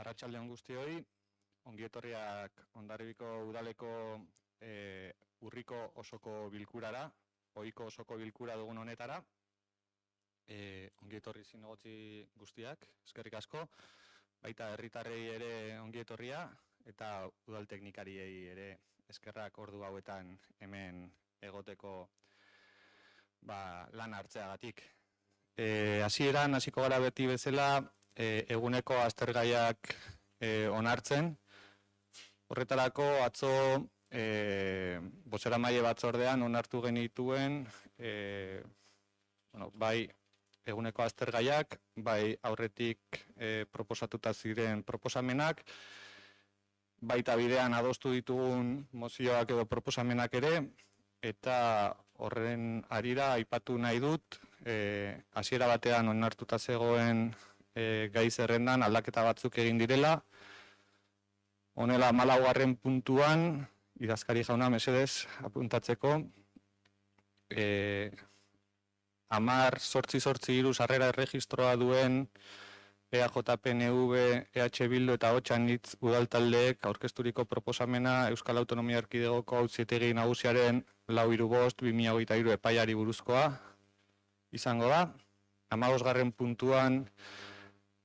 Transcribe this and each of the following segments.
Arratsalde on guztioi, ongi etorriak Hondarribiko udaleko urriko osoko bilkurara, ohiko osoko bilkura dugun honetara. Ongi etorri zinegotzi guztiak, eskerrik asko, baita herritarrei ere ongi etorria eta udal teknikariei ere eskerrak ordu hauetan hemen egoteko lan hartzeagatik. Hasieran hasiko gara beti bezala, eguneko aztergaiak onartzen. Horretarako atzo bozeramaile batzordean onartu genituen bai eguneko aztergaiak, bai aurretik proposatuta ziren proposamenak, baita bidean adostu ditugun mozioak edo proposamenak ere, eta horren harira aipatu nahi dut, hasiera batean onartuta zegoen gai zerrendan aldaketa batzuk egin direla. Honela 14. puntuan, idazkari jauna mesedez apuntatzeko, 10.843 sarrera erregistroa duen EAJ-PNV, EH Bildu eta Otxanitz udaltaldeek aurkezturiko proposamena Euskal Autonomia Erkidegoko Auzitegi Nagusiaren 435/2023 epaiari buruzkoa izango da. 15. puntuan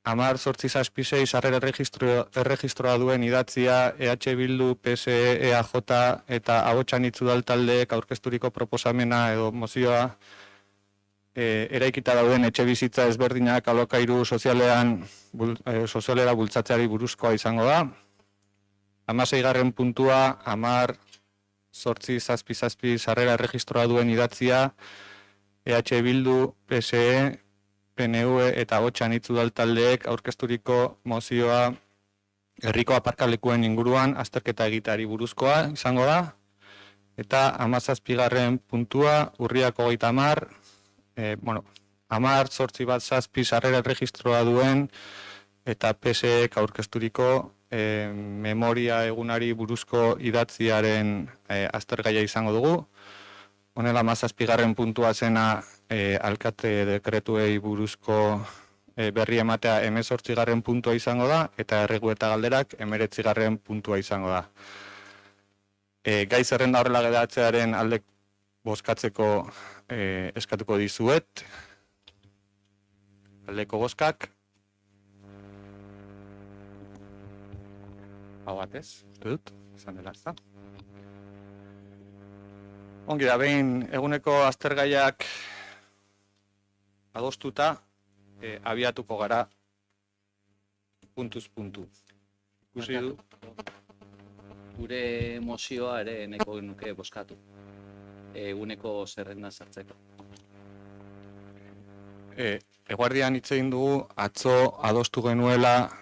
10.876 sarrera erregistroa duen idatzia EH Bildu, PSE, EAJ eta Otxanitz udaltaldeek aurkezturiko proposamena edo mozioa eraikita dauden etxe bizitza ezberdinak alokairu sozialera bultzatzeari buruzkoa izango da. 16. puntua 10.877 sarrera erregistroa duen idatzia EH Bildu, PSE, PNV eta Otxanitz udaltaldeek aurkezturiko mozioa herriko aparkalekuen inguruan azterketa egiteari buruzkoa izango da. Eta 17. puntua urriak 30, 10.877 sarrera erregistroa duen eta PSEek aurkezturiko memoria egunari buruzko idatziaren aztergaia izango dugu. Honela 17. puntua zena alkate dekretuei buruzko berri ematea 18. puntua izango da, eta erregu eta galderak 19. puntua izango da. Gai zerrenda horrela geratzearen alde bozkatzeko eskatuko dizuet. Aldeko bozkak. Hau batez, uste dut, izan dela ez da. Ongi da, behin eguneko aztergaiak adostuta, abiatuko gara puntuz puntu. Ikusi du? Gure mozioa ere nahiko genuke bozkatu, eguneko zerrenda sartzeko. Eguerdian hitz egin dugu, atzo adostu genuela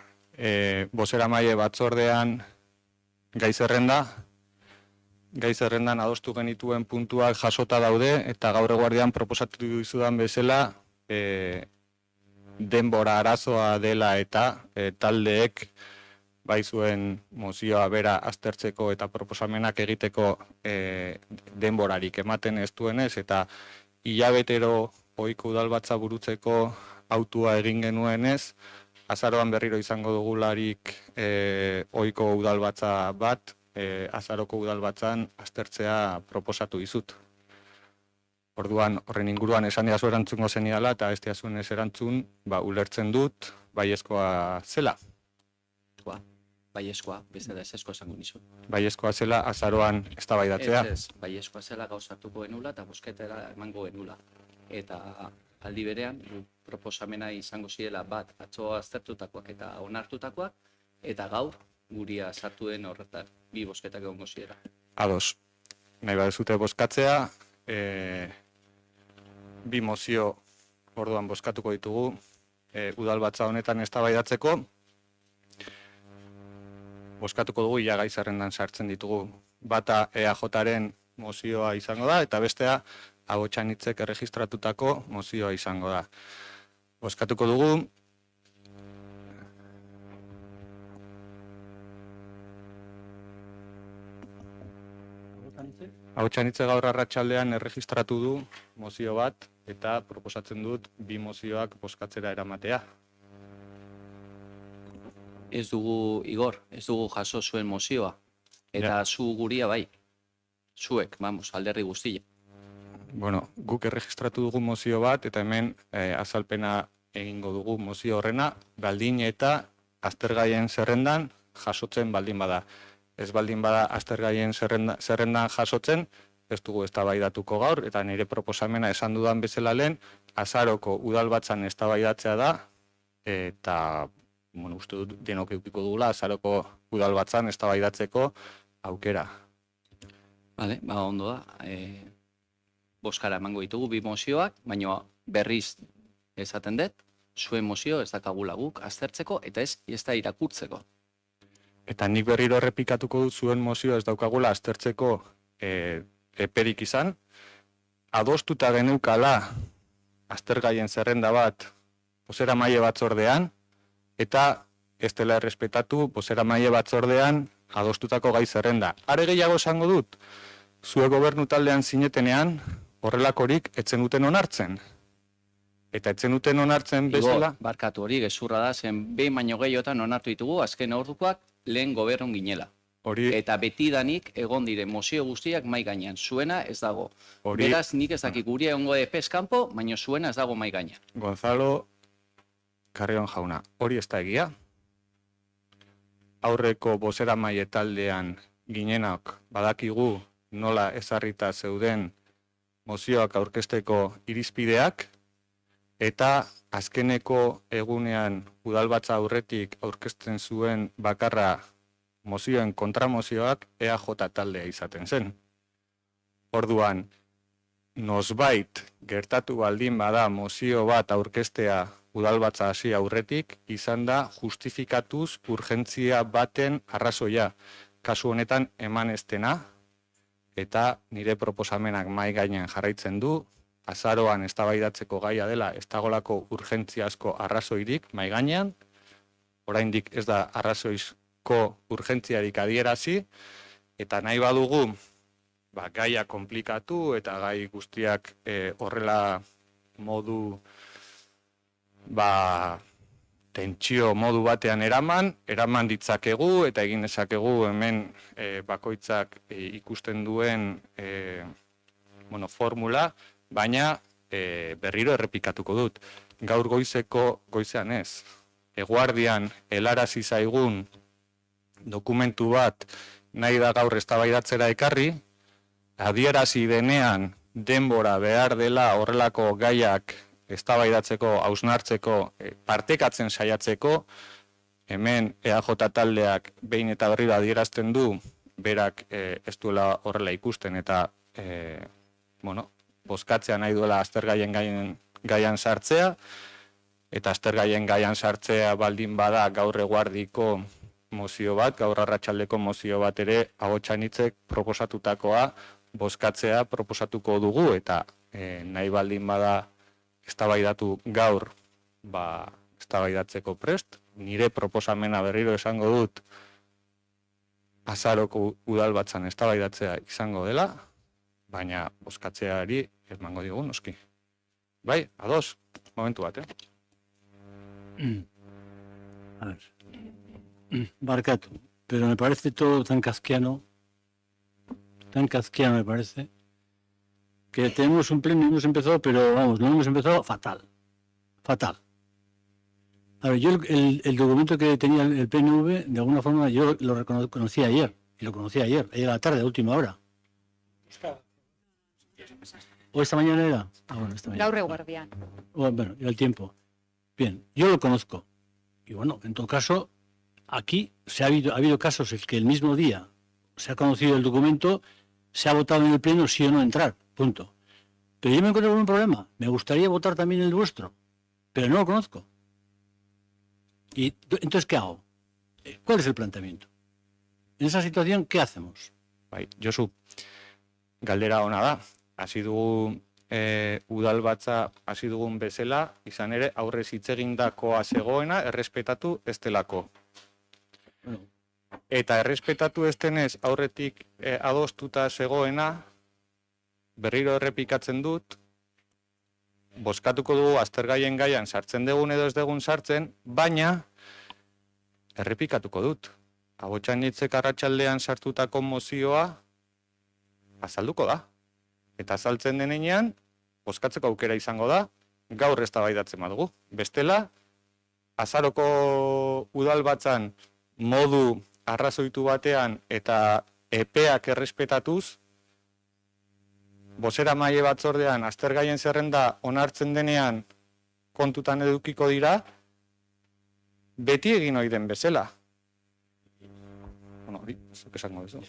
bozeramaile batzordean gai zerrendan adostu genituen puntuak jasota daude, eta gaur eguerdian proposatu dizudan bezala denbora arazoa dela eta taldeek bai zuen mozioa bera aztertzeko eta proposamenak egiteko denborarik ematen ez duenez, eta hilabetero ohiko udalbatza burutzeko autua egin genuenez, azaroan berriro izango dugularik ohiko udalbatza bat, azaroko udalbatzan aztertzea proposatu dizut. Orduan, horren inguruan esan diazu erantzungo zeniala, eta ez diazun ez erantzun, ulertzen dut, baiezkoa zela. Baiezkoa, beste da ezezkoa esango nizu. Baiezkoa zela, azaroan eztabaidatzea. Ez, baiezkoa zela gauzatuko genula eta bozketera emango genula. Eta aldi berean, proposamena izango zirela bat atzo aztertutakoak eta onartutakoak, eta gaur guria sartuen horretan, bi bozketak egongo zirela. Ados, nahi badezute bozkatzea, bi mozio orduan bozkatuko ditugu udalbatza honetan eztabaidatzeko. Bozkatuko dugu gai zerrendan sartzen ditugu. Bata EAJaren mozioa izango da, eta bestea Otxanitzek erregistratutako mozioa izango da. Bozkatuko dugu. Otxanitze gaur arratsaldean erregistratu du mozio bat, eta proposatzen dut bi mozioak bozkatzera eramatea. Ez dugu, Igor, ez dugu jaso zuen mozioa. Eta zu guria bai. Zuek, vamos, alderdi guztia. Bueno, guk erregistratu dugu mozio bat, eta hemen azalpena egingo dugu mozio horrena, baldin eta aztergaien zerrendan jasotzen baldin bada. Ez baldin bada aztergaien zerrendan jasotzen, ez dugu eztabaidatuko gaur, eta nire proposamena esan dudan bezala lehen, azaroko udalbatzan eztabaidatzea da, eta bueno, uste dut denok edukiko dugula azaroko udalbatzan eztabaidatzeko aukera. Vale, ba ondo da. Boskara emango ditugu bi mozioak, baina berriz esaten dut, zuen mozio ez dakagula guk aztertzeko eta ez da irakurtzeko. Eta nik berriro errepikatuko dut zuen mozio ez daukagula aztertzeko eperik izan, adostuta geneukala aztergaien zerrenda bat bozeramaile batzordean, eta ez dela errespetatu bozeramaile batzordean adostutako gai zerrenda. Are gehiago esango dut, zue gobernu taldean zinetenean horrelakorik etzen duten onartzen. Eta etzen duten onartzen bezala... Igor, barkatu hori, gezurra da, zen behin baino gehiotan onartu ditugu, azken ordukoak lehen gobernun ginela. Eta betidanik egon dire mozio guztiak mai gainean, zuena ez dago. Beraz, nik ez dakik guria egongo epez kanpo, baina zuena ez dago mai gainean. Gonzalo Carrion jauna, hori ez da egia. Aurreko bozeramaile taldean ginenak badakigu nola ezarrita zeuden mozioak aurkezteko irizpideak, eta azkeneko egunean udalbatza aurretik aurkezten zuen bakarra mozioen kontramozioak EAJ taldea izaten zen. Orduan, nosbait gertatu baldin bada mozio bat aurkeztea udalbatza hasi aurretik, izan da justifikatuz urgentzia baten arrazoia. Kasu honetan eman ez dena, eta nire proposamenak mahai gainean jarraitzen du, azaroan eztabaidatzeko gaia dela ez dagolako urgentziazko arrazoirik mahai gainean, oraindik ez da arrazoizko urgentziarik adierazi, eta nahi badugu gaia komplikatu eta gai guztiak horrela modu tentsio modu batean eraman ditzakegu eta egin dezakegu hemen bakoitzak ikusten duen formula, baina berriro errepikatuko dut. Gaur goizean ez. Eguardian helarazi zaigun dokumentu bat nahi da gaur eztabaidatzera ekarri, adierazi denean denbora behar dela horrelako gaiak eztabaidatzeko, hausnartzeko, partekatzen saiatzeko, hemen EAJ taldeak behin eta berriro adierazten du, berak ez duela horrela ikusten eta bozkatzea nahi duela aztergaien gaian sartzea, eta aztergaien gaian sartzea baldin bada gaur eguardiko mozio bat, gaur arratsaldeko mozio bat ere ahotsanitzek proposatutakoa bozkatzea proposatuko dugu, eta nahi baldin bada eztabaidatu gaur eztabaidatzeko prest. Nire proposamena berriro esango dut azaroko udalbatzan eztabaidatzea izango dela, baina bozkatzeari emango digu noski. Bai, ados, momentu bat, A ver, barkatu, pero me parece todo tan kafkiano me parece, que tenemos un pleno y hemos empezado, pero vamos, no hemos empezado fatal. A ver, yo el documento que tenía el PNV, de alguna forma, yo lo conocí ayer, ayer a la tarde, a última hora. ¿O esta mañana era? Ah, bueno, esta mañana. Gaur eguerdian. Bueno, era el tiempo. Bien, yo lo conozco. Y bueno, en todo caso, aquí ha habido casos en que el mismo día se ha conocido el documento, se ha votado en el pleno sí o no entrar, punto. Pero yo me encuentro con un problema. Me gustaría votar también el vuestro, pero no lo conozco. Y entonces, ¿qué hago? ¿Cuál es el planteamiento? En esa situación, ¿qué hacemos? Bai, Josu, galdera ona da. Hasi dugu udalbatza hasi dugun bezala, izan ere aurrez hitz egindakoa zegoena errespetatu ez delako. Bueno, Eta errespetatu ez denez aurretik adostuta zegoena, berriro errepikatzen dut, bozkatuko dugu aztergaien gaian sartzen dugun edo ez dugun sartzen, baina errepikatuko dut. Agotxanitzek arratsaldean sartutako mozioa azalduko da. Eta azaltzen denean, bozkatzeko aukera izango da, gaur eztabaidatzen badugu. Bestela, azaroko udalbatzan modu arrazoitu batean eta epeak errespetatuz, bozeramaile batzordean aztergaien zerrenda onartzen denean kontutan edukiko dira, beti egin ohi den bezala. Bueno, hori, zuk esango duzu.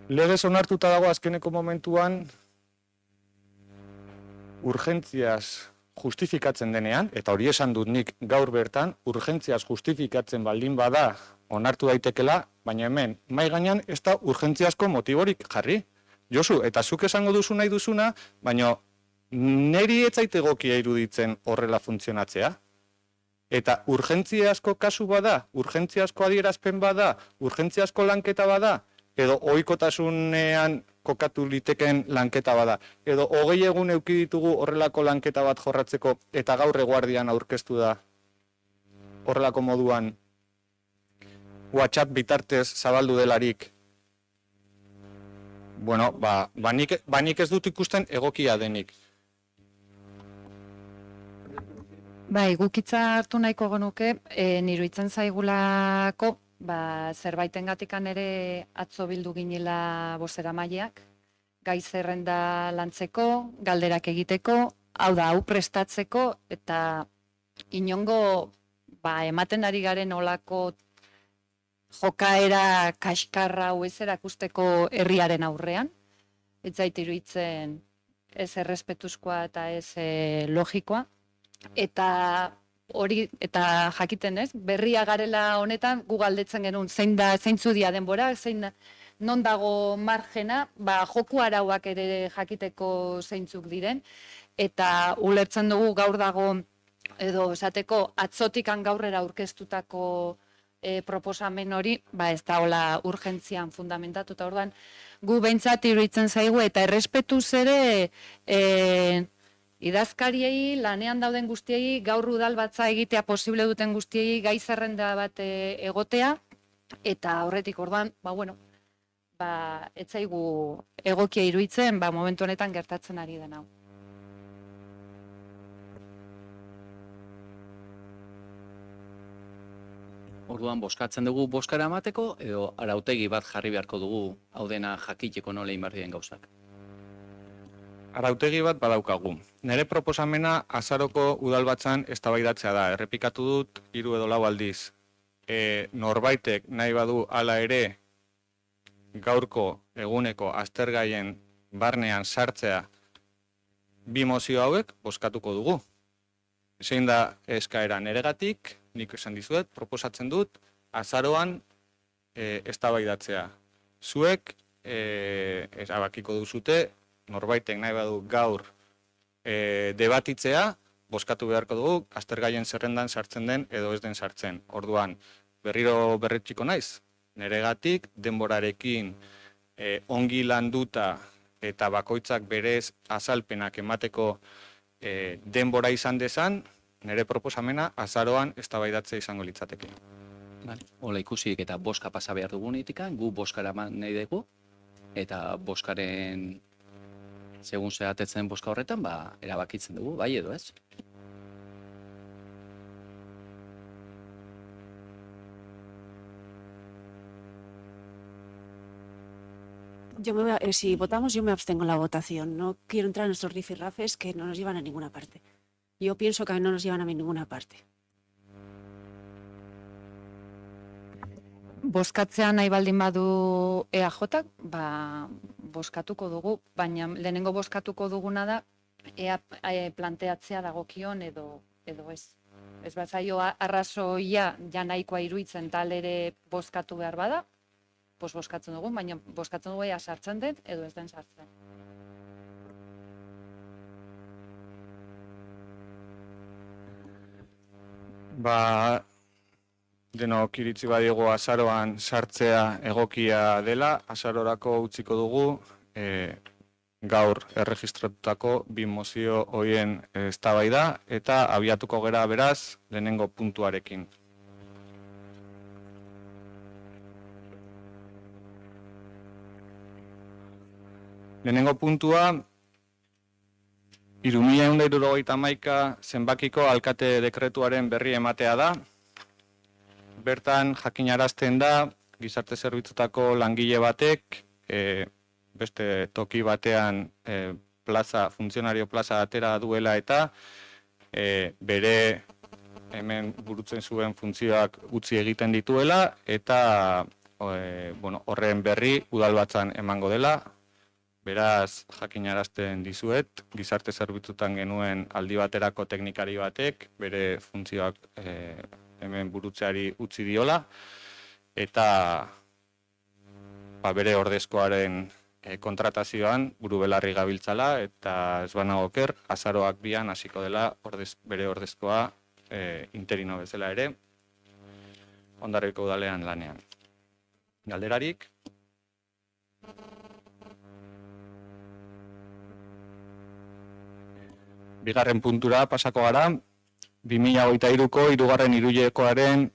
Legez onartuta dago azkeneko momentuan urgentziaz justifikatzen denean, eta hori esan dut nik gaur bertan, urgentziaz justifikatzen baldin bada onartu daitekela, baina hemen, mai gainean ez da urgentziazko motiborik jarri. Josu, eta zuk esango duzu nahi duzuna, baina neri ez zait egokia iruditzen horrela funtzionatzea. Eta urgentziazko kasu bada, urgentziazko adierazpen bada, urgentziazko lanketa bada, edo ohikotasunean kokatu liteken lanketa bada. Edo 20 egun eduki ditugu horrelako lanketa bat jorratzeko eta gaur eguardian aurkeztu da horrelako moduan WhatsApp bitartez zabaldu delarik. Bueno, nik ez dut ikusten egokia denik. Bai, gukitza hartu nahiko genuke, niruditzen zaigulako, zerbaitengatikan ere atzo bildu ginela bozeramaileak, gai zerrenda lantzeko, galderak egiteko, hau da, hau prestatzeko, eta inongo ematen ari garen olako jokaera kaskarra hau ez erakusteko herriaren aurrean. Ez zait iruditzen ez errespetuzkoa eta ez logikoa. Eta hori, eta jakiten ez, berria garela honetan, gu galdetzen genuen zeintzu dia denbora, non dago margena, joku arauak ere jakiteko zeintzuk diren, eta ulertzen dugu gaur dago, edo esateko atzotikan gaurrera aurkeztutako proposamen hori, ez da hola urgentzian fundamentatuta, orduan, gu behintzat iruditzen zaigu, eta errespetuz ere, idazkariei, lanean dauden guztiei, gaur udalbatza egitea posible duten guztiei gai zerrenda bat egotea, eta horretik orduan, ez zaigu egokia iruditzen, momentu honetan gertatzen ari den hau. Orduan, boskatzen dugu boskara emateko, edo arautegi bat jarri beharko dugu, hau dena jakiteko nola egin behar diren gauzak. Arautegi bat badaukagu. Nere proposamena azaroko udalbatzan eztabaidatzea da. Errepikatu dut 3 edo 4 aldiz. Norbaitek nahi badu hala ere gaurko eguneko aztergaien barnean sartzea 2 mozio hauek bozkatuko dugu. Zein da eskaera neregatik, nik esan dizuet, proposatzen dut azaroan eztabaidatzea. Zuek erabakiko duzute, norbaitek nahi badu gaur debatitzea, bozkatu beharko dugu, aztergaien zerrendan sartzen den edo ez den sartzen. Orduan, berriro berretxiko naiz, neregatik, denborarekin ongi landuta eta bakoitzak berez azalpenak emateko denbora izan dezan, nere proposamena azaroan eztabaidatzea izango litzateke. Hola ikusik eta boska pasa behar dugunetikan, gu boskara nahi dugu, eta boskaren segun zehatetzen boska horretan, erabakitzen dugu, bai edo ez? Si votamos, yo me abstengo en la votación. No quiero entrar en estos rifirrafes que no nos llevan a ninguna parte. Yo pienso que no nos llevan a ninguna parte. Bozkatzea nahi baldin badu EAJak, bozkatuko dugu, baina lehenengo bozkatuko duguna da ea planteatzea dagokion edo ez. Ez bazaio arrazoia ja nahikoa iruditzen tal ere bozkatu behar bada, bozkatzen dugu, baina bozkatzen dugu ea sartzen den edo ez den sartzen. Denok iritzi badiego azaroan sartzea egokia dela, azarorako utziko dugu gaur erregistratutako bi mozio horien eztabaida eta abiatuko gera beraz lehenengo puntuarekin. Lehenengo puntua 3171 zenbakiko alkate dekretuaren berri ematea da. Bertan jakinarazten da gizarte zerbitzutako langile batek beste toki batean funtzionario plaza atera duela eta bere hemen burutzen zuen funtzioak utzi egiten dituela eta horren berri udalbatzan emango dela. Beraz, jakinarazten dizuet, gizarte zerbitzutan genuen aldi baterako teknikari batek bere funtzioak hemen burutzeari utzi diola eta bere ordezkoaren kontratazioan buru belarri gabiltzala eta ez banago oker, azaroak 2 hasiko dela bere ordezkoa interino bezala ere Hondarribiko udalean lanean. Galderarik? Bigarren puntura pasako gara, 2023ko 3.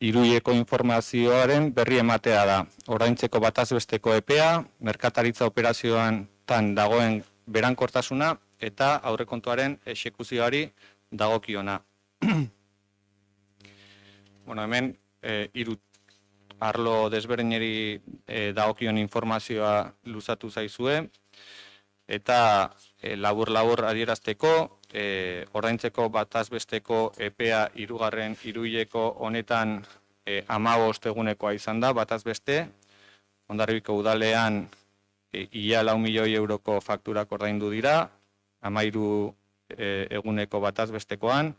hiruileko informazioaren berri ematea da. Oraintzeko batazbesteko epea, merkataritza operazioan dagoen berankortasuna eta aurrekontuaren exekuzioari dagokiona. Hemen hiru arlo desberdineri dagokion informazioa luzatu zaizue eta labur-labur adierazteko, ordaintzeko batazbesteko epea 3. hiruileko honetan 15 egunekoa izan da, batazbeste. Hondarribiko udalean ia 4 milioi euroko fakturak ordaindu dira, 13 eguneko batazbestekoan.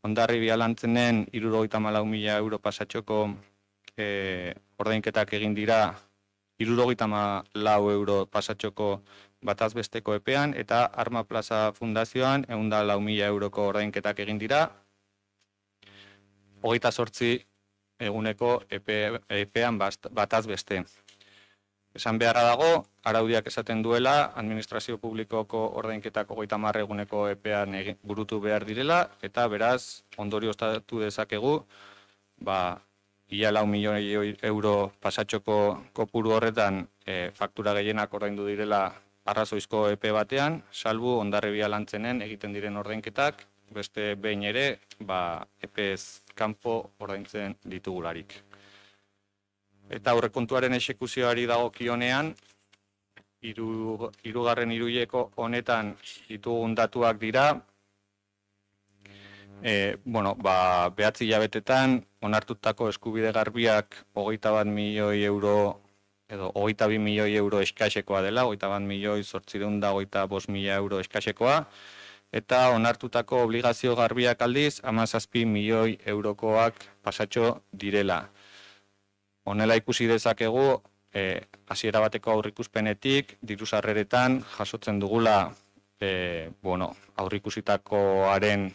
Hondarribia Lantzenen 74.000 euro pasatxoko ordainketak egin dira, 74 euro pasatxoko batazbesteko epean eta Arma Plaza Fundazioan 104.000 euroko ordainketak egin dira, 28 eguneko epean batazbeste. Esan beharra dago, araudiak esaten duela, administrazio publikoko ordainketak 30 eguneko epean burutu behar direla eta beraz ondorioztatu dezakegu, ia 4 milioi euro pasatxoko kopuru horretan faktura gehienak ordaindu direla arrazoizko epe batean, salbu Hondarribia Lantzenen egiten diren ordainketak, beste behin ere, epez kanpo ordaintzen ditugularik. Eta aurrekontuaren exekuzioari dagokionean, 3. hiruileko honetan ditugun datuak dira, 9 hilabetetan onartutako eskubide garbiak 21 milioi euro edo 22 milioi euro eskasekoa dela, 21.825.000 euro eskasekoa, eta onartutako obligazio garbiak aldiz 17 milioi eurokoak pasatxo direla. Honela ikusi dezakegu, hasiera bateko aurrikuspenetik, diru-sarreretan jasotzen dugula aurrikusitakoaren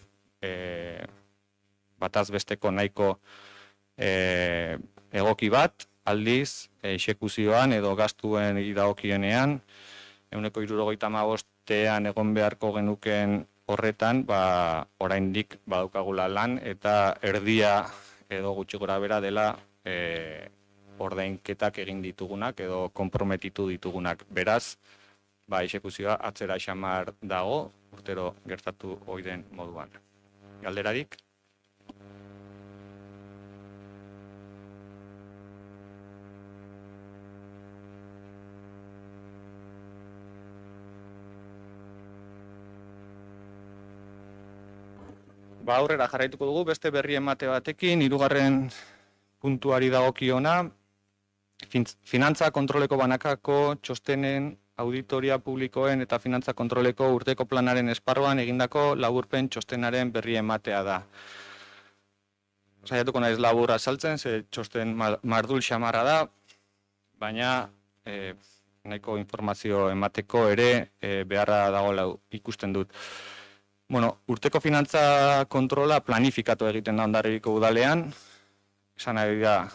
batazbesteko nahiko egoki bat, aldiz, exekuzioan edo gastuen dagokienean, 175ean egon beharko genuken horretan, oraindik badaukagula lan eta erdia edo gutxi gora bera dela ordainketak egin ditugunak edo konprometitu ditugunak. Beraz, exekuzioa atzera xamar dago, urtero gertatu ohi den moduan. Galderarik? Aurrera jarraituko dugu, beste berri emate batekin, 3. puntuari dagokiona, finantza kontroleko banakako txostenen, auditoria publikoen eta finantza kontroleko urteko planaren esparruan egindako laburpen txostenaren berri ematea da. Saiatuko naiz labur azaltzen, ze txosten mardul xamarra da, baina nahiko informazio emateko ere beharra dagoela ikusten dut. Urteko finantza kontrola planifikatu egiten da Hondarribiko udalean, esan nahi da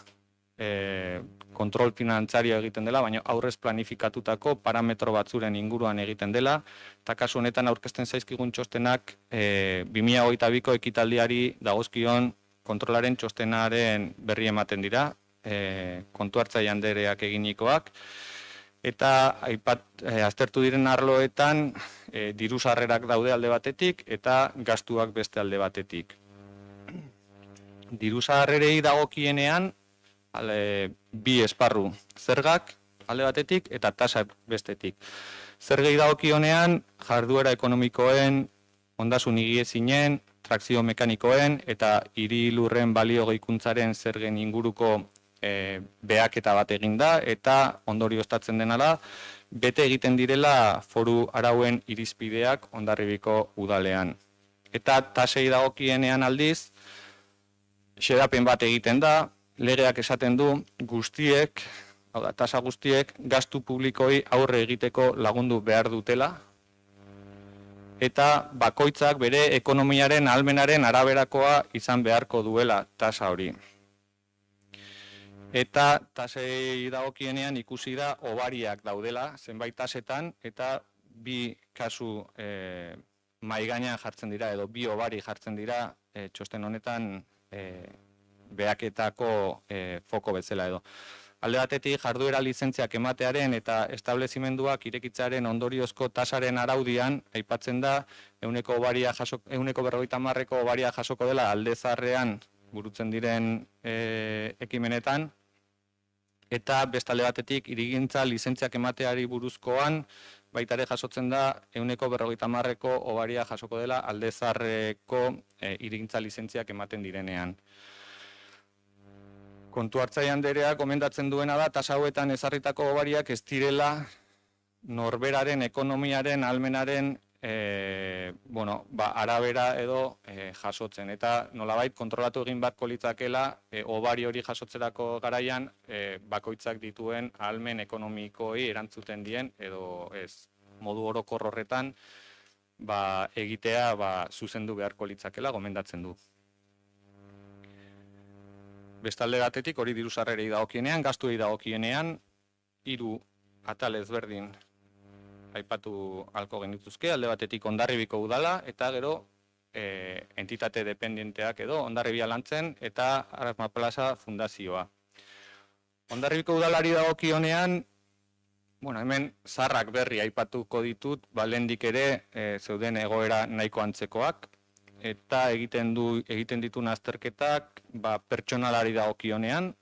kontrol finantzario egiten dela, baina aurrez planifikatutako parametro batzuren inguruan egiten dela, eta kasu honetan aurkezten zaizkigun txostenak 2022ko ekitaldiari dagozkion kontrolaren txostenaren berri ematen dira, kontu hartzaile andereak eginikoak, eta aztertu diren arloetan diru sarrerak daude alde batetik eta gastuak beste alde batetik. Diru sarrerei dagokienean bi esparru, zergak alde batetik eta tasa bestetik. Zergei dagokionean jarduera ekonomikoen, ondasun higiezinen, trakzio mekanikoen eta hiri lurren balio gehikuntzaren zergen inguruko behaketa bat egin da eta ondorioztatzen dena da, bete egiten direla foru arauen irizpideak Hondarribiko udalean. Eta tasei dagokienean aldiz, xedapen bat egiten da, legeak esaten du guztiek, hau da, tasa guztiek, gastu publikoi aurre egiteko lagundu behar dutela, eta bakoitzak bere ekonomiaren ahalmenaren araberakoa izan beharko duela tasa hori. Eta tasei dagokienean ikusi da hobariak daudela zenbait tasetan eta bi kasu mahai gainean jartzen dira edo bi hobari jartzen dira txosten honetan behaketako foko bezala edo. Alde batetik jarduera lizentziak ematearen eta establezimenduak irekitzearen ondoriozko tasaren araudian aipatzen da 150ko hobaria jasoko dela alde zaharrean burutzen diren ekimenetan, eta bestalde batetik hirigintza lizentziak emateari buruzkoan baita ere jasotzen da 150ko hobaria jasoko dela alde zaharreko hirigintza lizentziak ematen direnean. Kontu hartzaile andereak gomendatzen duena da tasa hauetan ezarritako hobariak ez direla norberaren ekonomiaren ahalmenaren arabera edo jasotzen, eta nolabait kontrolatu egin beharko litzakela hobari hori jasotzerako garaian bakoitzak dituen ahalmen ekonomikoi erantzuten dien edo ez modu orokor horretan egitea zuzendu beharko litzakela gomendatzen du. Bestalde batetik hori diru sarrerei dagokienean, gastuei dagokienean 3 atal ezberdin aipatu halko genituzke, alde batetik Hondarribiko udala eta gero entitate dependenteak edo Hondarribia Lantzen eta Arasma Plaza Fundazioa. Hondarribiko udalari dagokionean, hemen zaharrak berri aipatuko ditut, lehendik ere zeuden egoera nahiko antzekoak, eta egiten dituen azterketak pertsonalari dagokionean,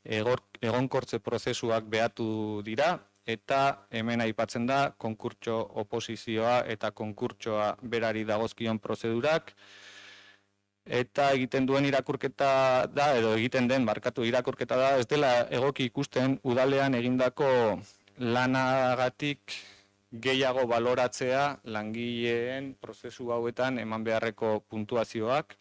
egonkortze prozesuak behatu dira, eta hemen aipatzen da konkurtso oposizioa eta konkurtsoa berari dagozkion prozedurak, eta egiten duen irakurketa da, edo egiten den irakurketa da, ez dela egoki ikusten udalean egindako lanagatik gehiago baloratzea langileen prozesu hauetan eman beharreko puntuazioak,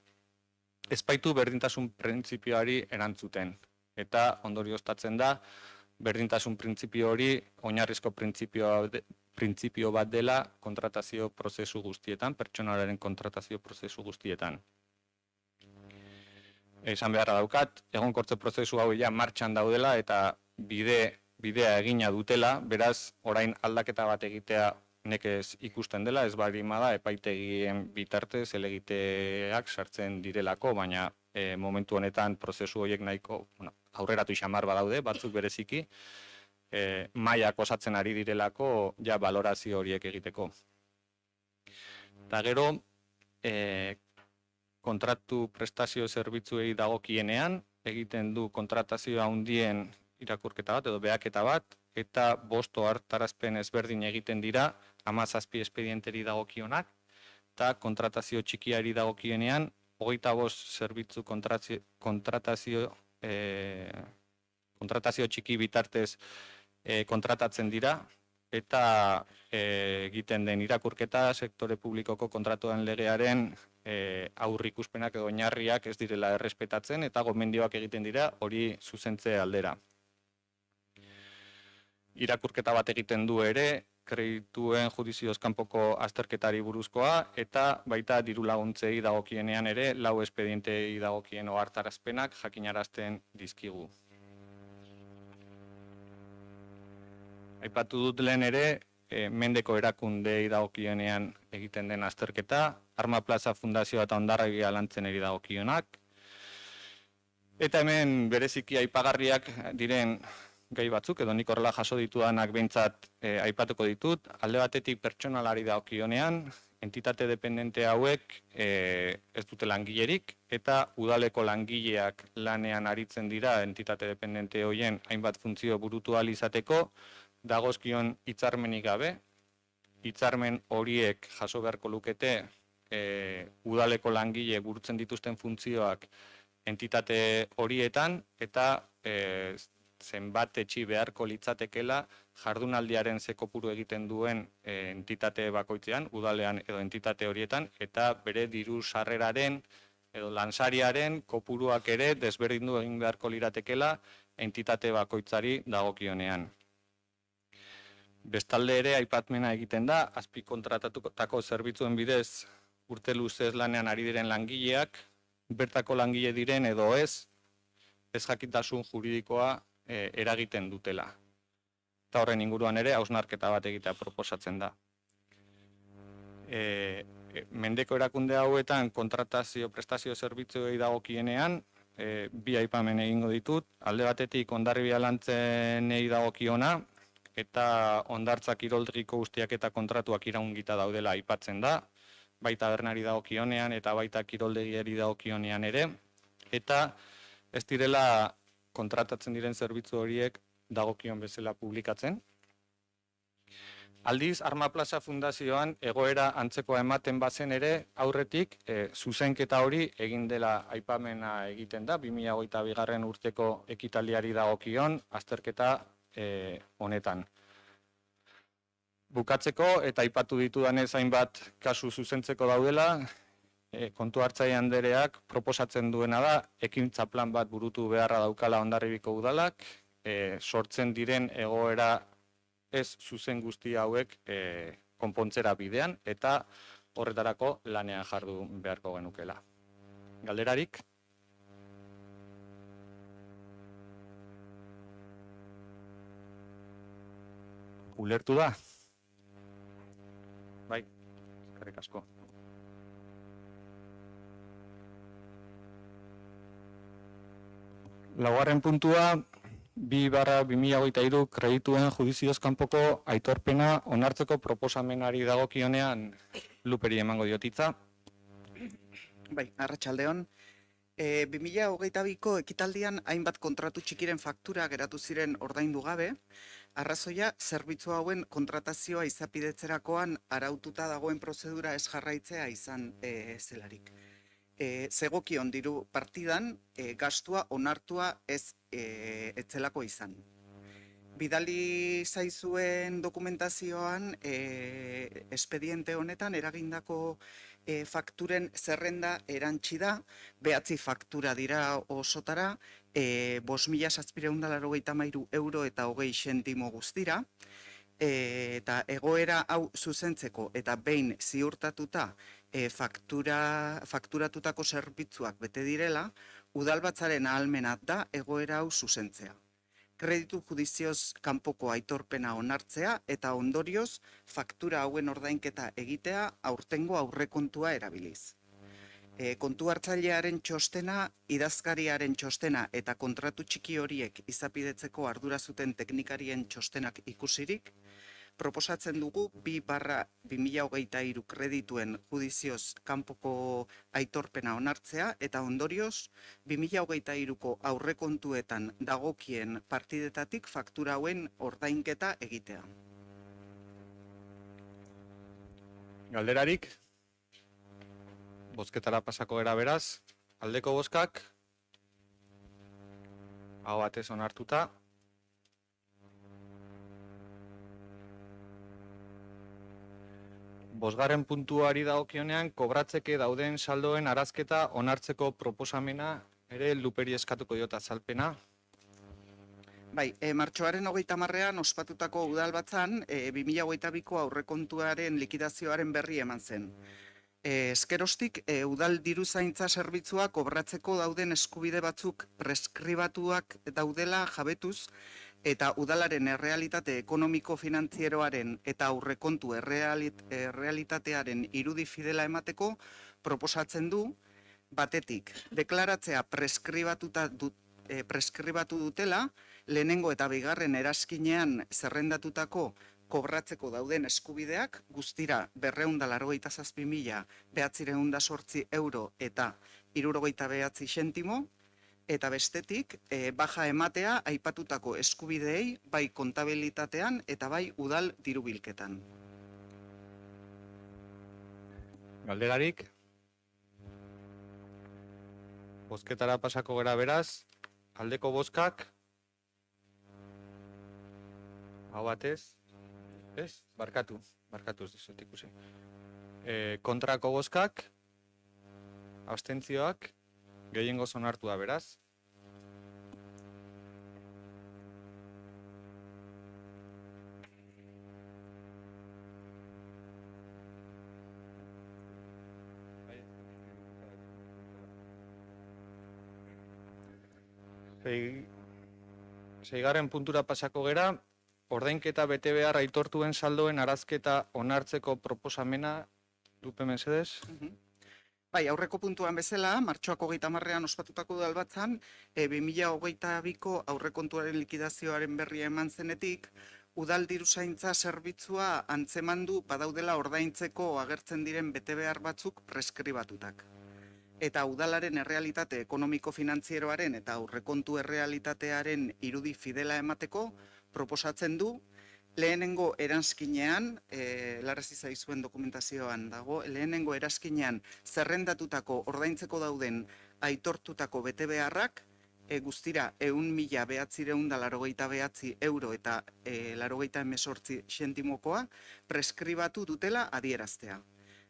ez baitu berdintasun printzipioari erantzuten. Eta ondorioztatzen da, berdintasun printzipio hori oinarrizko printzipio bat dela kontratazio prozesu guztietan, pertsonalaren kontratazio prozesu guztietan. Esan beharra daukat, egonkortze prozesu hau martxan daudela eta bidea egina dutela, beraz orain aldaketa bat egitea nekez ikusten dela, ez da epaitegien bitartez helegiteak sartzen direlako, baina momentu honetan prozesu horiek nahiko aurreratu xamar badaude, batzuk bereziki, mailak osatzen ari direlako balorazio horiek egiteko. Eta gero, kontratu prestazio zerbitzuei dagokienean, egiten du kontratazio handien irakurketa bat edo behaketa bat, eta 5 ohartarazpen ezberdin egiten dira 17 espedienteri dagokionak, eta kontratazio txikiari dagokienean 25 zerbitzu kontratazio txiki bitartez kontratatzen dira, eta egiten den irakurketa sektore publikoko kontratuen legearen aurrikuspenak edo oinarriak ez direla errespetatzen eta gomendioak egiten dira hori zuzentze aldera. Irakurketa bat egiten du ere, kredituen judizioz kanpoko azterketari buruzkoa, eta baita diru laguntzei dagokienean ere, 4 espedientei dagokien ohartarazpenak jakinarazten dizkigu. Aipatu dut lehen ere, mendeko erakundei dagokionean egiten den azterketa, Arma Plaza Fundazioa eta Hondarribia Lantzen dagokionak, eta hemen bereziki aipagarriak diren gai batzuk, edo nik horrela jaso ditudanak behintzat aipatuko ditut, alde batetik pertsonalari dagokionean, entitate dependente hauek ez dute langilerik, eta udaleko langileak lanean aritzen dira entitate dependente horien hainbat funtzio burutu ahal izateko, dagozkion hitzarmenik gabe, hitzarmen horiek jaso beharko lukete udaleko langile burutzen dituzten funtzioak entitate horietan, eta zenbat etxi beharko litzatekela jardunaldiaren ze kopuru egiten duen entitate bakoitzean, udalean edo entitate horietan, eta bere diru sarreraren edo lansariaren kopuruak ere desberdindu egin beharko liratekela entitate bakoitzari dagokionean. Bestalde ere aipatmena egiten da, azpikontratatutako zerbitzuen bidez urte luzez lanean ari diren langileak, bertako langile diren edo ez jakintasun juridikoa eragiten dutela. Eta horren inguruan ere hausnarketa bat egitea proposatzen da. Mendeko erakunde hauetan kontratazio prestazio zerbitzuei dagokienean, bi aipamen egingo ditut, alde batetik Hondarribia Lantzenei dagokiona, eta hondartza kiroldegiko ustiak eta kontratuak iraungita daudela aipatzen da, baita tabernari dagokionean eta baita kiroldegiari dagokionean ere, eta ez direla kontratatzen diren zerbitzu horiek dagokion bezala publikatzen. Aldiz, Arma Plaza Fundazioan egoera antzekoa ematen bazen ere, aurretik zuzenketa hori egin dela aipamena egiten da, 2022. Urteko ekitaldiari dagokion azterketa honetan. Bukatzeko eta aipatu ditudanez hainbat kasu zuzentzeko daudela, kontu hartzaile andereak proposatzen duena da, ekintza plan bat burutu beharra daukala Hondarribiko udalak, sortzen diren egoera ez zuzen guzti hauek konpontzera bidean, eta horretarako lanean jardu beharko genukela. Galderarik? Ulertu da? Bai, eskerrik asko. Laugarren puntua, 2/2023 kredituen judizioz kanpoko aitorpena onartzeko proposamenari dagokionean Luperi emango diotitza. Bai, arratsaldeon. 2022ko ekitaldian hainbat kontratu txikiren faktura geratu ziren ordaindu gabe. Arrazoia, zerbitzu hauen kontratazioa izapidetzerakoan araututa dagoen prozedura ez jarraitzea izan zelarik. Zegokion diru partidan gastua onartua ez etzelako izan. Bidali zaizuen dokumentazioan espediente honetan eragindako fakturen zerrenda erantsi da, 9 faktura dira osotara, 5.783 euro eta 20 zentimo guztira, eta egoera hau zuzentzeko eta behin ziurtatuta fakturatutako zerbitzuak bete direla, udalbatzaren ahalmena da egoera hau zuzentzea. Kreditu judizioz kanpoko aitorpena onartzea eta ondorioz faktura hauen ordainketa egitea aurtengo aurrekontua erabiliz. Kontu hartzailearen txostena, idazkariaren txostena eta kontratu txiki horiek izapidetzeko ardura zuten teknikarien txostenak ikusirik, proposatzen dugu 2/2023 kredituen judizioz kanpoko aitorpena onartzea eta ondorioz 2023ko aurrekontuetan dagokien partidetatik faktura hauen ordainketa egitea. Galderarik? Bozketara pasako era beraz, aldeko bozkak, aho batez onartuta. Bosgarren puntuari dagokionean, kobratzeke dauden saldoen arazketa onartzeko proposamena ere Luperi eskatuko diot azalpena. Bai, martxoaren 30ean ospatutako udalbatzan 2022ko aurrekontuaren likidazioaren berri eman zen. Eskerostik, udal diruzaintza zerbitzua kobratzeko dauden eskubide batzuk preskribatuak daudela jabetuz, eta udalaren errealitate ekonomiko-finantzieroaren eta aurrekontu errealitatearen irudi fidela emateko proposatzen du, batetik, deklaratzea preskribatu dutela, lehenengo eta bigarren eraskinean zerrendatutako kobratzeko dauden eskubideak, guztira 287.908 euro eta 69 zentimo, eta bestetik, baja ematea aipatutako eskubideei bai kontabilitatean eta bai udal dirubilketan. Galderarik? Bozketara pasako gara beraz, aldeko bozkak? Hau batez? Ez? Barkatu ez dizut ikusi. Kontrako bozkak? Abstentzioak? Gehiengoz onartu da beraz? Seigarren puntura pasako gera, ordainketa bete behar aitortuen saldoen arazketa onartzeko proposamena, Lupe mesedez? Bai, aurreko puntuan bezala, martxoak 30ean ospatutako udalbatzan, 2022ko aurrekontuaren likidazioaren berria eman zenetik, udal diruzaintza zerbitzua antzemandu badaudela ordaintzeko agertzen diren betebehar batzuk preskribatutak. Eta udalaren errealitate ekonomiko-finantzieroaren eta aurrekontu errealitatearen irudi fidela emateko proposatzen du, lehenengo eranskinean, larrezi zaizuen dokumentazioan dago, lehenengo eranskinean zerrendatutako ordaintzeko dauden aitortutako betebeharrak, guztira 1.989 euro eta 98 zentimokoa preskribatu dutela adieraztea.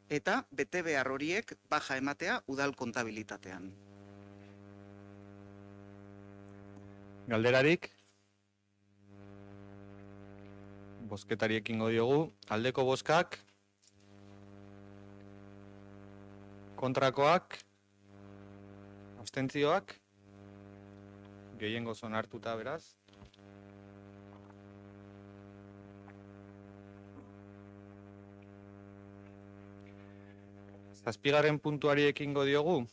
Eta betebehar horiek baja ematea udal kontabilitatean. Galderarik? Bozketari ekingo diogu. Aldeko bozkak? Kontrakoak? Abstentzioak? Gehiengoz onartuta beraz? Zazpigarren puntuari ekingo diogu.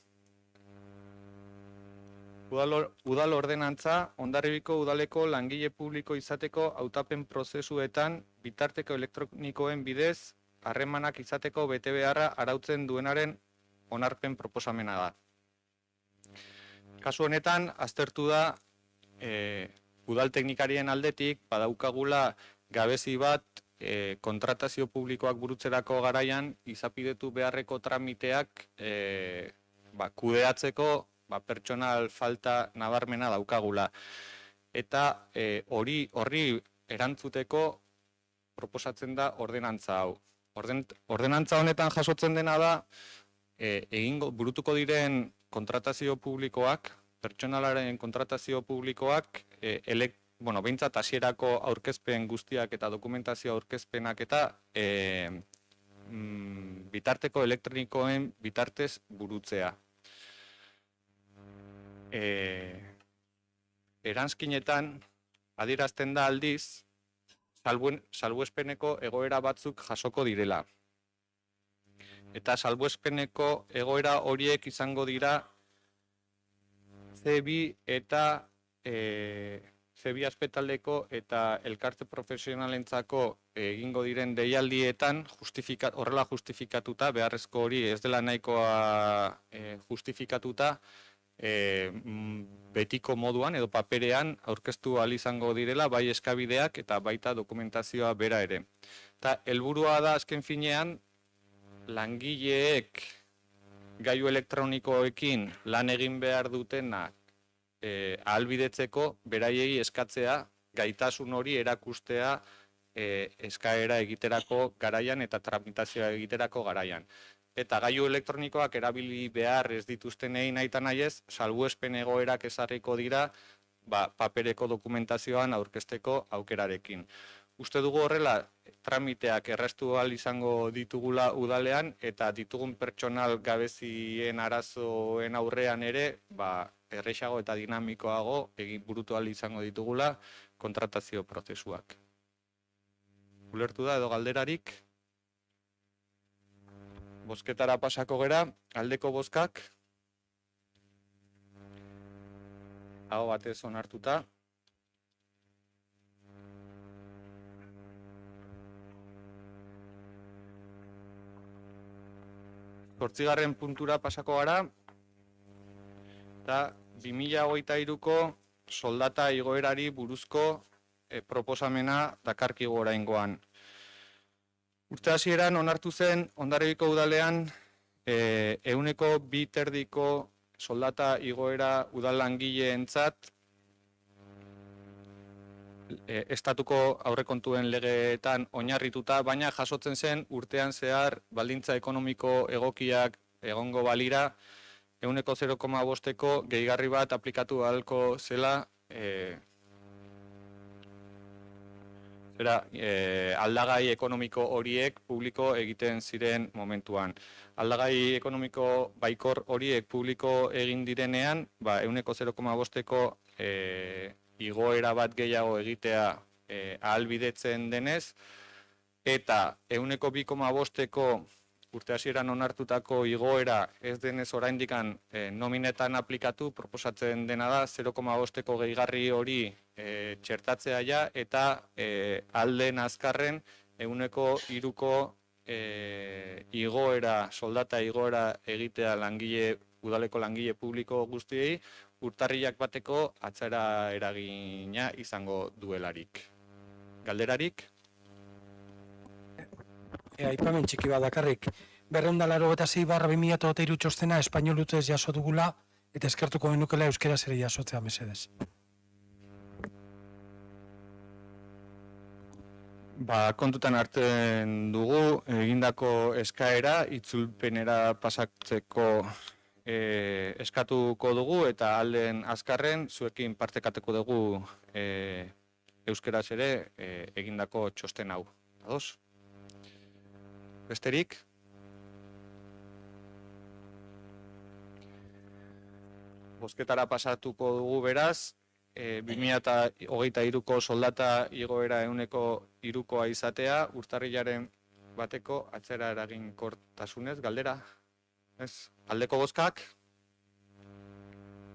Udal ordenantza, Hondarribiko udaleko langile publiko izateko hautapen prozesuetan bitarteko elektronikoen bidez harremanak izateko betebeharra arautzen duenaren onarpen proposamena da. Kasu honetan, aztertu da udal teknikarien aldetik badaukagula gabezi bat kontratazio publikoak burutzerako garaian izapidetu beharreko tramiteak kudeatzeko pertsonal falta nabarmena daukagula. Eta horri erantzuteko proposatzen da ordenantza hau. Ordenantza honetan jasotzen dena da burutuko diren kontratazio publikoak, pertsonalaren kontratazio publikoak, behintzat hasierako aurkezpen guztiak eta dokumentazio aurkezpenak eta bitarteko elektronikoen bitartez burutzea. Eranskinetan adierazten da aldiz salbuespeneko egoera batzuk jasoko direla. Eta salbuespeneko egoera horiek izango dira C2 eta C2 azpetaldeko eta elkarte profesionalentzako egingo diren deialdietan horrela justifikatuta, beharrezko hori ez dela nahikoa justifikatuta, betiko moduan edo paperean aurkeztu ahal izango direla bai eskabideak eta baita dokumentazioa bera ere. Eta helburua da azken finean langileek gailu elektronikoekin lan egin behar dutenak ahalbidetzeko beraiei eskatzea gaitasun hori erakustea eskaera egiterako garaian eta tramitazioa egiterako garaian. Eta gailu elektronikoak erabili behar ez dituztenei nahita nahiez, salbuespen egoerak ezarriko dira papereko dokumentazioan aurkezteko aukerarekin. Uste dugu horrela, tramiteak erraztu ahal izango ditugula udalean eta ditugun pertsonal gabezien arazoen aurrean ere, errexago eta dinamikoago burutu ahal izango ditugula kontratazio prozesuak. Ulertu da edo galderarik? Bozketara pasako gera, aldeko bozkak. Aho batez onartuta. Zortzigarren puntura pasako gara, eta 2023ko soldata igoerari buruzko proposamena dakarkigu oraingoan. Urte hasieran onartu zen Hondarribiko udalean 2,2% soldata igoera udal langileentzat estatuko aurrekontuen legeetan oinarrituta, baina jasotzen zen urtean zehar baldintza ekonomiko egokiak egongo balira 0,5%ko gehigarri bat aplikatu ahalko zela aldagai ekonomiko horiek publiko egiten ziren momentuan. Aldagai ekonomiko baikor horiek publiko egin direnean, 0,5%ko igoera bat gehiago egitea ahalbidetzen denez, eta 2,5%ko urte hasieran onartutako igoera ez denez oraindikan nominetan aplikatu, proposatzen dena da 0,5%ko gehigarri hori txertatzea ja, eta alden azkarren 3%ko igoera, soldata igoera egitea udaleko langile publiko guztiei, urtarrilak bateko atzera eragina izango duelarik. Galderarik? Aipamen txiki bat dakarrik. 286/2023 txostena espainolutez jaso dugula eta eskertuko genukela euskeraz ere jasotzea mesedez. Kontutan hartzen dugu egindako eskaera itzulpenera pasatzeko eskatuko dugu eta alden azkarren zuekin partekatuko dugu euskeraz ere egindako txosten hau. Ados? Besterik? Bozketara pasatuko dugu beraz, 2023ko soldata igoera 3%koa izatea, urtarrilaren bateko atzera eraginkortasunez, galdera? Ez? Aldeko bozkak?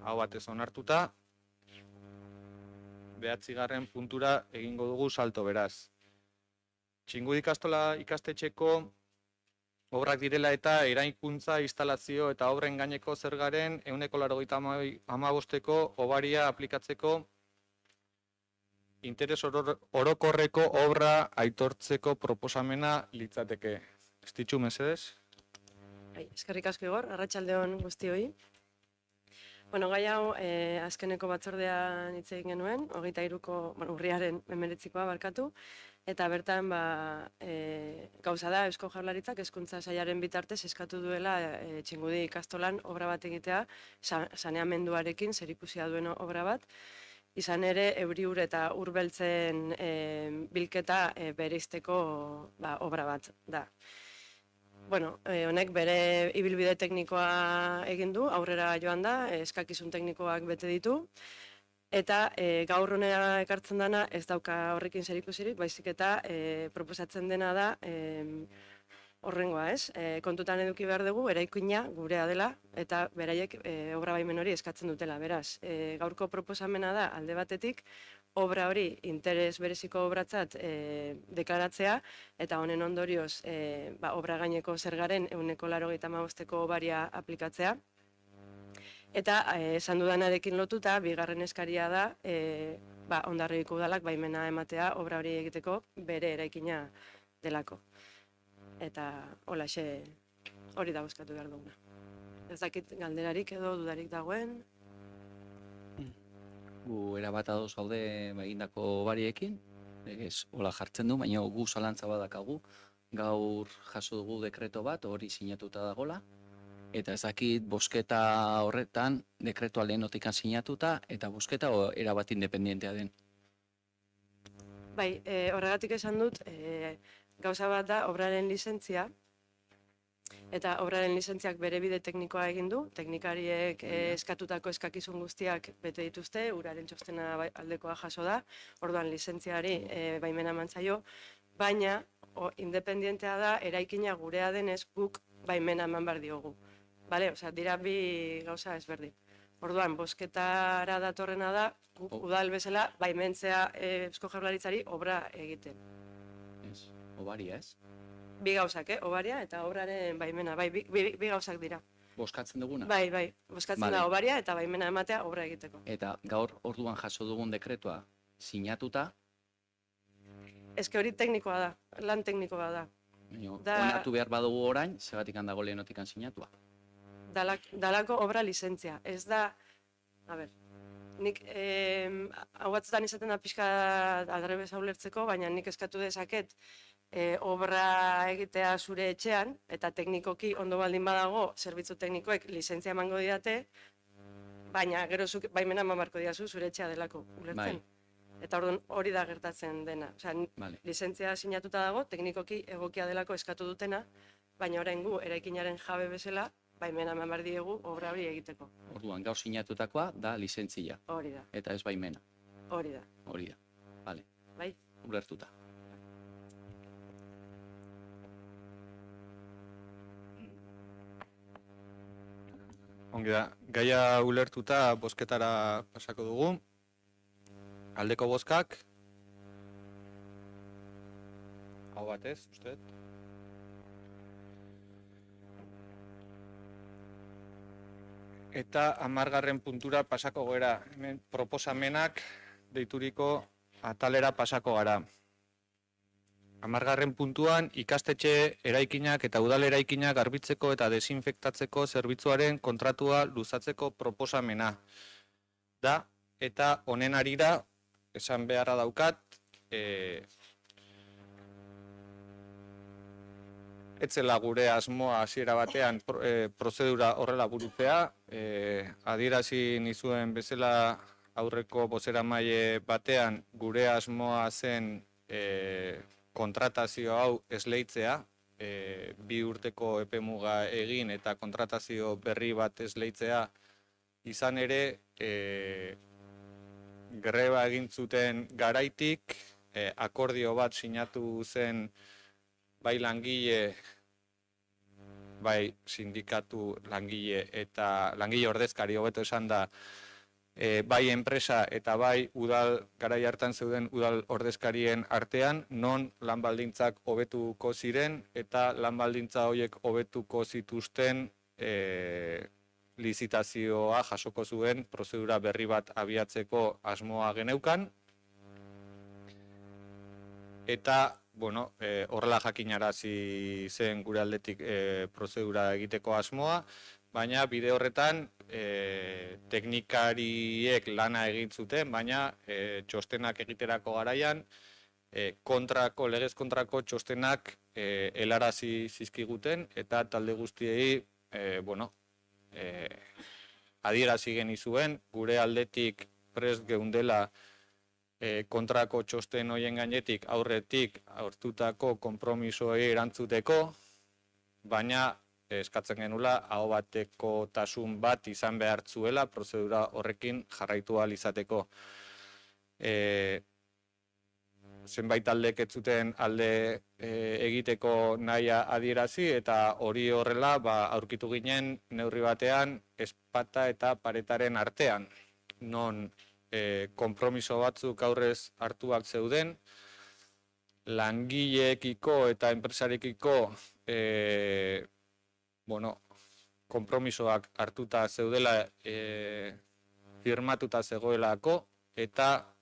Hau batez onartuta. 9. puntura egingo dugu salto beraz. Txingudi ikastola ikastetxeko obrak direla eta eraikuntza, instalazio eta obren gaineko zergaren 185ko obaria aplikatzeko interes orokorreko obra aitortzeko proposamena litzateke. Estitxu, mesedez? Eskerrik asko Igor, arratsaldeon guztioi. Gai hau azkeneko batzordean hitz egin genuen, 23ko, urriaren 19koa barkatu, eta bertan gauza da Eusko Jaurlaritzak hezkuntza sailaren bitartez eskatu duela Txingudi ikastolan obra bat egitea, saneamenduarekin zerikusia duen obra bat, izan ere euri-ur eta ur beltzen bilketa bereizteko obra bat da. Honek bere ibilbide teknikoa egin du, aurrera joan da, eskakizun teknikoak bete ditu, eta gaur honera ekartzen dana ez dauka horrekin zerikusirik, baizik eta proposatzen dena da horrengoa, ez? Kontutan eduki behar dugu, eraikina gurea dela, eta beraiek obra baimen hori eskatzen dutela, beraz. Gaurko proposamena da, alde batetik, obra hori interes bereziko obratzat deklaratzea, eta honen ondorioz obra gaineko zergaren 185ko obaria aplikatzea. Eta esan dudanarekin lotuta, bigarren eskaria da Hondarribiko udalak baimena ematea obra hori egiteko bere eraikina delako. Eta holaxe hori da bozkatu behar duguna. Ez dakit galderarik edo dudarik dagoen. Gu erabat ados gaude egindako obariekin, ez hola jartzen du, baina gu zalantza badakagu, gaur jaso dugu dekreto bat, hori sinatuta dagola, eta ez dakit bozketa horretan dekretua lehenotikan sinatuta, eta bozketa erabat independientea den. Horregatik esan dut, gauza bat da obraren lizentzia, eta obraren lizentziak bere bide teknikoa egin du, teknikariek eskatutako eskakizun guztiak bete dituzte, uraren txostena aldekoa jaso da, orduan lizentziari baimena eman zaio, baina independientea da, eraikina gurea denez guk baimena eman behar diogu. Bale, osea, dira bi gauza ezberdin. Orduan, bosketara datorrena da, guk udal bezala baimentzea Eusko Jaurlaritzari obra egiten. Ez, obaria ez? Bi gauzak, obaria eta obraren baimena, bai, bi gauzak dira. Boskatzen duguna? Bai, boskatzen da obaria eta baimena ematea obra egiteko. Eta gaur orduan jaso dugun dekretua sinatuta, eske hori teknikoa da, lan teknikoa da. onartu behar badugu orain, zergatik handago lehenotikan sinatua. Dalako obra lizentzia. Ez da, a ber, nik hau batzutan izaten da pixka adrebez ulertzeko, baina nik eskatu dezaket obra egitea zure etxean, eta teknikoki ondo baldin badago, zerbitzu teknikoek lizentzia emango didate, baina gero zuk baimena eman beharko didazu zure etxea delako, ulertzen. Eta orduan hori da gertatzen dena. Osea, lizentzia sinatuta dago, teknikoki egokia delako eskatu dutena, baina orain gu eraikinaren jabe bezala, baimena eman behar diegu obra hori egiteko. Orduan, gaur sinatutakoa da lizentzia. Hori da. Eta ez baimena. Hori da. Hori da. Vale. Bai. Ulertuta. Ongi da, gaia ulertuta bozketara pasako dugu. Aldeko bozkak. Hau batez, uste? Eta 10. puntura pasako gara. Hemen proposamenak deituriko atalera pasako gara. 10. puntuan ikastetxe eraikinak eta udal eraikinak garbitzeko eta desinfektatzeko zerbitzuaren kontratua luzatzeko proposamena da, eta honen arira esan beharra daukat, etzela gure asmoa hasiera batean prozedura horrela burutzea, adierazi nizuen bezala aurreko bozeramaile batean gure asmoa zen kontratazio hau esleitzea, 2 urteko epemuga egin eta kontratazio berri bat esleitzea, izan ere greba egin zuten garaitik, akordio bat sinatu zen bai langile, bai sindikatu langile eta langile ordezkari hobeto esan da, bai enpresa eta bai udal garai hartan zeuden udal ordezkarien artean, non lan baldintzak hobetuko ziren eta lan baldintza horiek hobetuko zituzten lizitazioa jasoko zuen prozedura berri bat abiatzeko asmoa geneukan. Eta, bueno, horrela jakinarazi zen gure aldetik prozedura egiteko asmoa, baina bide horretan teknikariek lana egin zuten, baina txostenak egiterako garaian, legez kontrako txostenak helarazi zizkiguten, eta talde guztiei, adierazi genizuen, gure aldetik prest geundela kontrako txosten horien gainetik aurretik hartutako konpromisoei erantzuteko, baina eskatzen genula aho bateko tasun bat izan behar zuela prozedura horrekin jarraitu ahal izateko. Zenbait taldek ez zuten alde egiteko nahia adierazi eta hori horrela aurkitu ginen neurri batean ezpata eta paretaren artean, non konpromiso batzuk aurrez hartuak zeuden, langileekiko eta enpresarekiko konpromisoak hartuta zeudela firmatuta zegoelako eta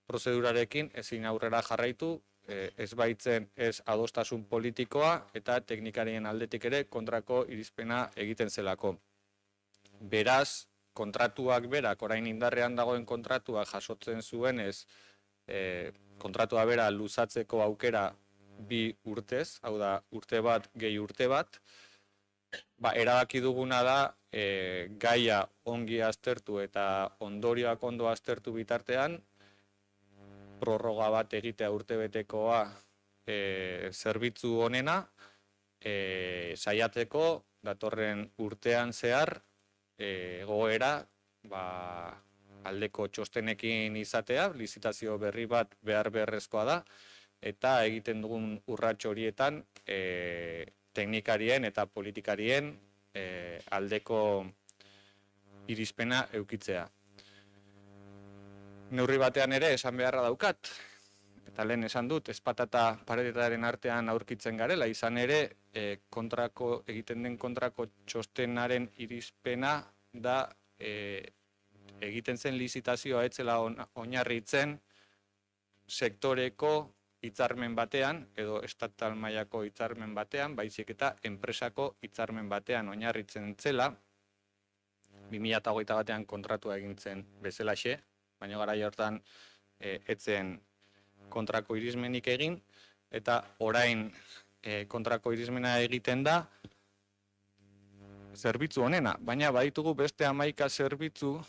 prozedurarekin ezin aurrera jarraitu, ez baitzen ez adostasun politikoa eta teknikarien aldetik ere kontrako irizpena egiten zelako. Beraz, kontratuak berak, orain indarrean dagoen kontratua jasotzen zuenez, kontratua bera luzatzeko aukera 2 urtez, hau da, urte bat gehi urte bat, erabaki duguna da gaia ongi aztertu eta ondorioak ondo aztertu bitartean, prorroga bat egitea urtebetekoa zerbitzu honena, saiatzeko datorren urtean zehar egoera aldeko txostenekin izatea, lizitazio berri bat behar beharrezkoa da, eta egiten dugun urrats horietan teknikarien eta politikarien aldeko irizpena eukitzea. Neurri batean ere esan beharra daukat, eta lehen esan dut, ezpata eta paredetaren artean aurkitzen garela, izan ere egiten den kontrako txostenaren irizpena da egiten zen lizitazioa etzela oinarritzen sektoreko hitzarmen batean, edo estatal mailako hitzarmen batean, baizik eta enpresako hitzarmen batean oinarritzen zela, 2021 batean kontratua egin zen bezalaxe, baina garai hortan etzen kontrako irizmenik egin, eta orain kontrako irizmena egiten da zerbitzu honena, baina baditugu beste 11 zerbitzu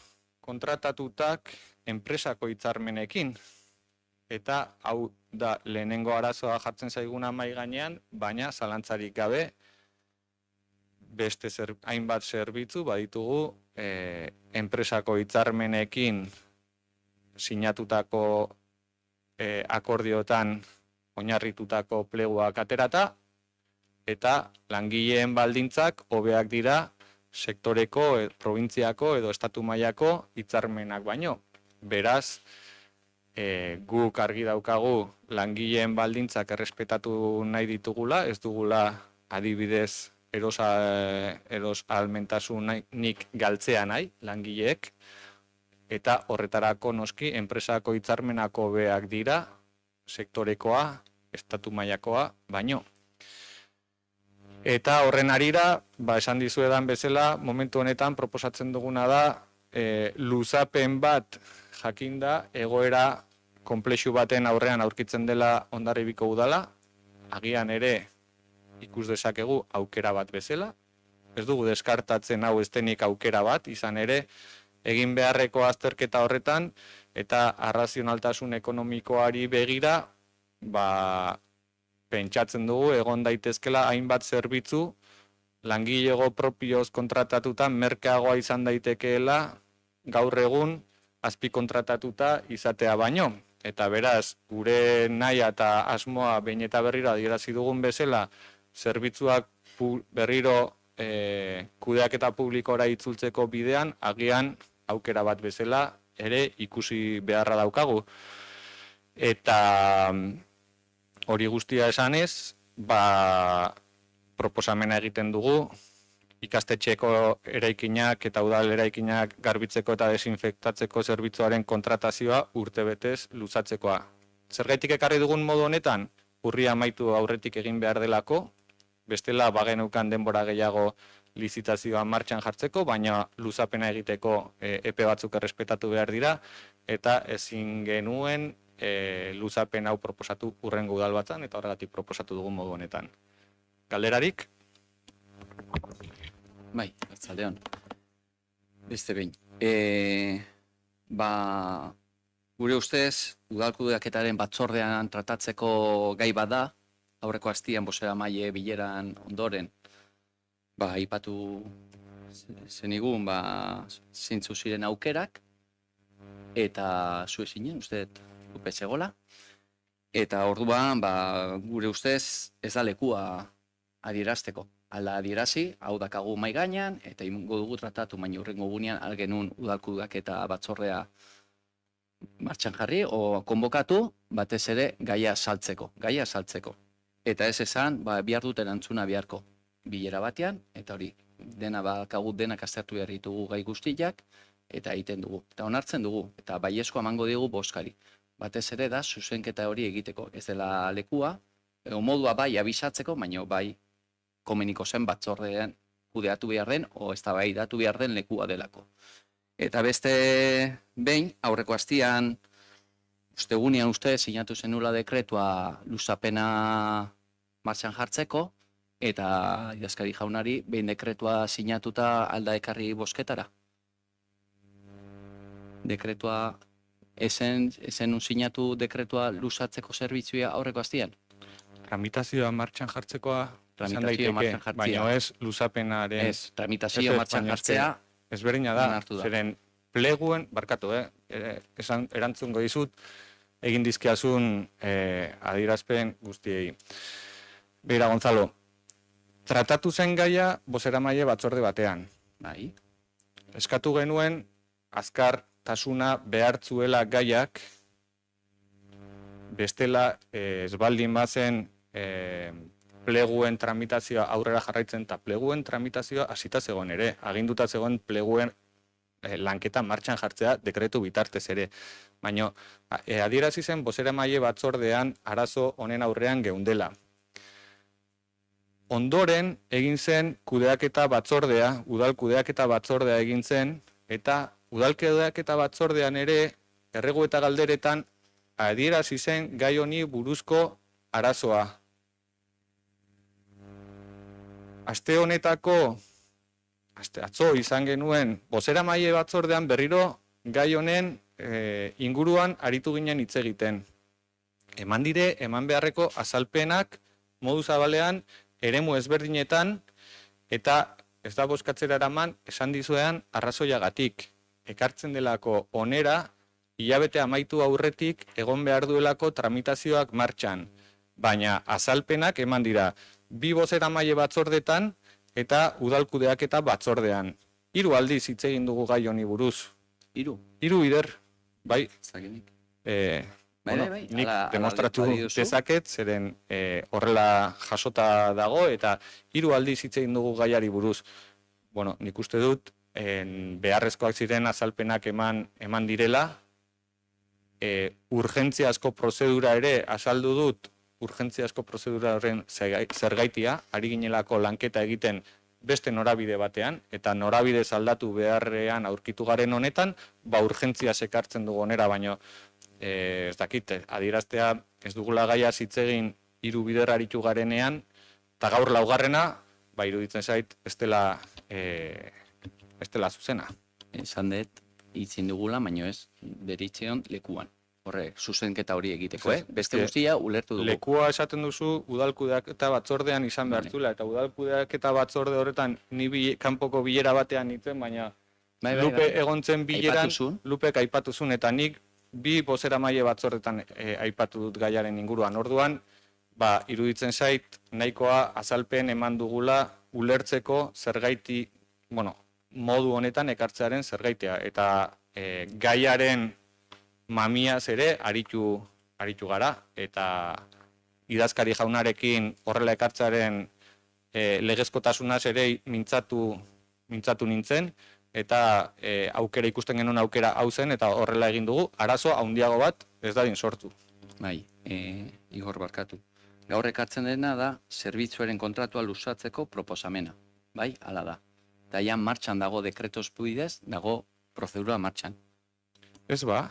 kontratatutak enpresako hitzarmenekin. Eta hau da lehenengo arazoa jartzen zaiguna mahai gainean, baina zalantzarik gabe beste hainbat zerbitzu baditugu enpresako hitzarmenekin sinatutako akordioetan oinarritutako pleguak aterata, eta langileen baldintzak hobeak dira sektoreko, probintziako edo estatu mailako hitzarmenak baino. Beraz, guk argi daukagu langileen baldintzak errespetatu nahi ditugula, ez dugula adibidez eros ahalmentasunik galtzea nahi langileek, eta horretarako noski enpresako hitzarmenako hobeak dira sektorekoa, estatu mailakoa baino. Eta horren arira, esan dizuedan bezala, momentu honetan proposatzen duguna da luzapen bat jakinda egoera konplexu baten aurrean aurkitzen dela Hondarribiko udala, agian ere ikus dezakegu aukera bat bezala. Ez dugu deskartatzen hau ez denik aukera bat, izan ere egin beharreko azterketa horretan eta arrazionaltasun ekonomikoari begira, pentsatzen dugu egon daitezkela hainbat zerbitzu langilego propioz kontratatuta merkeagoa izan daitekeela gaur egun azpikontratatuta izatea baino. Eta beraz, gure nahia eta asmoa behin eta berriro adierazi dugun bezala, zerbitzuak berriro kudeaketa publikora itzultzeko bidean, agian aukera bat bezala ere ikusi beharra daukagu. Eta hori guztia esanez, proposamena egiten dugu, ikastetxeko eraikinak eta udal eraikinak garbitzeko eta desinfektatzeko zerbitzuaren kontratazioa urtebetez luzatzekoa. Zergaitik ekarri dugun modu honetan, urria amaitu aurretik egin behar delako, bestela bageneukan denbora gehiago lizitazioa martxan jartzeko, baina luzapena egiteko epe batzuk errespetatu behar dira, eta ezin genuen luzapen hau proposatu hurrengo udal batzan, eta horregatik proposatu dugun modu honetan. Galderarik? Bai, arratsaldeon. Beste behin. Gure ustez, udalkudeaketaren batzordean tratatzeko gai bada, aurreko astian bozeramaile bileran ondoren, aipatu zenigun zeintzu ziren aukerak, eta zu ezinen, uste dut zegoela, eta orduan, gure ustez, ez da lekua adierazteko. Alda adierazi, hau dakagu mahai gainean, eta ingo dugu tratatu, baina hurrengo gunean algenun udalkudaketa batzordea martxan jarri, o konbokatu, batez ere gaia saltzeko. Eta ez esan, bihar dut erantzuna biharko bilera batean, eta hori, denak aztertu behar ditugu gai guztiak, eta egiten dugu. Eta onartzen dugu, eta baiezko emango digu bozkari. Batez ere da, zuzenketa hori egiteko. Ez dela lekua, modua bai abisatzeko, baina bai komeniko zen batzordean kudeatu behar den, o eztabaidatu behar den lekua delako. Eta beste behin, aurreko astian, ostegunean uste sinatu zenula dekretua luzapena martxan jartzeko, eta idazkari jaunari behin dekretua sinatuta alda ekarri bozketara. Dekretua, ezen sinatu dekretua luzatzeko zerbitzua aurreko astian? Tramitazioa martxan jartzekoa tramitazio martxan jartzea. baino ez luzapenaren Ez, tramitazio Ez, martxan baina eske jartzea, ezberdina da, onartu da. zeren pleguen, barkatu, erantzungo dizut, egin dizkiazun adierazpen guztiei. Beira, Gonzalo, tratatu zen gaia bozeramaile batzorde batean. bai, Eskatu genuen azkartasuna behartzuela gaiak, bestela ez baldin bazen pleguen tramitazioa aurrera jarraitzen eta pleguen tramitazioa hasita zegoen ere, aginduta zegoen pleguen lanketa martxan jartzea dekretu bitartez ere. Baina adierazi zen bozeramaile batzordean arazo honen aurrean geundela. Ondoren egin zen kudeaketa batzordea, udal kudeaketa batzordea egin zen, eta udal kudeaketa batzordean ere erregu eta galderetan adierazi zen gai honi buruzko arazoa. Aste honetako, atzo izan genuen, bozeramaile batzordean berriro gai honen inguruan aritu ginen hitz egiten. Eman dire, eman beharreko azalpenak modu zabalean, eremu ezberdinetan, eta ez da bozkatzera eraman, esan dizuean arrazoiagatik. Ekartzen delako onera, hilabete amaitu aurretik egon behar duelako tramitazioak martxan. Baina azalpenak eman dira, 2 bozeramaile batzordetan eta udal kudeaketa batzordean. 3 aldiz hitz egin dugu gai honi buruz. 3, 3 bider, bai, zakenik. Nik Hala demostratu diozu. dezaket, zeren horrela jasota dago, eta 3 aldiz hitz egin dugu gaiari buruz. Bueno, nik uste dut, beharrezkoak ziren azalpenak eman direla, urgentziazko prozedura ere azaldu dut, urgentziazko prozedura horren zergaitia, ari ginelako lanketa egiten beste norabide batean, eta norabide aldatu beharrean aurkitu garen honetan, urgentziaz ekartzen dugu onera, baino ez dakit, adieraztea ez dugula gaia hitz egin 3 bider aritu garenean, eta gaur laugarrena, iruditzen zait, ez dela zuzena. Esan dut, hitzin dugula, baino ez, deritzeon lekuan. Horre, zuzenketa hori egiteko, Beste guztia ulertu dugu. Lekua esaten duzu udalkudeaketa batzordean izan behartzula, eta udalkudeaketa batzorde horretan ni kanpoko bilera batean nintzen, baina Lupe egontzen bileran, Lupek aipatuzun, eta nik 2 bozeramaile batzordetan aipatu dut gaiaren inguruan. Orduan, iruditzen zait, nahikoa azalpen eman dugula ulertzeko zergaiti, modu honetan ekartzearen zergaitea. Eta gaiaren mamiaz ere aritu gara, eta idazkari jaunarekin horrela ekartzearen legezkotasunaz ere mintzatu nintzen, eta aukera ikusten genuen aukera hau zen, eta horrela egin dugu, arazo handiago bat ez dadin sortu. Bai, Igor barkatu. Gaur ekartzen dena da, zerbitzuaren kontratua luzatzeko proposamena. Bai, hala da. Eta ja martxan dago dekretos bidez, dago prozedura martxan. Ez ba.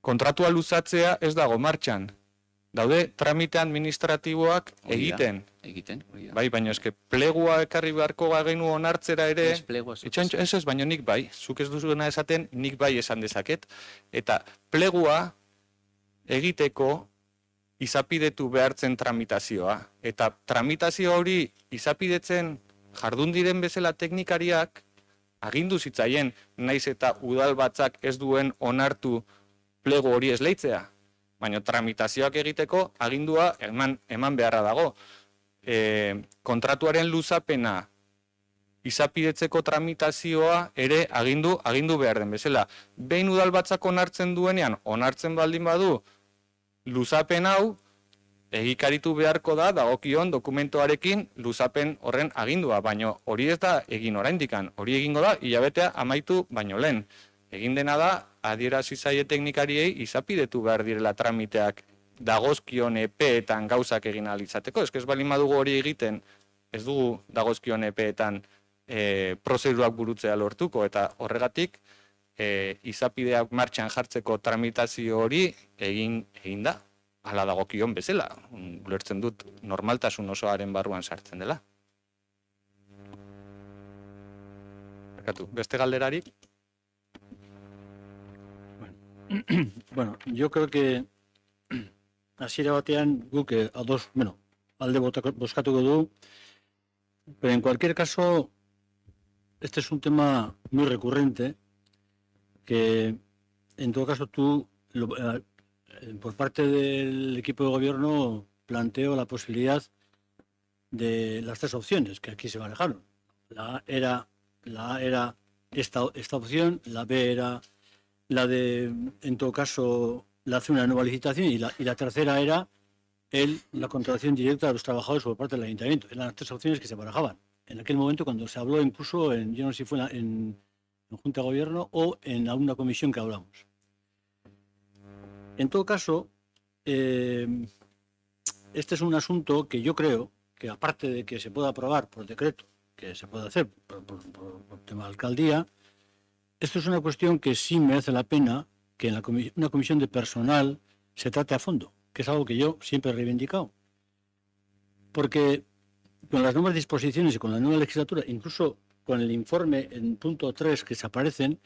Kontratua luzatzea ez dago martxan. Daude tramite administratiboak egiten. Hori da. Bai, baina eske plegua ekarri beharko gagenu onartzera ere. Ez, baina nik bai. Zuk ez duzuena esaten, nik bai esan dezaket. Eta plegua egiteko izapidetu behartzen tramitazioa. Eta tramitazio hori izapidetzen jardun diren bezala teknikariak agindu zitzaien, naiz eta udal batzak ez duen onartu plegu hori esleitzea. Baina tramitazioak egiteko agindua eman beharra dago. Kontratuaren luzapena izapidetzeko tramitazioa ere agindu behar den bezala. Behin udal batzak onartzen duenean, onartzen baldin badu, luzapen hau egikaritu beharko da dagokion dokumentoarekin luzapen horren agindua, baina hori ez da egin oraindikan, hori egingo da hilabetea amaitu baino lehen. Egin dena da, adierazi zaie teknikariei izapidetu behar direla tramiteak dagozkion epeetan gauzak egin ahal izateko. Ez balin badugu hori egiten, ez dugu dagozkion epeetan prozedurak burutzea lortuko, eta horregatik izapideak martxan jartzeko tramitazio hori egin da. Hala dagokion bezala, ulertzen dut normaltasun osoaren barruan sartzen dela. Beste galderarik? Bueno, yo creo que hasiera batean guk ados, alde bozkatuko du, pero en cualquier caso, este es un tema muy recurrente que, en todo caso, por parte del equipo de gobierno, planteo la posibilidad de las tres opciones que aquí se manejaron. La A era esta opción, la B era la de, en todo caso, la hacer una nueva licitación y la tercera era la contratación directa de los trabajadores por parte del ayuntamiento. Eran las tres opciones que se barajaban. En aquel momento, cuando se habló incluso, yo no sé si fue en Junta de Gobierno o en alguna comisión que hablamos. En todo caso, este es un asunto que yo creo que, aparte de que se pueda aprobar por decreto, que se puede hacer por tema de alcaldía, esto es una cuestión que sí merece la pena que en una comisión de personal se trate a fondo, que es algo que yo siempre he reivindicado. Porque con las nuevas disposiciones y con la nueva legislatura, incluso con el informe en punto 3 que se aparecen,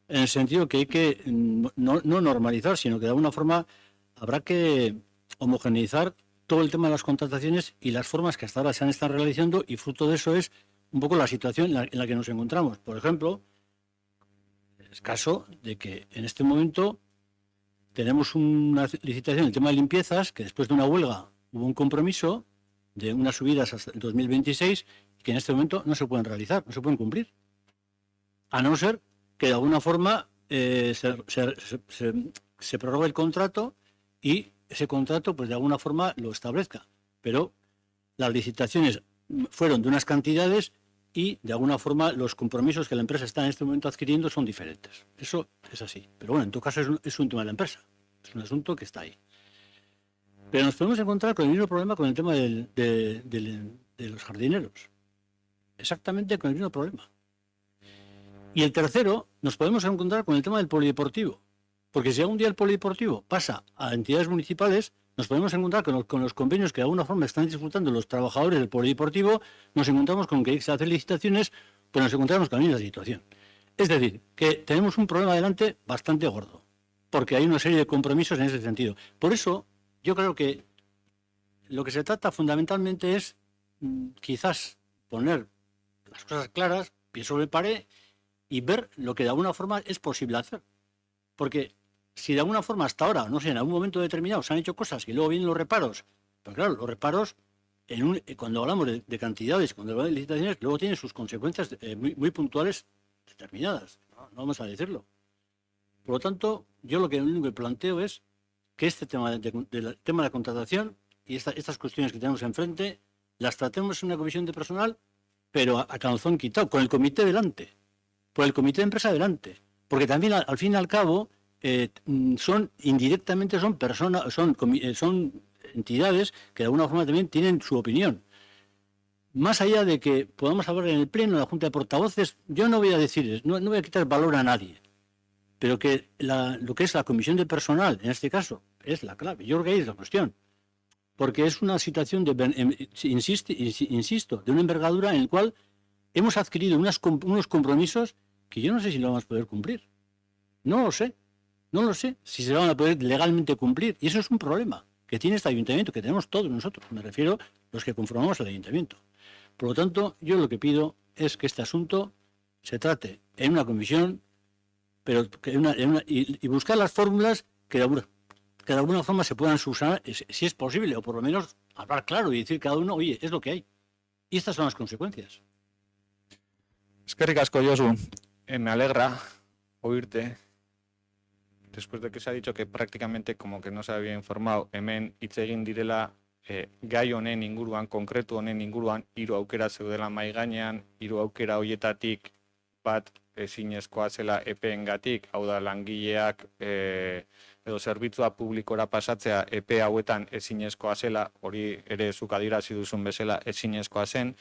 en el sentido que hay que no normalizar, sino que de alguna forma habrá que homogeneizar todo el tema de las contrataciones y las formas que hasta ahora se han estado realizando, y fruto de eso es un poco la situación en la que nos encontramos. Por ejemplo, es caso de que en este momento tenemos una licitación en el tema de limpiezas, que después de una huelga hubo un compromiso de unas subidas hasta el 2026, que en este momento no se pueden realizar, no se pueden cumplir. A no ser que de alguna forma se prorrogue el contrato y ese contrato, pues de alguna forma lo establezca. Pero las licitaciones fueron de unas cantidades y de alguna forma los compromisos que la empresa está en este momento adquiriendo son diferentes. Eso es así. Pero bueno, en todo caso es un tema de la empresa. Es un asunto que está ahí. Pero nos podemos encontrar con el mismo problema con el tema de los jardineros. Exactamente con el mismo problema. Y el tercero, nos podemos encontrar con el tema del polideportivo. Porque si algún día el polideportivo pasa a entidades municipales, nos podemos encontrar con los convenios que de alguna forma están disfrutando los trabajadores del polideportivo, nos encontramos con que se hacen licitaciones, pues nos encontramos con la misma situación. Es decir, que tenemos un problema adelante bastante gordo, porque hay una serie de compromisos en ese sentido. Por eso, yo creo que lo que se trata fundamentalmente es quizás poner las cosas claras, pie sobre pared, y ver lo que de alguna forma es posible hacer. Porque si de alguna forma hasta ahora, no sé, en algún momento determinado se han hecho cosas y luego vienen los reparos, pero claro, los reparos, cuando hablamos de cantidades, cuando hablamos de licitaciones, luego tienen sus consecuencias muy puntuales determinadas, ¿no? No vamos a decirlo. Por lo tanto, yo lo único que planteo es que este tema del tema de la contratación y estas cuestiones que tenemos enfrente, las tratemos en una comisión de personal, pero a calzón quitado, con el comité delante, por el comité de empresa delante, porque también al fin y al cabo son personas, son entidades que de alguna forma también tienen su opinión. Más allá de que podamos hablar en el pleno, en la Junta de Portavoces, yo no voy a decir, no voy a quitar valor a nadie, pero que lo que es la comisión de personal, en este caso, es la clave. Yo creo que ahí es la cuestión. Porque es una situación, insisto, de una envergadura en la cual hemos adquirido unos compromisos que yo no sé si lo vamos a poder cumplir. No lo sé si se van a poder legalmente cumplir. Y eso es un problema que tiene este ayuntamiento, que tenemos todos nosotros. Me refiero a los que conformamos el ayuntamiento. Por lo tanto, yo lo que pido es que este asunto se trate en una comisión, pero y buscar las fórmulas que de alguna forma se puedan subsanar, si es posible, o por lo menos hablar claro y decir cada uno, oye, es lo que hay. Y estas son las consecuencias. Eskerrik asko, Josu. Me alegra oírte, después de que se ha dicho que prácticamente como que no se había informado, hemen hitz egin direla gai honen inguruan, konkretu honen inguruan, 3 aukera zeudela mahai gainean, 3 aukera hoietatik bat ezinezkoa zela epeengatik, hau da langileak edo zerbitzua publikora pasatzea epe hauetan ezinezkoa zela, hori ere zuk adierazi duzun bezala ezinezkoa zen.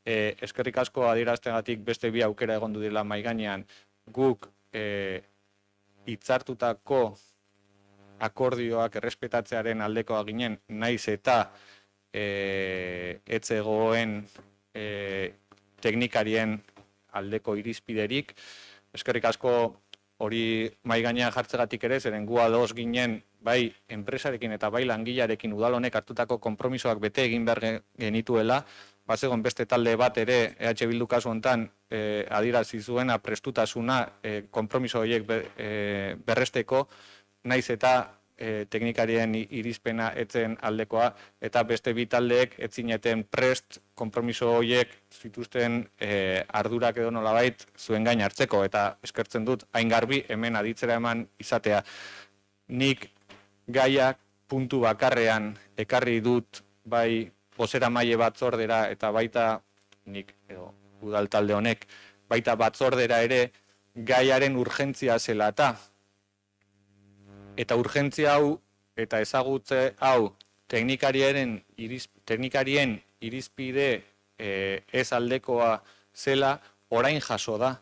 Eskerrik asko adieraztegatik beste 2 aukera egon direla mahai gainean, guk hitzartutako akordioak errespetatzearen aldekoa ginen, naiz eta etzegoen teknikarien aldeko irizpiderik. Eskerrik asko hori mai gainean jartzegatik ere, zeren gu ados ginen bai enpresarekin eta bai langilearekin udal honek hartutako konpromisoak bete egin behar genituela, bazegon beste talde bat ere, EH Bildu kasu honetan, adierazi zuena prestutasuna konpromiso horiek berresteko, naiz eta teknikarien irizpena etzen aldekoa, eta beste bi taldeek etzineten prest konpromiso horiek zituzten ardurak edo nolabait zuen gain hartzeko, eta eskertzen dut hain garbi hemen aditzera eman izatea. Nik gaiak puntu bakarrean ekarri dut bai bozeramaile batzordera eta baita nik edo udal talde honek baita batzordera ere gaiaren urgentzia zela eta urgentzia hau eta ezagutze hau teknikarien irizpide ez aldekoa zela orain jaso da.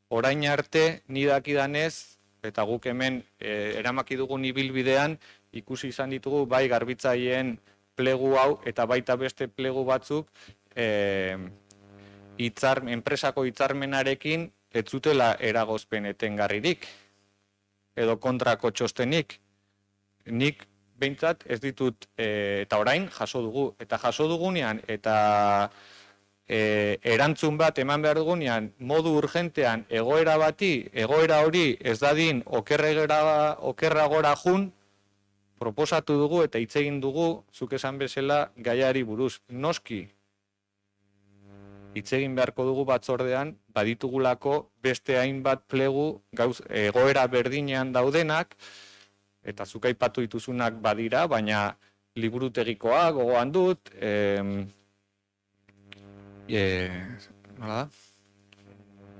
Orain arte ni dakidanez eta guk hemen eramaki dugun ibilbidean ikusi izan ditugu bai garbitzaileen plegu hau eta baita beste plegu batzuk enpresako hitzarmenarekin ez zutela eragozpen etengarririk edo kontrako txostenik. Nik behintzat ez ditut eta orain jaso dugu. Eta jaso dugunean eta erantzun bat eman behar dugunean modu urgentean egoera hori ez dadin okerragora jun, proposatu dugu eta hitz egin dugu, zuk esan bezala, gaiari buruz. Noski, hitz egin beharko dugu batzordean, baditugulako beste hainbat plegu egoera berdinean daudenak, eta zuk aipatu dituzunak badira, baina liburutegikoa gogoan dut,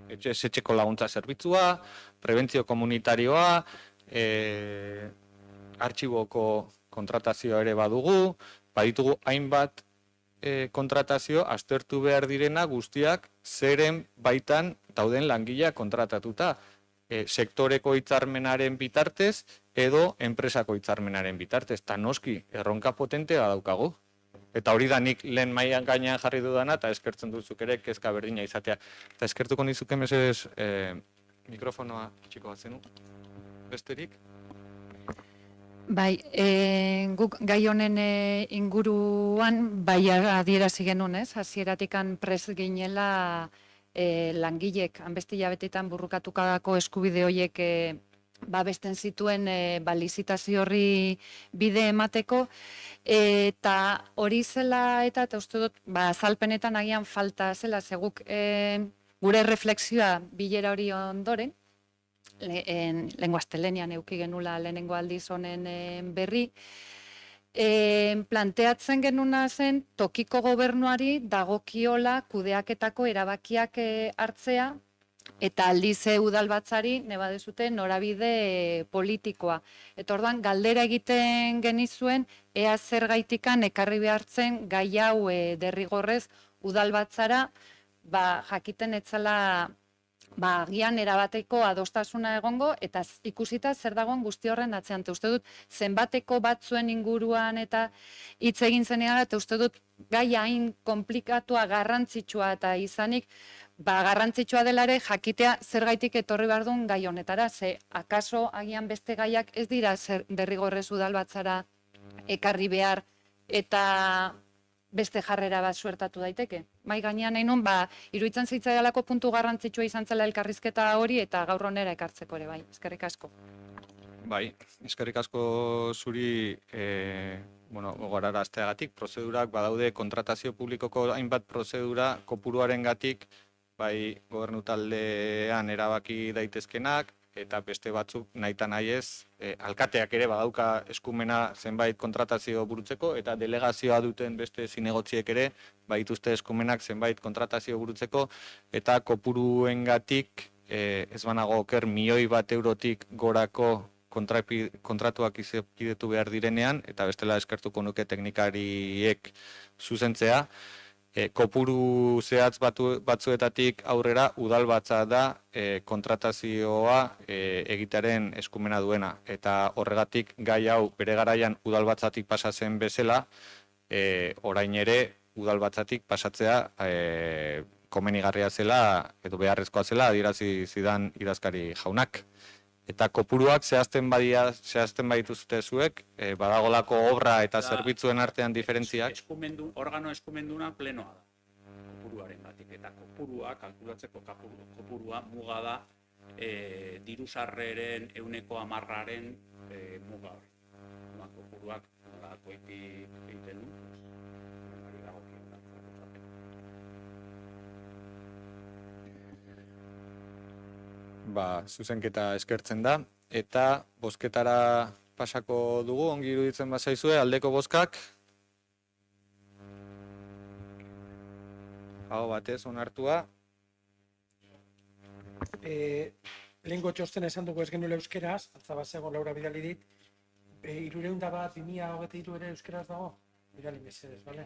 etxeko laguntza zerbitzua, prebentzio komunitarioa, artxiboko kontratazioa ere badugu, baditugu hainbat kontratazio aztertu behar direna guztiak zeren baitan dauden langileak kontratatuta. Sektoreko hitzarmenaren bitartez edo enpresako hitzarmenaren bitartez. Ta noski, erronka potentea daukagu. Eta hori da nik lehen mailan gainean jarri dudana eta eskertzen duzuk ere kezka berdina izatea. Eta eskertuko nizuke mesedez mikrofonoa txiko bat zenu. Besterik? Bai, guk gai honen inguruan bai adierazi genuen, ez? Hasieratikan prest ginela langilek, hanbeste hilabetetan burrukatukadako eskubide horiek babesten zituen lizitazio horri bide emateko, eta hori zela eta uste dut azalpenetan agian falta zela, zeguk gure reflexioa bilera hori ondoren, lengua astelenian euki genula lehenengo aldiz honen berri, planteatzen genuna zen tokiko gobernuari dagokiola kudeaketako erabakiak hartzea eta aldiz udalbatzari nebadezute norabide politikoa. Eta orduan galdera egiten genizuen ea zergaitikan ekarri behartzen gai hau derrigorrez udalbatzara jakiten etzela agian erabateko adostasuna egongo eta ikusita zer dagoen guzti horren atzean. Uste dut zenbateko batzuen inguruan eta hitz egin zenean eta uste dut gai hain komplikatua garrantzitsua eta izanik garrantzitsua dela ere jakitea zergaitik etorri behar duen gai honetara. Ze akaso agian beste gaiak ez dira derrigorrez udalbatzara ekarri behar eta beste jarrera bat suertatu daiteke. Mai gainean nahi nun, iruditzen zitzaialako puntu garrantzitsua izan zela elkarrizketa hori eta gaur honera ekartzeko ere, bai. Eskerrik asko. Bai, eskerrik asko zuri gogorarazteagatik. Prozedurak badaude kontratazio publikoko hainbat prozedura kopuruarengatik, bai gobernu taldean erabaki daitezkenak, eta beste batzuk nahita nahi ez, alkateak ere badauka eskumena zenbait kontratazio burutzeko, eta delegazioa duten beste zinegotziek ere, baituzte eskumenak zenbait kontratazio burutzeko, eta kopuruengatik, ez banago oker, 1.000.000 eurotik gorako kontratuak izepidetu behar direnean, eta bestela eskertuko nuke teknikariek zuzentzea, kopuru zehatz batzuetatik aurrera udalbatza da kontratazioa egitearen eskumena duena. Eta horregatik gai hau bere garaian udalbatzatik pasatzen bezala, orain ere udalbatzatik pasatzea komenigarria zela edo beharrezkoa zela adierazi zidan idazkari jaunak. Eta kopuruak zehazten badituzte zuek, badagolako obra eta zerbitzuen artean diferentziak. Organo eskumenduna plenoa da, kopuruaren batik, eta kopurua, kalkulatzeko kopurua muga da dirusarreren 10%aren muga hori. Kopuruak nolako egiten du. Zuzenketa eskertzen da, eta bozketara pasako dugu, ongi iruditzen bazaizue, aldeko bozkak. Hau batez, onartua. Lehenko txosten esan dugu ez genuela euskeraz, Altzabasego Laura bidali dit, 301 ere euskeraz dago? Bidali mesedez, bale?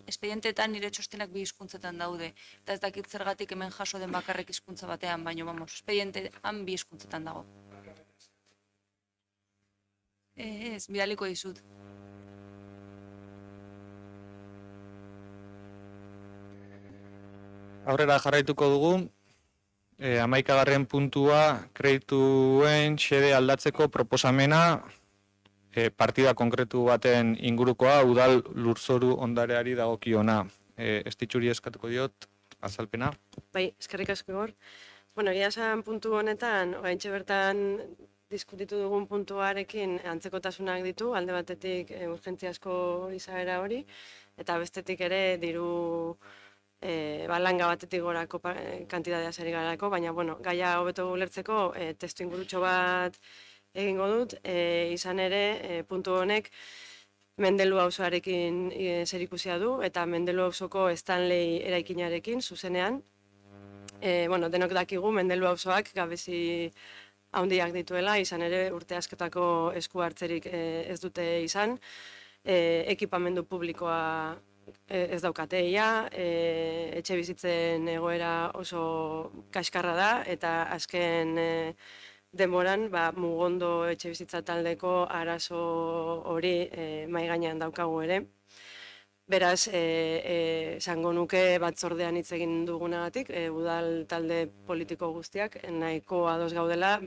Espedienteetan nire txostenak 2 hizkuntzetan daude. Eta ez dakit zergatik hemen jaso den bakarrik hizkuntza batean, baina espedientean 2 hizkuntzetan dago. Ez, bidaliko dizut. Aurrera jarraituko dugu, 11. puntua, kredituen xede aldatzeko proposamena, partida konkretu baten ingurukoa, udal lurzoru ondareari dagokiona. Estitxuri eskatuko diot, azalpena. Bai, eskerrik asko Igor. Bueno, egia esan puntu honetan, oraintxe bertan diskutitu dugun puntuarekin antzekotasunak ditu, alde batetik urgentziazko izaera hori, eta bestetik ere diru langa batetik gorako kantitatea zari garako, baina gaia hobeto ulertzeko testu ingurutxo bat egingo dut, izan ere puntu honek Mendelu auzoarekin zerikusia du, eta Mendelu auzoko Stanley eraikinarekin zuzenean. Denok dakigu Mendelu auzoak gabezi handiak dituela, izan ere urte askotako esku hartzerik ez dute izan, ekipamendu publikoa ez daukate ia, etxe bizitzen egoera oso kaskarra da, eta azken denboran Mugondo etxe bizitza taldeko arazo hori mahai gainean daukagu ere. Beraz, esango nuke batzordean hitz egin dugunagatik, udal talde politiko guztiak nahiko ados gaudela,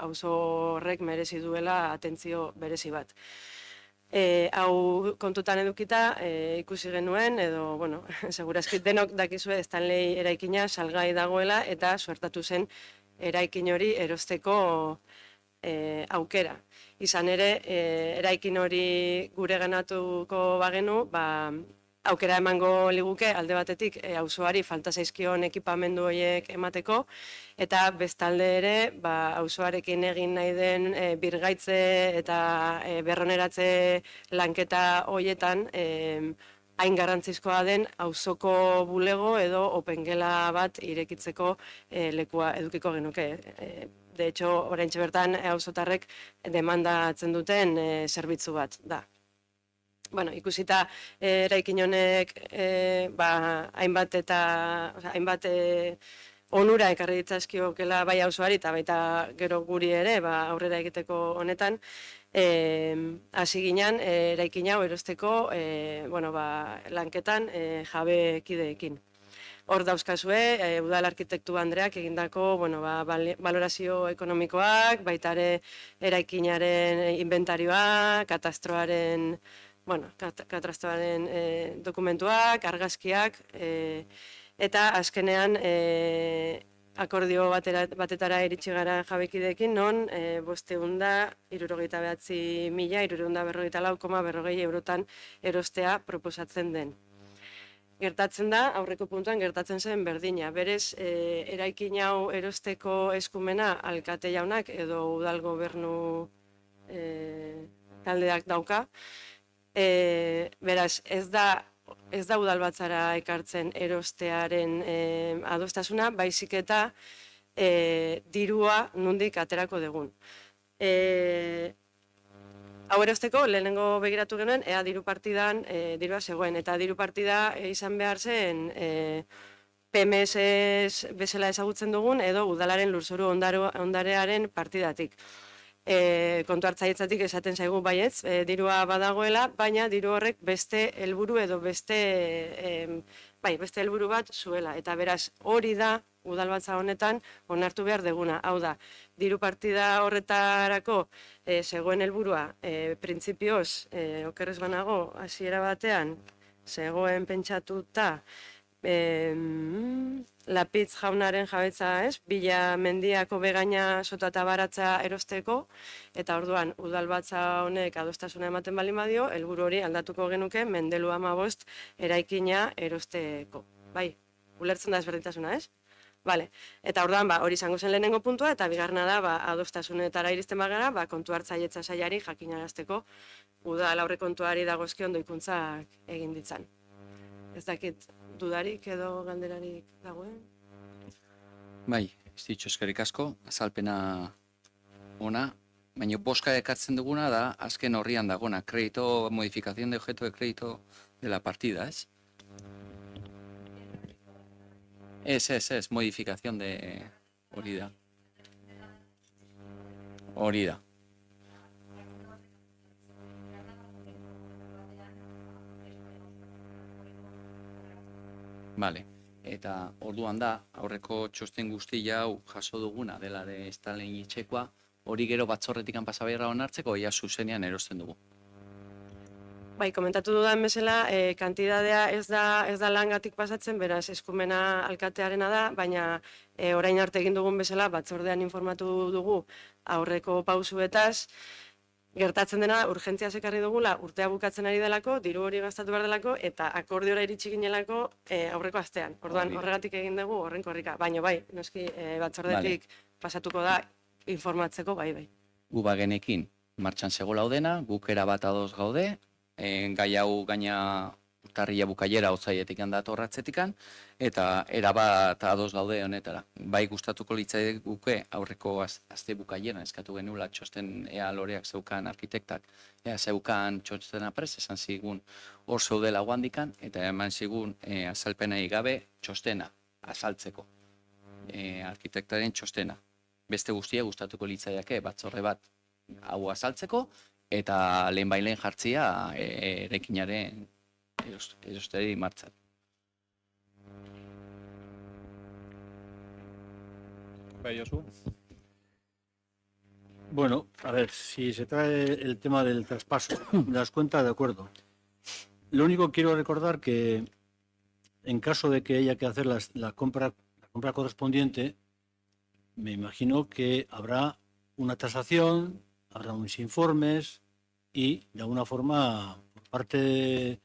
auzo horrek merezi duela atentzio berezi bat. Hau kontutan edukita ikusi genuen, edo, segurazki denok dakizue Stanley eraikina salgai dagoela eta suertatu zen eraikin hori erosteko aukera. Izan ere, eraikin hori gure ganatuko bagenu, aukera emango liguke alde batetik auzoari falta zaizkion ekipamendu horiek emateko, eta bestalde ere auzoarekin egin nahi den birgaitze eta berroneratze lanketa horietan hain garrantzizkoa den auzoko bulego edo opengela bat irekitzeko lekua edukiko genuke. De hecho, oraintxe bertan auzotarrek demandatzen duten zerbitzu bat da. Ikusita eraikin honek hainbat onura ekarri ditzazkiokela bai auzoari eta baita gero guri ere aurrera egiteko honetan, hasi ginen eraikin hau erosteko lanketan jabekideekin. Hor dauzkazue, udal arkitektu Andreak egindako balorazio ekonomikoak, baita ere eraikinaren inventarioa, katastroaren dokumentuak, argazkiak, eta azkenean akordio batetara iritsi gara jabekideekin, non 569.354,40 eurotan erostea proposatzen den. Gertatzen da, aurreko puntuan gertatzen zen berdina. Berez, eraikin hau erosteko eskumena alkate jaunak edo udal gobernu taldeak dauka. Beraz, ez da udalbatzara ekartzen erostearen adostasuna, baizik eta dirua nondik aterako dugun. Hau erosteko, lehenengo begiratu genuen, ea diru partidan dirua zegoen, eta diru partida izan behar zen PMS bezala ezagutzen dugun, edo udalaren lurzoru ondarearen partidatik. kontu hartzailetatik esaten zaigu baietz, dirua badagoela, baina diru horrek beste helburu edo beste helburu bat zuela. Eta beraz, hori da udalbatza honetan onartu behar deguna. Hau da, diru partida horretarako zegoen helburua printzipioz, okerrez banago, hasiera batean, zegoen pentsatuta, Lapitz jaunaren jabetza, ez? Bila mendiako begaina sota eta baratza erosteko, eta orduan udalbatza honek adostasuna ematen baldin badio, helburu hori aldatuko genuke Mendelu 15 eraikina erosteko. Bai, ulertzen da ezberdintasuna, ez? Vale. Eta orduan hori izango zen lehenengo puntua, eta bigarrena da adostasunetara iristen bagara, kontu hartzailetza sailari jakinarazteko udal aurrekontuari dagozkion doikuntzak egin ditzan. Ez dakit dudarik edo galderarik dagoen? Bai, ez ditxo eskerrik asko, azalpena ona, baina boska ekartzen duguna da azken horrian dagona, modificación de objeto de crédito de la partida, ez? Ez, modificación de hori da. Hori da. Vale. Eta orduan da, aurreko txosten guzti hau jaso duguna dela de Stalin itxekoa, hori gero batzorretik pasabeira onartzeko, ia zuzenean erosten dugu. Bai, komentatu dudan bezala, kantidadea ez da langatik pasatzen, beraz eskumena alkatearena da, baina orain arte egin dugun bezala, batzordean informatu dugu aurreko pausuetaz, gertatzen dena, urgentziaz ekarri dugula, urtea bukatzen ari delako, diru hori gastatu behar delako, eta akordiora iritsi ginelako aurreko astean. Orduan, horregatik egin dugu, horren korrika. Baina bai, noski batzordetik pasatuko da informatzeko, bai. Gu bagenekin martxan zegoela dena, guk erabat ados gaude, gai hau gaina urtarria bukaiera otzaietik datorratzetikan, eta erabat ados gaude honetara. Bai gustatuko litzai guke aurreko aste bukaieran eskatu genuela txosten ea loreak zeukan arkitektak, ea zeukan txostena prez, esan zigun hor zeudela guandikan, eta eman zigun azalpenai gabe txostena azaltzeko, arkitektaren txostena. Beste guztia gustatuko litzaiake batzorre bat hau azaltzeko, eta lehen jartzia eraikinaren erosteri martzat. Bai, Josu. Bueno, a ver, si se trae el tema del traspaso de las cuentas, de acuerdo. Lo único que quiero recordar que en caso de que haya que hacer la compra correspondiente, me imagino que habrá una tasación, habrá unos informes y de alguna forma por parte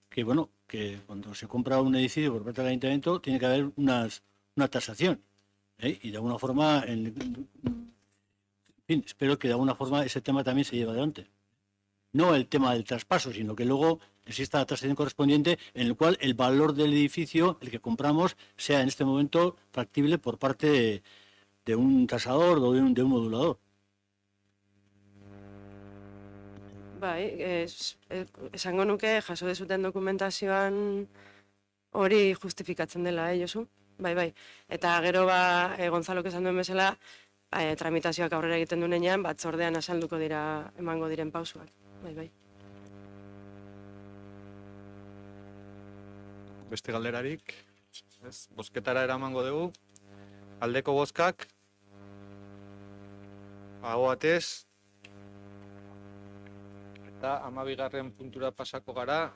que cuando se compra un edificio por parte del ayuntamiento tiene que haber una tasación, y de alguna forma, en fin, espero que de alguna forma ese tema también se lleve adelante. No el tema del traspaso, sino que luego exista la tasación correspondiente en el cual el valor del edificio, el que compramos, sea en este momento factible por parte de un tasador o de un modulador. Bai, esango nuke jaso dezuten dokumentazioan hori justifikatzen dela, Josu? Bai. Eta gero Gonzalok esan duen bezala, tramitazioak aurrera egiten duenean, batzordean azalduko dira emango diren pausuak. Bai. Beste galderarik, bozketara eramango dugu, aldeko bozkak, aho batez, eta 12. puntura pasako gara,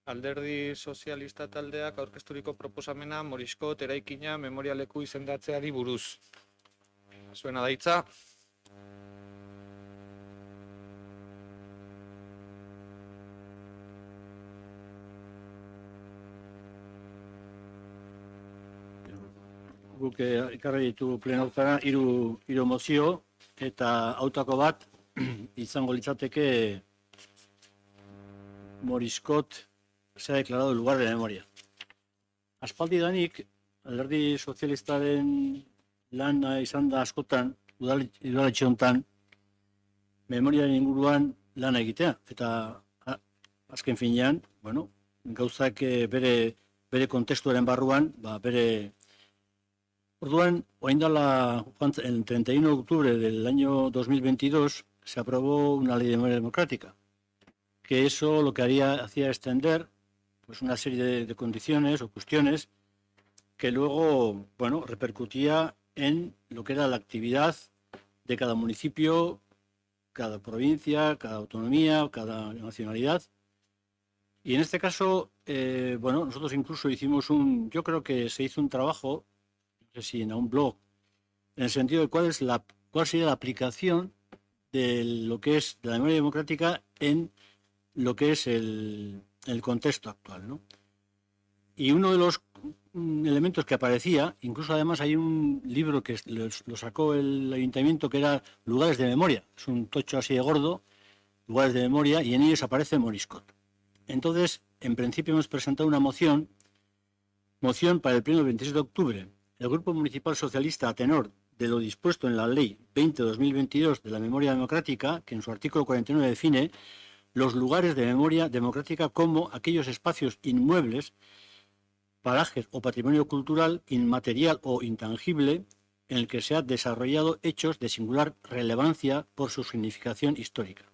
Alderdi Sozialista taldeak aurkezturiko proposamena Moriskot eraikina memorialeku izendatzeari buruz. Zuena daitza. Guk ekarri ditu plenoetara hiru mozio eta hautako bat izango litzateke Moriskot se ha declarado el lugar de la memoria. Aspaldidanik, Alderdi Sozialistaren lana izan da askotan, udaletxe honetan, memoriaren inguruan lana egitea. Eta azken finean, gauzak bere kontestuaren barruan, bere Orduan, el 31 de octubre del año 2022 se aprobó una ley de memoria democrática, que eso lo que hacía extender pues una serie de condiciones o cuestiones que luego, bueno, repercutía en lo que era la actividad de cada municipio, cada provincia, cada autonomía, cada nacionalidad. Y en este caso, bueno, nosotros incluso yo creo que se hizo un trabajo, no sé si en un blog, en el sentido de cuál sería la aplicación de lo que es de la memoria democrática en lo que es el contexto actual, ¿no? Y uno de los elementos que aparecía, incluso además hay un libro que lo sacó el ayuntamiento que era Lugares de Memoria, es un tocho así de gordo, Lugares de Memoria, y en ellos aparece Moriscot. Entonces, en principio hemos presentado una moción para el pleno del 26 de octubre. El Grupo Municipal Socialista, a tenor de lo dispuesto en la Ley 20-2022 de la Memoria Democrática, que en su artículo 49 define los lugares de memoria democrática como aquellos espacios inmuebles, parajes o patrimonio cultural inmaterial o intangible en el que se han desarrollado hechos de singular relevancia por su significación histórica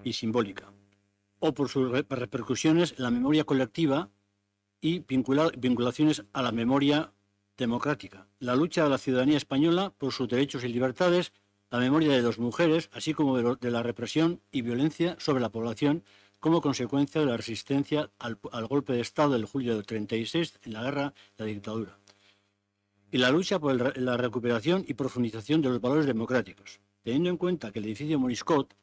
y simbólica, o por sus repercusiones en la memoria colectiva y vinculaciones a la memoria democrática, la lucha de la ciudadanía española por sus derechos y libertades, la memoria de las mujeres, así como de la represión y violencia sobre la población como consecuencia de la resistencia al golpe de Estado del julio del 36 en la guerra de la dictadura, y la lucha por la recuperación y profundización de los valores democráticos, teniendo en cuenta que el edificio Moriscot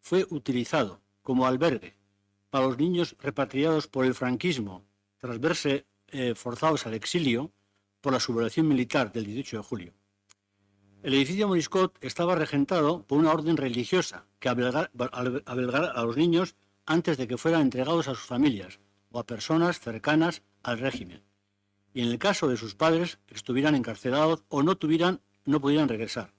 fue utilizado como albergue para los niños repatriados por el franquismo tras verse forzados al exilio por la sublevación militar del 18 de julio. El edificio Moriscot estaba regentado por una orden religiosa que albergara a los niños antes de que fueran entregados a sus familias o a personas cercanas al régimen, y en el caso de sus padres que estuvieran encarcelados o no pudieran regresar.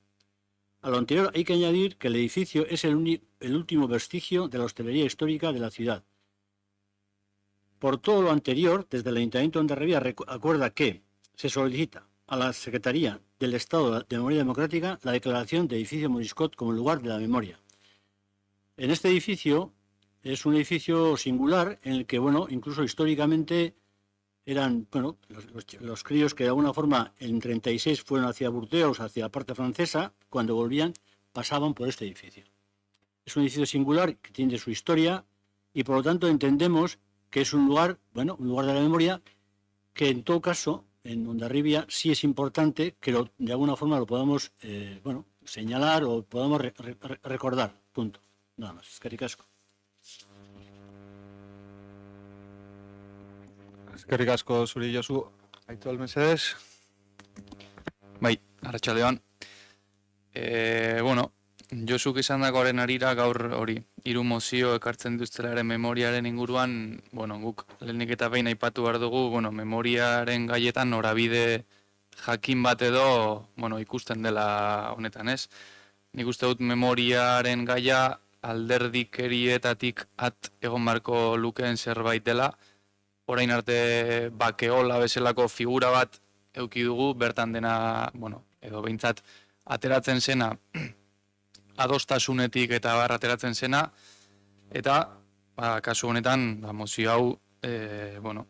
A lo anterior hay que añadir que el edificio es el último vestigio de la hostelería histórica de la ciudad. Por todo lo anterior, desde el Ayuntamiento de Hondarribia acuerda que se solicita a la Secretaría del Estado de Memoria Democrática la declaración de edificio Moriscot como lugar de la memoria. En este edificio es un edificio singular en el que, bueno, incluso históricamente eran, bueno, los críos que de alguna forma en 36 fueron hacia Burdeos, hacia la parte francesa, cuando volvían pasaban por este edificio. Es un edificio singular que tiene su historia y por lo tanto entendemos que es un lugar, bueno, un lugar de la memoria que en todo caso en Hondarribia sí es importante que de alguna forma lo podamos, bueno, señalar o podamos recordar, punto. Nada más, eskerrik asko. Eskerrik asko zuri Josu, Aitzol mesedes. Bai, arratsaldean. Bueno, Josuk izandakoaren harira gaur hori, 3 mozio ekartzen dituztelaren memoriaren inguruan, bueno, guk lehenik eta behin aipatu behar dugu, bueno, memoriaren gaietan norabide jakin bat edo, bueno, ikusten dela honetan, ez? Nik uste dut memoriaren gaia alderdikerietatik at egon barko lukeen zerbait dela, orain arte bakeola bezalako figura bat eduki dugu, bertan dena, bueno, edo behintzat ateratzen zena adostasunetik eta ateratzen zena, eta kasu honetan mozio hau, bueno,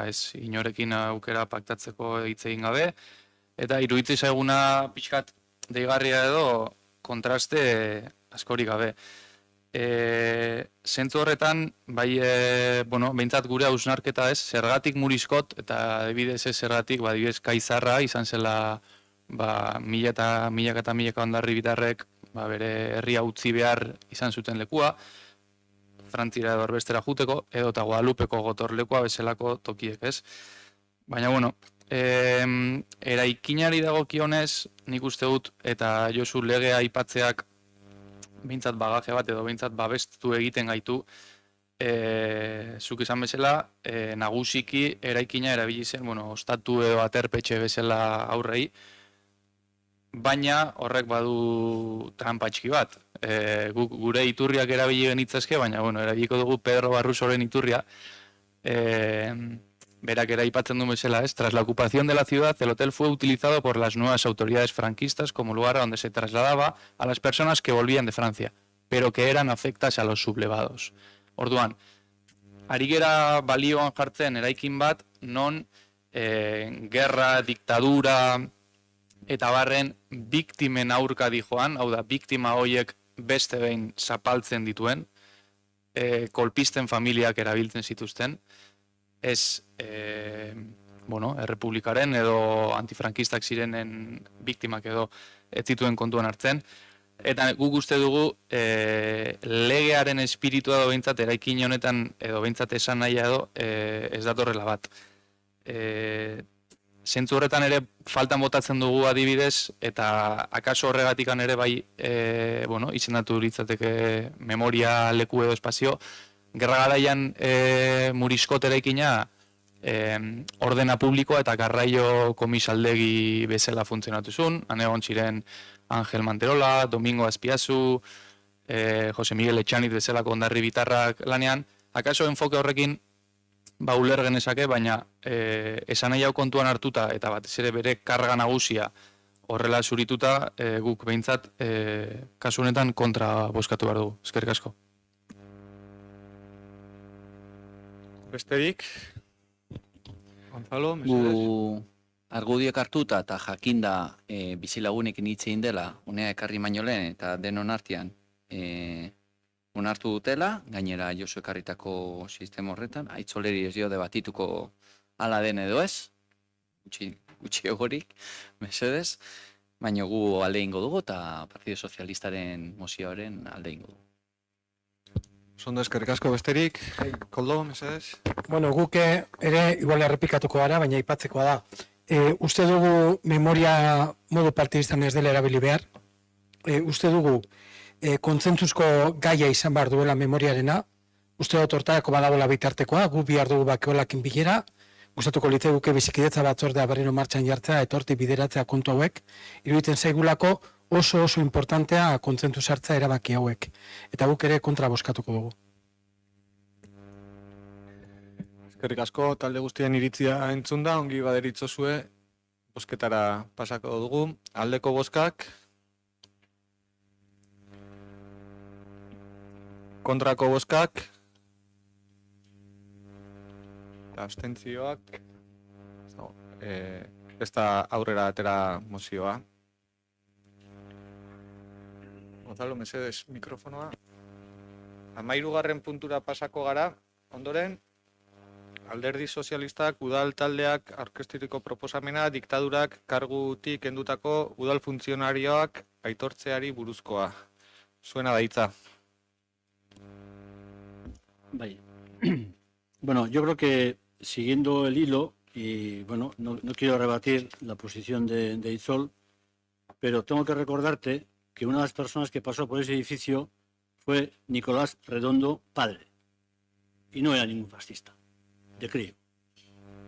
ez inorekin aukera paktatzeko hitz egin gabe, eta iruditzen zaiguna pixkat deigarria edo kontraste askorik gabe. Zentzu horretan, bai, bueno, behintzat gure hausnarketa ez, zergatik Moriscot, eta adibidez ez zergatik, adibidez Kaizarra izan zela, milaka hondarribitarrek bere herria utzi behar izan zuten lekua, Frantzira edo erbestera juteko, edo eta Guadalupeko gotorlekua bezalako tokiek, ez? Baina, bueno, eraikinari dagokionez, nik uste dut, eta Josu legea aipatzeak behintzat bagaje bat edo behintzat babestu egiten gaitu, zuk izan bezala, nagusiki eraikina erabili zen, bueno, ostatu edo aterpetxe bezala aurrei, baina horrek badu tranpatxki bat. Gure iturriak erabili genitzazke, baina bueno, erabiliko dugu Pedro Barrusoren iturria. berak ere aipatzen du bezala, tras la ocupación de la ciudad, el hotel fue utilizado por las nuevas autoridades franquistas como lugar a donde se trasladaba a las personas que volvían de Francia, pero que eran afectas a los sublevados. Orduan, ari gera balioan jartzen eraikin bat, non gerra, diktadura eta barren biktimen aurka dijoan, hau da, biktima hoiek beste behin zapaltzen dituen, kolpisten familiak erabiltzen zituzten, ez errepublikaren edo antifrankistak zirenen biktimak edo ez zituen kontuan hartzen. Eta guk uste dugu legearen espiritua edo behintzat eraikin honetan edo behintzat esan nahia edo ez datorrela bat. Zentzu horretan ere faltan botatzen dugu adibidez, eta akaso horregatikan ere bai izendatu litzateke memoria leku edo espazio, gerra garaian Muriskot eraikina ordena publikoa eta garraio komisaldegi bezala funtzionatu zuen, han egon ziren Angel Manterola, Domingo Azpiazu, Jose Miguel Etxanit bezalako ondarri bitarrak lanean, akaso enfoke horrekin uler genezake, baina esan nahi hau kontuan hartuta eta batez ere bere karga nagusia horrela zurituta, guk behintzat kasu honetan kontra bozkatu behar dugu. Eskerrik asko. Besterik? Gonzalo, mesedez? Gu argudiok hartuta eta jakinda bizilagunekin hitz egin dela, unea ekarri baino lehen eta denon artean onartu dutela, gainera Josu ekarritako sistema horretan, aitzoleri ez dio debatituko hala den edo ez, gutxi egorik, mesedez, baina gu alde ingo dugu eta Partido Sozialistaren mozioaren alde ingo dugu. Zondo eskerrik asko besterik, Koldo, mesedez? Bueno, guk ere igual errepikatuko gara, baina aipatzekoa da. Uste dugu memoria modu partidistan ez dela erabili behar. Uste dugu kontzentzuzko gaia izan behar duela memoriarena. Uste dut hortarako badagoela bitartekoa, gu bihar dugu bakeolakin bilera. Gustatuko litzaiguke bizikidetza batzordea berriro martxan jartzea, etorti bideratzea kontu hauek. Iruditzen zaigulako oso importantea kontzentu sartzea erabaki hauek. Eta guk ere kontra bozkatuko dugu. Eskerrik asko, talde guztien iritzia entzun da, ongi baderitzozue, bozketara pasako dugu. Aldeko bozkak, kontrako bozkak, eta abstentzioak, ez da aurrera atera mozioa. Gonzalo, mesedez, mikrofonoa. 13. puntura pasako gara, ondoren, Alderdi Sozialistak udal taldeak aurkezturiko proposamena diktadurak kargutik kendutako udal funtzionarioak aitortzeari buruzkoa. Zuena da hitza. Vaya. Bueno, yo creo que siguiendo el hilo, y bueno, no quiero rebatir la posición de Itzol, pero tengo que recordarte que una de las personas que pasó por ese edificio fue Nicolás Redondo, padre, y no era ningún fascista. De crío.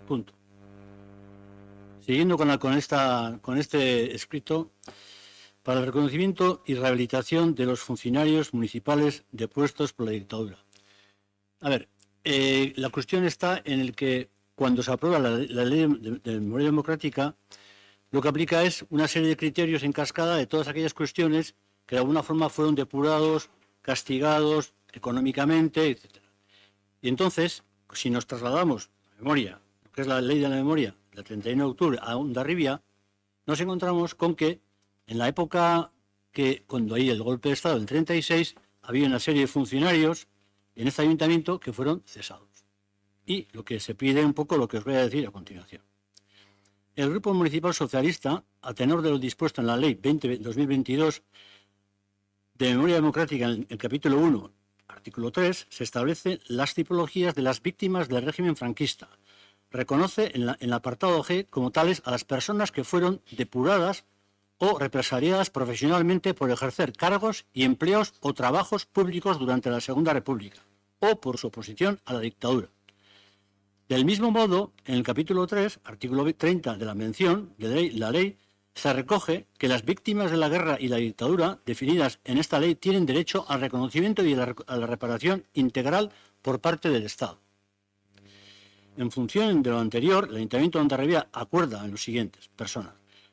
Punto. Siguiendo con este escrito, para el reconocimiento y rehabilitación de los funcionarios municipales depuestos por la dictadura. A ver, la cuestión está en el que cuando se aprueba la ley de memoria democrática, lo que aplica es una serie de criterios en cascada de todas aquellas cuestiones que de alguna forma fueron depurados, castigados económicamente, etc. Y entonces, si nos trasladamos a la memoria, lo que es la ley de la memoria del 31 de octubre a Hondarribia, nos encontramos con que en la época que cuando hay el golpe de Estado del 36, había una serie de funcionarios en este ayuntamiento que fueron cesados. Y lo que se pide un poco lo que os voy a decir a continuación. El Grupo Municipal Socialista, a tenor de lo dispuesto en la Ley 2022 de Memoria Democrática, en el capítulo 1, artículo 3, se establecen las tipologías de las víctimas del régimen franquista. Reconoce en el apartado G como tales a las personas que fueron depuradas o represaliadas profesionalmente por ejercer cargos y empleos o trabajos públicos durante la Segunda República o por su oposición a la dictadura. Del mismo modo, en el capítulo 3, artículo 30 de la mención de la ley, se recoge que las víctimas de la guerra y la dictadura definidas en esta ley tienen derecho al reconocimiento y a la reparación integral por parte del Estado. En función de lo anterior, el Ayuntamiento de Hondarribia acuerda en los siguientes personas.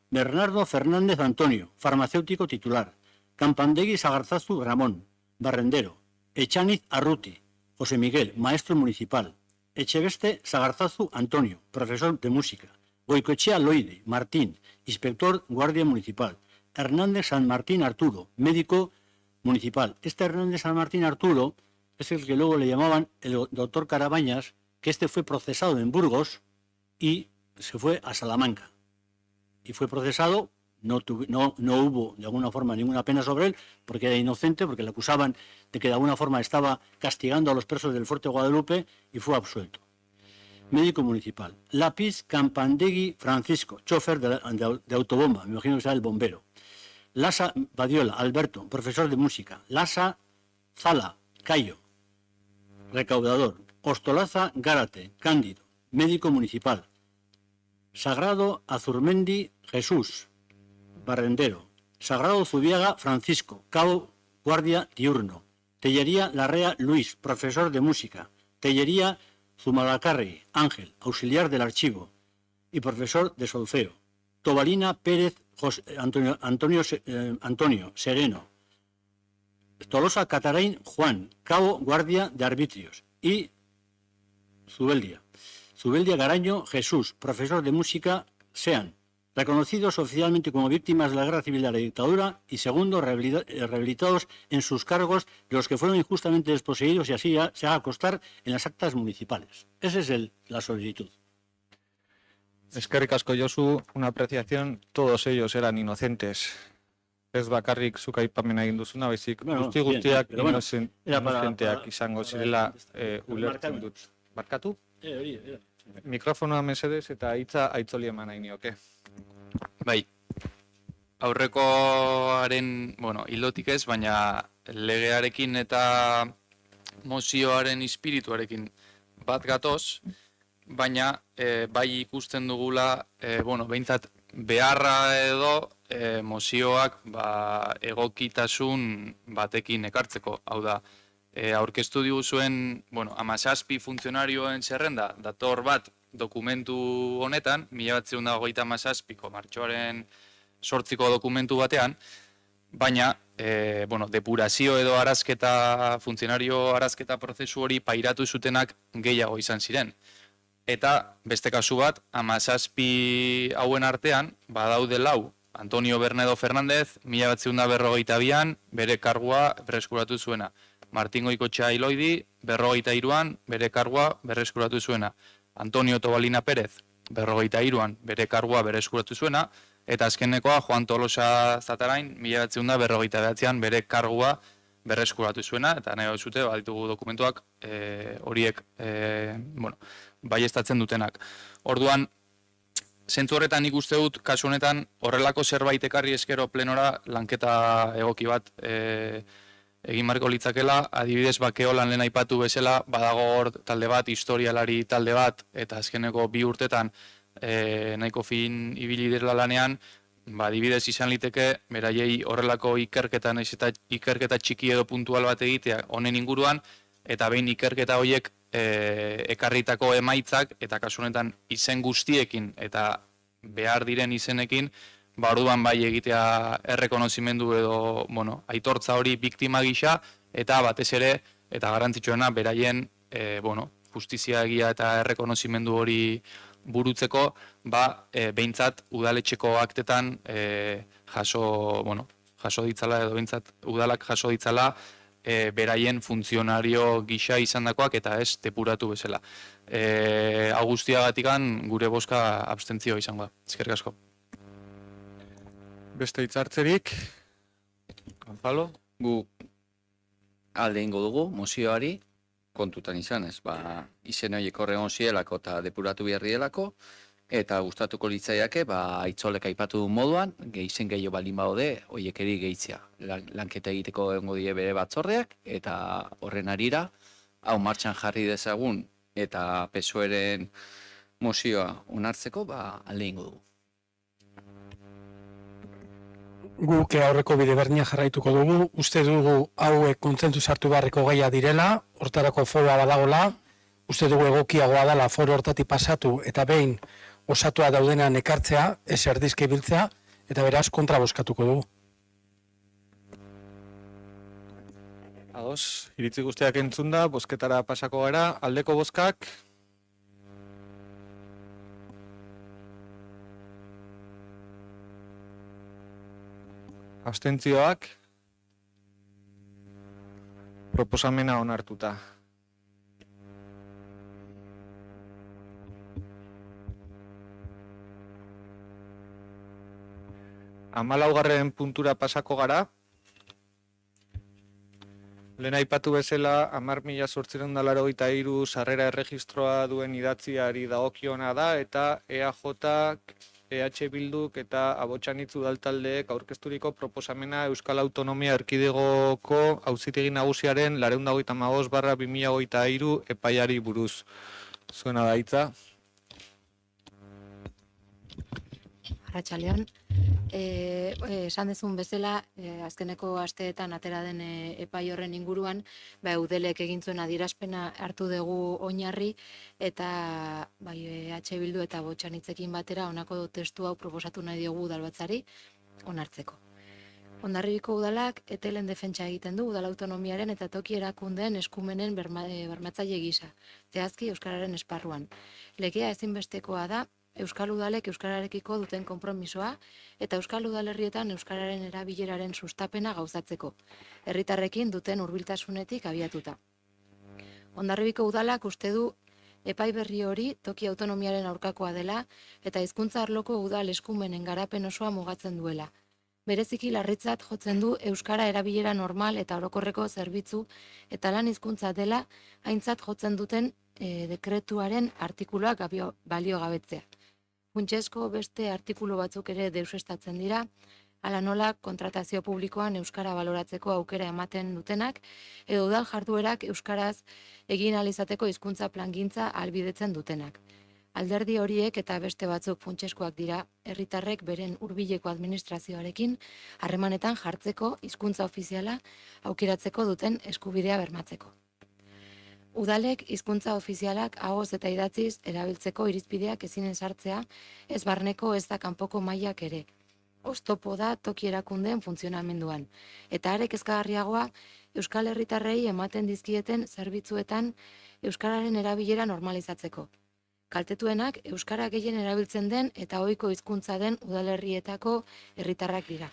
Bernardo Fernández Antonio, farmacéutico titular. Campandegui Sagarzazu Ramón, barrendero. Echaniz Arruti, José Miguel, maestro municipal. Echeveste Sagarzazu Antonio, profesor de música. Goicoechea Loide, Martín, inspector guardia municipal. Hernández San Martín Arturo, médico municipal. Este Hernández San Martín Arturo es el que luego le llamaban el doctor Carabañas, que este fue procesado en Burgos y se fue a Salamanca. Y fue procesado, no hubo de alguna forma ninguna pena sobre él, porque era inocente, porque le acusaban de que de alguna forma estaba castigando a los presos del Fuerte Guadalupe y fue absuelto. Médico municipal. Lápiz Campandegui Francisco, chofer de autobomba, me imagino que será el bombero. Lasa Badiola Alberto, profesor de música. Lasa Zala Cayo, recaudador. Ostolaza Gárate Cándido, médico municipal. Sagrado Azurmendi Jesús, barrendero. Sagrado Zubiaga Francisco, cabo guardia diurno. Tellería Larrea Luis, profesor de música. Tellería Zumalacárregui Ángel, auxiliar del archivo y profesor de solfeo. Tobalina Pérez Antonio Sereno. Tolosa Catarain Juan, cabo guardia de arbitrios. Y Zubeldia Garaño Jesús, profesor de música, sean reconocidos oficialmente como víctimas de la guerra civil de la dictadura y segundo, rehabilitados en sus cargos de los que fueron injustamente desposeídos y así se haga constar en las actas municipales. Esa es la solicitud. Eskerrik asko Josu, una apreciación, todos ellos eran inocentes. Ez bakarrik zuk aipamena egin duzuna, baizik guztiak inozenteak izango zirela ulertzen dut. Barkatu? Mikrofonoa mesedez eta hitza aitzoli eman nahi nioke. Bai, aurrekoaren, hildotik ez, baina legearekin eta mozioaren espirituarekin bat gatoz, baina bai ikusten dugula, behintzat beharra edo mozioak egokitasun batekin ekartzeko, hau da, aurkeztu diguzuen 17 funtzionarioen zerrenda, dator bat dokumentu honetan, 1927ko martxoaren 8ko dokumentu batean, baina depurazio edo funtzionario arazketa prozesu hori pairatu zutenak gehiago izan ziren. Eta beste kasu bat, 17 hauen artean, badaude 4, Antonio Bernedo Fernández, 1942an bere kargua berreskuratu zuena. Martin Goicoechea Iloidi, 43an bere kargua berreskuratu zuena. Antonio Tobalina Pérez, 43an bere kargua berreskuratu zuena. Eta azkenekoa, Juan Tolosa Zatarain, 1949an bere kargua berreskuratu zuena. Eta nahi zute, baditugu dokumentuak horiek baieztatzen dutenak. Orduan, zentzu horretan ikuste dut, kasu honetan, horrelako zerbait ekarri eskero plenora lanketa egoki bat egin marko litzakela, adibidez Bakeolan lehen aipatu bezala, badago hor talde bat, historialari talde bat, eta azkeneko 2 urtetan nahiko fin ibili direla lanean, adibidez izan liteke, beraiei horrelako ikerketa txiki edo puntual bat egitea honen inguruan, eta behin ikerketa horiek ekarritako emaitzak, eta kasu honetan izen guztiekin, eta behar diren izenekin, orduan bai egitea errekonozimendu edo, aitortza hori biktima gisa, eta batez ere, eta garrantzitsuena, beraien, justizia egia eta errekonozimendu hori burutzeko, behintzat udaletxeko aktetan jaso ditzala, edo behintzat udalak jaso ditzala, beraien funtzionario gisa izandakoak eta ez depuratu bezala. Hau guztiagatikan gure bozka abstentzio izango da. Eskerrik asko. Beste hitzartzerik, Gonzalo? Gu alde ingo dugu mozioari, kontutan izan ez, izen horiek horregon zielako eta depuratu beharri delako, eta gustatuko litzaiake, aitzolek aipatu du moduan, izen gehiago balin baude, horiek eri gehitzea. Lanketa egiteko egongo die bere batzordeak, eta horren arira, hau martxan jarri dezagun, eta PSOEren mozioa onartzeko, alde ingo dugu. Guk aurreko bide berdina jarraituko dugu, uste dugu hauek kontzentzu sartu beharreko gaia direla, hortarako foroa badagola, uste dugu egokiagoa dela foro hortatik pasatu eta behin osatua daudenean ekartzea, ez erdizki biltzea, eta beraz kontra bozkatuko dugu. Ados, iritzi guztiak entzunda, bozketara pasako gara, aldeko bozkak. Abstentzioak. Proposamena onartuta. Hamalaugarren puntura pasako gara. Lehen aipatu bezala, 10.883 sarrera erregistroa duen idatziari dagokiona da, eta EAJ, EH Bilduk eta Abotsanitz udaltaldeek aurkezturiko proposamena Euskal Autonomia Erkidegoko Auzitegi Nagusiaren 455/2023 epaiari buruz. Zuena da hitza. Arratsaldeon. Esan dezun bezala, azkeneko asteetan atera den epai horren inguruan, eudelek egin zuen adierazpena hartu dugu oinarri, eta EH Bildu eta Abotsanitzekin batera honako testu hau proposatu nahi diogu udalbatzari onartzeko. Hondarribiko udalak etelen defentsa egiten du udal autonomiaren eta toki erakundeen eskumenen bermatzaile gisa, zehazki euskararen esparruan. Legea ezinbestekoa da Euskal Udalek euskararekiko duten konpromisoa eta Euskal Udalerrietan euskararen erabileraren sustapena gauzatzeko, herritarrekin duten hurbiltasunetik abiatuta. Hondarribiko udalak uste du epai berri hori toki autonomiaren aurkakoa dela eta hizkuntza arloko udal eskumenen garapen osoa mugatzen duela. Bereziki larritzat jotzen du euskara erabilera normal eta orokorreko zerbitzu eta lan hizkuntza dela aintzat jotzen duten dekretuaren artikuluak baliogabetzea. Funtsezko beste artikulu batzuk ere deusestatzen dira, hala nola kontratazio publikoan euskara baloratzeko aukera ematen dutenak, edo udal jarduerak euskaraz egin ahal izateko hizkuntza plangintza ahalbidetzen dutenak. Alderdi horiek eta beste batzuk funtsezkoak dira, herritarrek beren hurbileko administrazioarekin harremanetan jartzeko hizkuntza ofiziala aukeratzeko duten eskubidea bermatzeko. Udalek hizkuntza ofizialak ahoz eta idatziz erabiltzeko irizpideak ezinen sartzea, ez barneko ez da kanpoko mailak ere. Oztopo da toki erakundeen funtzionamenduan, eta are kezkagarriagoa euskal herritarrei ematen dizkieten zerbitzuetan euskararen erabilera normalizatzeko. Kaltetuenak euskara gehien erabiltzen den eta ohiko hizkuntza den udalerrietako herritarrak dira.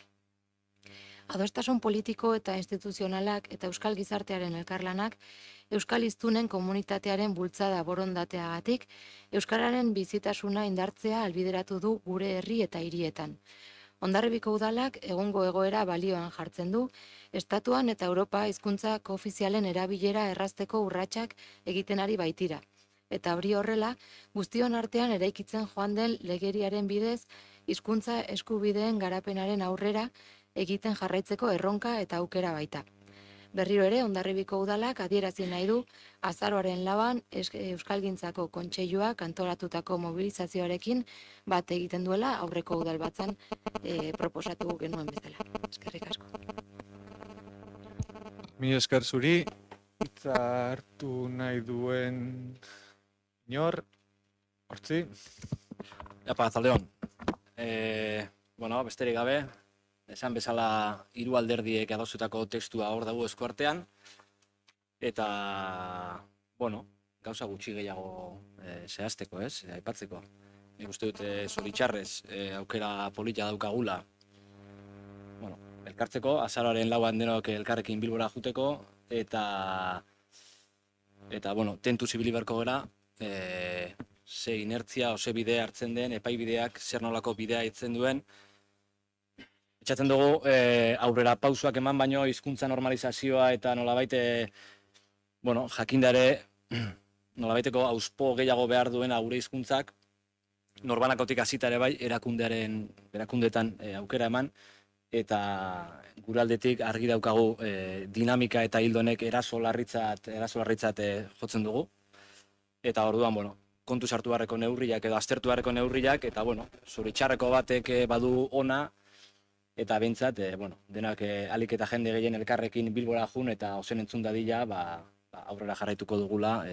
Adostasun politiko eta instituzionalak eta euskal gizartearen elkarlanak euskal hiztunen komunitatearen bultzada borondateagatik euskararen bizitasuna indartzea albideratu du gure herri eta hirietan. Hondarribiko udalak egungo egoera balioan jartzen du, estatuan eta Europa hizkuntza koofizialen erabilera errazteko urratsak egiten ari baitira. Eta hori horrela, guztion artean eraikitzen joan den legeriaren bidez, hizkuntza eskubideen garapenaren aurrera egiten jarraitzeko erronka eta aukera baita. Berriro ere, Hondarribiko udalak adierazi nahi du azaroaren 4an Euskalgintzako Kontseiluak antolatutako mobilizazioarekin bat egiten duela aurreko udalbatzan proposatu genuen bezala. Eskerrik asko. Mila esker zuri, hitza hartu nahi duen inor, hortzi. Apa, zaldeon. Besterik gabe, esan bezala hiru alderdiek adostutako testua hor dago eskuartean, eta, gauza gutxi gehiago zehazteko, aipatzeko. Nik uste dut zoritxarrez aukera polita daukagula, elkartzeko, azaroaren 4an denok elkarrekin Bilbora juteko, eta tentu zibili beharko gara, ze inertzia, ze bide hartzen den, epaibideak, zer nolako bidea itzen duen. Etxatzen dugu aurrera pausoak eman baino hizkuntza normalizazioa eta nolabait jakindare nolabaiteko hauspo gehiago behar duena gure hizkuntzak norbanakotik hasita ere bai erakundeetan aukera eman eta gure aldetik argi daukagu dinamika eta hildonek eraso larritzat jotzen dugu. Eta orduan, kontu sartu beharreko neurriak edo aztertu beharreko neurriak eta zoritxarreko batek badu ona eta behintzat, denak alik eta jende gehien elkarrekin Bilbora jun eta ozen entzun dadila, aurrera jarraituko dugula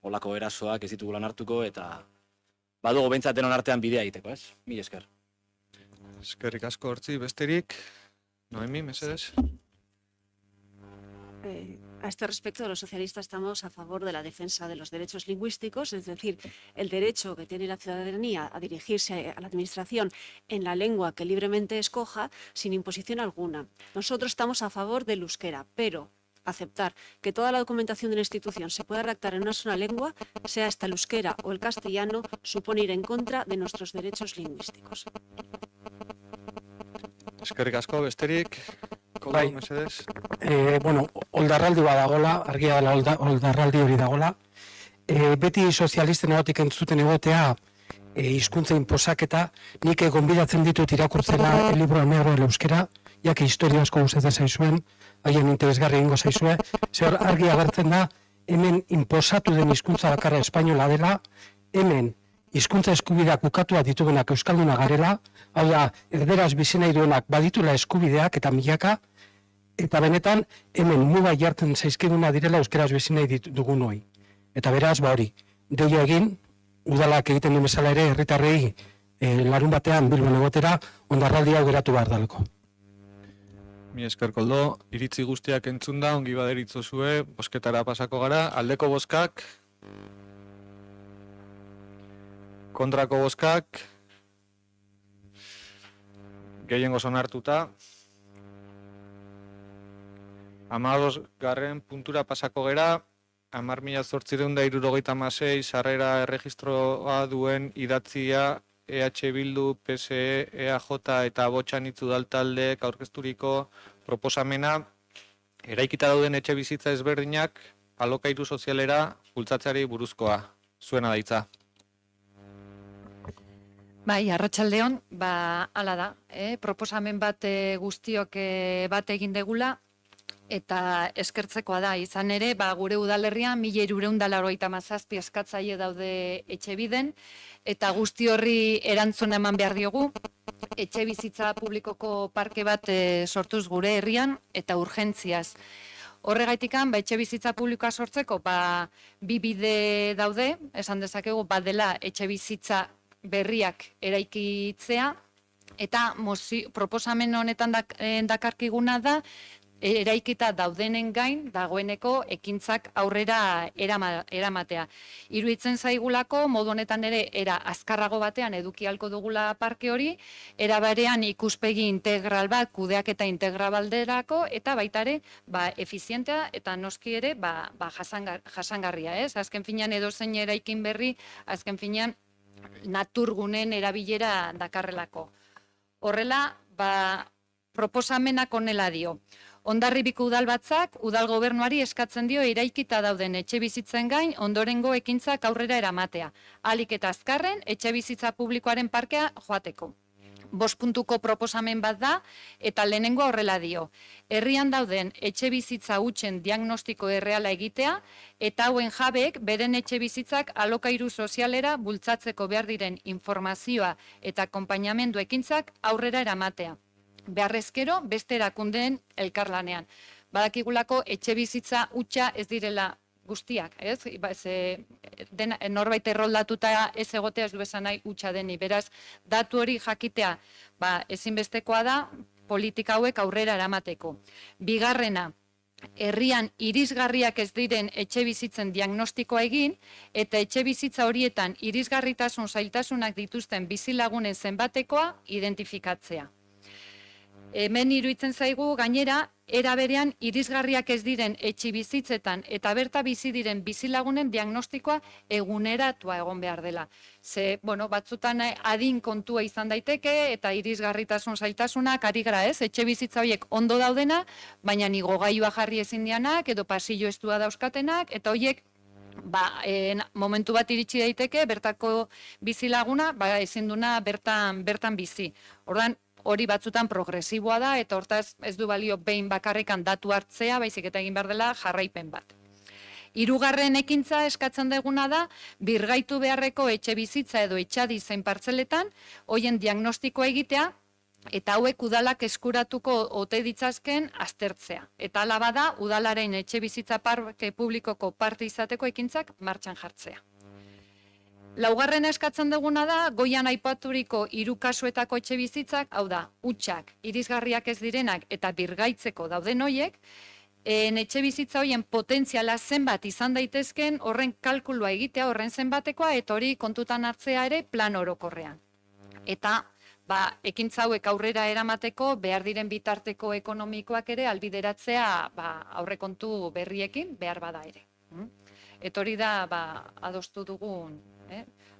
olako erasoak ez ditugu lan hartuko, eta badugu behintzat denon artean bidea egiteko, ez? Mil esker. Eskerrik asko hortzi, besterik, Noemi, mesedez. A este respecto, los socialistas estamos a favor de la defensa de los derechos lingüísticos, es decir, el derecho que tiene la ciudadanía a dirigirse a la administración en la lengua que libremente escoja, sin imposición alguna. Nosotros estamos a favor del euskera, pero aceptar que toda la documentación de la institución se pueda redactar en una sola lengua, sea esta el euskera o el castellano, supone ir en contra de nuestros derechos lingüísticos. Eskerrik asko, besterik, Koldo, Bai. mesedez. Bueno, oldarraldi badagola, argia dela oldarraldi hori dagola. Beti sozialisten egotik entzuten egotea hizkuntza inposaketa, nik gonbidatzen ditut irakurtzera el libro negro del euskera, ja que historia asko gustatzen zaizuen, haien interesgarri egingo zaizue, zer argi agertzen da, hemen inposatu den hizkuntza bakarra espainola dela, hemen hizkuntza eskubideak ukatua ditugunak euskalduna garela, hau da, erderaz bizi nahi duenak baditula eskubideak eta milaka, eta benetan hemen muga jartzen zaizkiguna direla euskeraz bizi nahi dugun hoi. Eta beraz, hori, deia egin, udalak egiten duen bezala ere, herritarrei larun batean Bilbon egotera, ondarraldi hau geratu behar daleko. Mi esker, Koldo, iritzi guztiak entzunda, ongi baderitzozue, bosketara pasako gara, aldeko bozkak, kontrako bozkak, gehiengo onartuta, 15. puntura pasako gera, 10.876 sarrera erregistroa duen idatzia EH Bildu, PSE, EAJ eta Botxanitz udaltaldeek aurkezturiko proposamena eraikita dauden etxe bizitza ezberdinak alokairu sozialera bultzatzeari buruzkoa. Zuena daitza. Bai, arratsaldeon, hala da, proposamen bat guztiok bat egin degula, eta eskertzekoa da, izan ere, gure udalerrian 1.387 eskatzaile daude etxe biden, eta guzti horri erantzuna eman behar diogu, etxe bizitza publikoko parke bat sortuz gure herrian, eta urgentziaz. Horregaitikan, etxe bizitza publikoa sortzeko, bi bide daude, esan dezakegu, dela etxe bizitza berriak eraikitzea, eta proposamen honetan dakarkiguna da, eraikita daudenen gain dagoeneko ekintzak aurrera eramatea. Iruditzen zaigulako, modu honetan ere era azkarrago batean eduki ahalko dugula parke hori, era barean ikuspegi integral bat, kudeaketa integral balderako, eta baita ere efizientea eta noski ere jasangarria, ez? Azken finean edozein eraikin berri, azken finean naturgunen erabilera dakarrelako. Horrela, proposamenak honela dio. Hondarribiko udalbatzak udal gobernuari eskatzen dio eraikita dauden etxe bizitzen gain ondorengo ekintzak aurrera eramatea. Ahalik eta azkarren etxe bizitza publikoaren parkea joateko. 5 puntuko proposamen bat da eta lehenengo horrela dio. Herrian dauden etxe bizitza hutsen diagnostiko erreala egitea eta hauen jabeek beren etxe bizitzak alokairu sozialera bultzatzeko behar diren informazioa eta akonpainamendu ekintzak aurrera eramatea. Beharrezkero beste erakundeen elkarlanean. Badakigulako etxe bizitza hutsa ez direla guztiak, ez? Norbait erroldatuta ez egotea ez du esan nahi hutsa deni. Beraz, datu hori jakitea ezinbestekoa da politika hauek aurrera eramateko. Bigarrena, herrian irisgarriak ez diren etxe bizitzen diagnostikoa egin eta etxe bizitza horietan irisgarritasun zailtasunak dituzten bizilagunen zenbatekoa identifikatzea. Hemen iruditzen zaigu gainera, era berean irisgarriak ez diren etxe bizitzetan eta berta bizi diren bizilagunen diagnostikoa eguneratua egon behar dela. Batzutan adin kontua izan daiteke eta irisgarritasun zailtasunak ari gara, ez? Etxe bizitza horiek ondo daudena, baina igogailua jarri ezin dianak edo pasillo estua dauzkatenak eta horiek momentu bat iritsi daiteke bertako bizilaguna ezin duna bertan bizi. Orduan, hori batzutan progresiboa da eta hortaz ez du balio behin bakarrekan datu hartzea, baizik eta egin behar dela jarraipen bat. Hirugarren ekintza eskatzen deguna da, birgaitu beharreko etxe bizitza edo etxadi zein partzeletan, hoien diagnostikoa egitea eta hauek udalak eskuratuko ote ditzazken aztertzea. Eta hala bada, udalaren etxe bizitza parke publikoko parte izateko ekintzak martxan jartzea. Laugarren eskatzen duguna da, goian aipaturiko 3 kasuetako etxe bizitzak, hau da, hutsak, irisgarriak ez direnak eta birgaitzeko dauden hoiek, etxe bizitza horien potentziala zenbat izan daitezken horren kalkulua egitea, horren zenbatekoa, eta hori kontutan hartzea ere plan orokorrean. Eta ekintza hauek aurrera eramateko behar diren bitarteko ekonomikoak ere albideratzea aurrekontu berriekin behar bada ere. Eta hori da adostu dugun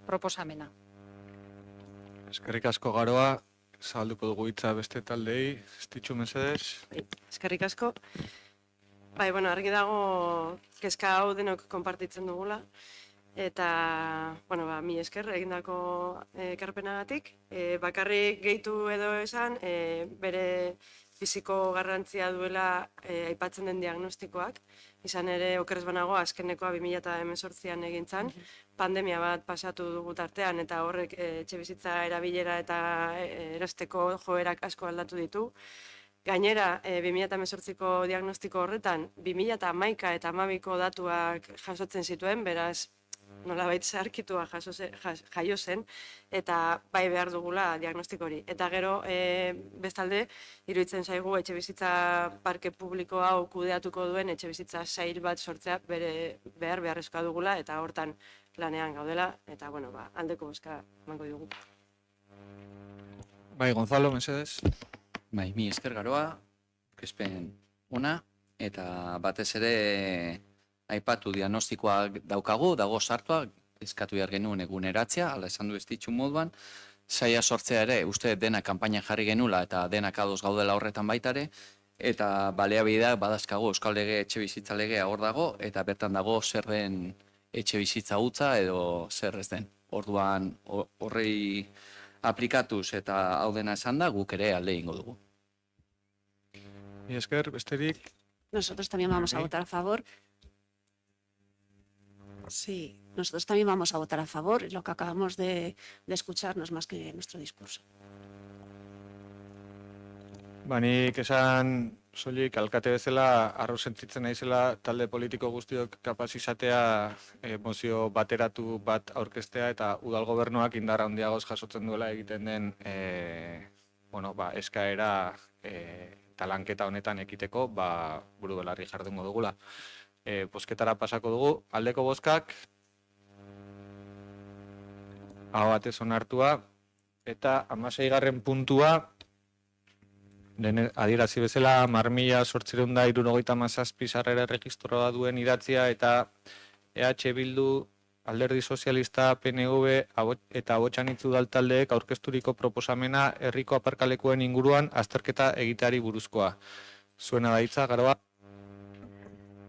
proposamena. Eskerrik asko Garoa, zabalduko dugu hitza beste taldei, Estitxu mesedez. Eskerrik asko. Argi dago kezka hau denok konpartitzen dugula. Eta, mi esker egindako ekarpenagatik. Bakarrik gehitu edo esan, bere fisiko garrantzia duela aipatzen den diagnostikoak. Izan ere, okerrez banago, azkenekoa 2018an egin zen, pandemia bat pasatu dugu tartean, eta horrek etxe bizitza erabilera eta erosteko joerak asko aldatu ditu. Gainera, 2018ko diagnostiko horretan, 2011 eta 2012ko datuak jasotzen zituen, beraz, nolabait zaharkitua jaio zen, eta bai behar dugula diagnostiko hori. Eta gero, bestalde, iruditzen zaigu etxe bizitza parke publiko hau kudeatuko duen etxe bizitza sail bat sortzea beharrezkoa dugula, eta hortan lanean gaudela, eta aldeko bozka emango dugu. Bai, Gonzalo, mesedez. Bai, mi esker Garoa, aurkezpen ona, eta batez ere aipatu diagnostikoak daukagu, dago sartua, eskatu behar genuen eguneratzea, hala esan du Estitxu moduan, saia sortzea ere, uste dena kanpaina jarri genula eta denak ados gaudela horretan baitare, eta baliabideak badazkagu Euskal Lege etxe bizitza legea hor dago, eta bertan dago zer den etxe bizitza hutsa edo zer ez den. Orduan horrei aplikatuz eta hau dena esan da, guk ere alde ingo dugu. Mi esker, besterik. Nosotros también vamos a votar a favor. Sí, nosotros también vamos a votar a favor. Lo que acabamos de escuchar no es más que nuestro discurso. Nik esan soilik alkate bezala arro sentitzen naizela talde politiko guztiok kapaz izatea mozio bateratu bat aurkeztea eta udal gobernuak indar handiagoz jasotzen duela egiten den eskaera eta lanketa honetan ekiteko buru belarri jardungo dugula. Bozketara pasako dugu, aldeko bozkak aho batez onartua eta 16. puntua adierazi bezala 10.877 sarrera erregistroa duen idatzia eta EH Bildu, Alderdi Sozialista, PNV eta Abotxanitz udal taldeek aurkezturiko proposamena herriko aparkalekuen inguruan azterketa egiteari buruzkoa. Zuena da hitza, Garoa?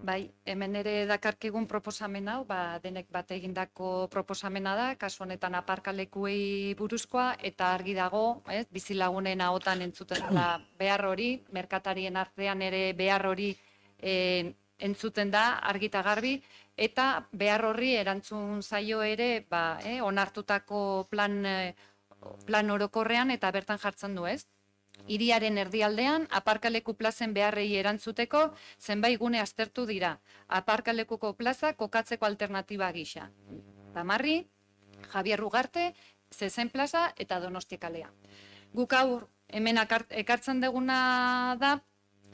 Bai, hemen ere dakarkigun proposamen hau, denek bat egindako proposamena da, kasu honetan aparkalekuei buruzkoa, eta argi dago, bizilagunen ahotan entzuten da behar hori, merkatarien artean ere behar hori entzuten da argi eta garbi, eta behar horri erantzun zaio ere onartutako plan orokorrean eta bertan jartzen du, ez? Hiriaren erdialdean, aparkaleku plazen beharrei erantzuteko zenbait gune aztertu dira. Aparkalekuko plaza kokatzeko alternatiba gisa. Tamarri, Javier Ugarte, Zezen plaza eta Donostia kalea. Guk aur hemen ekartzen duguna da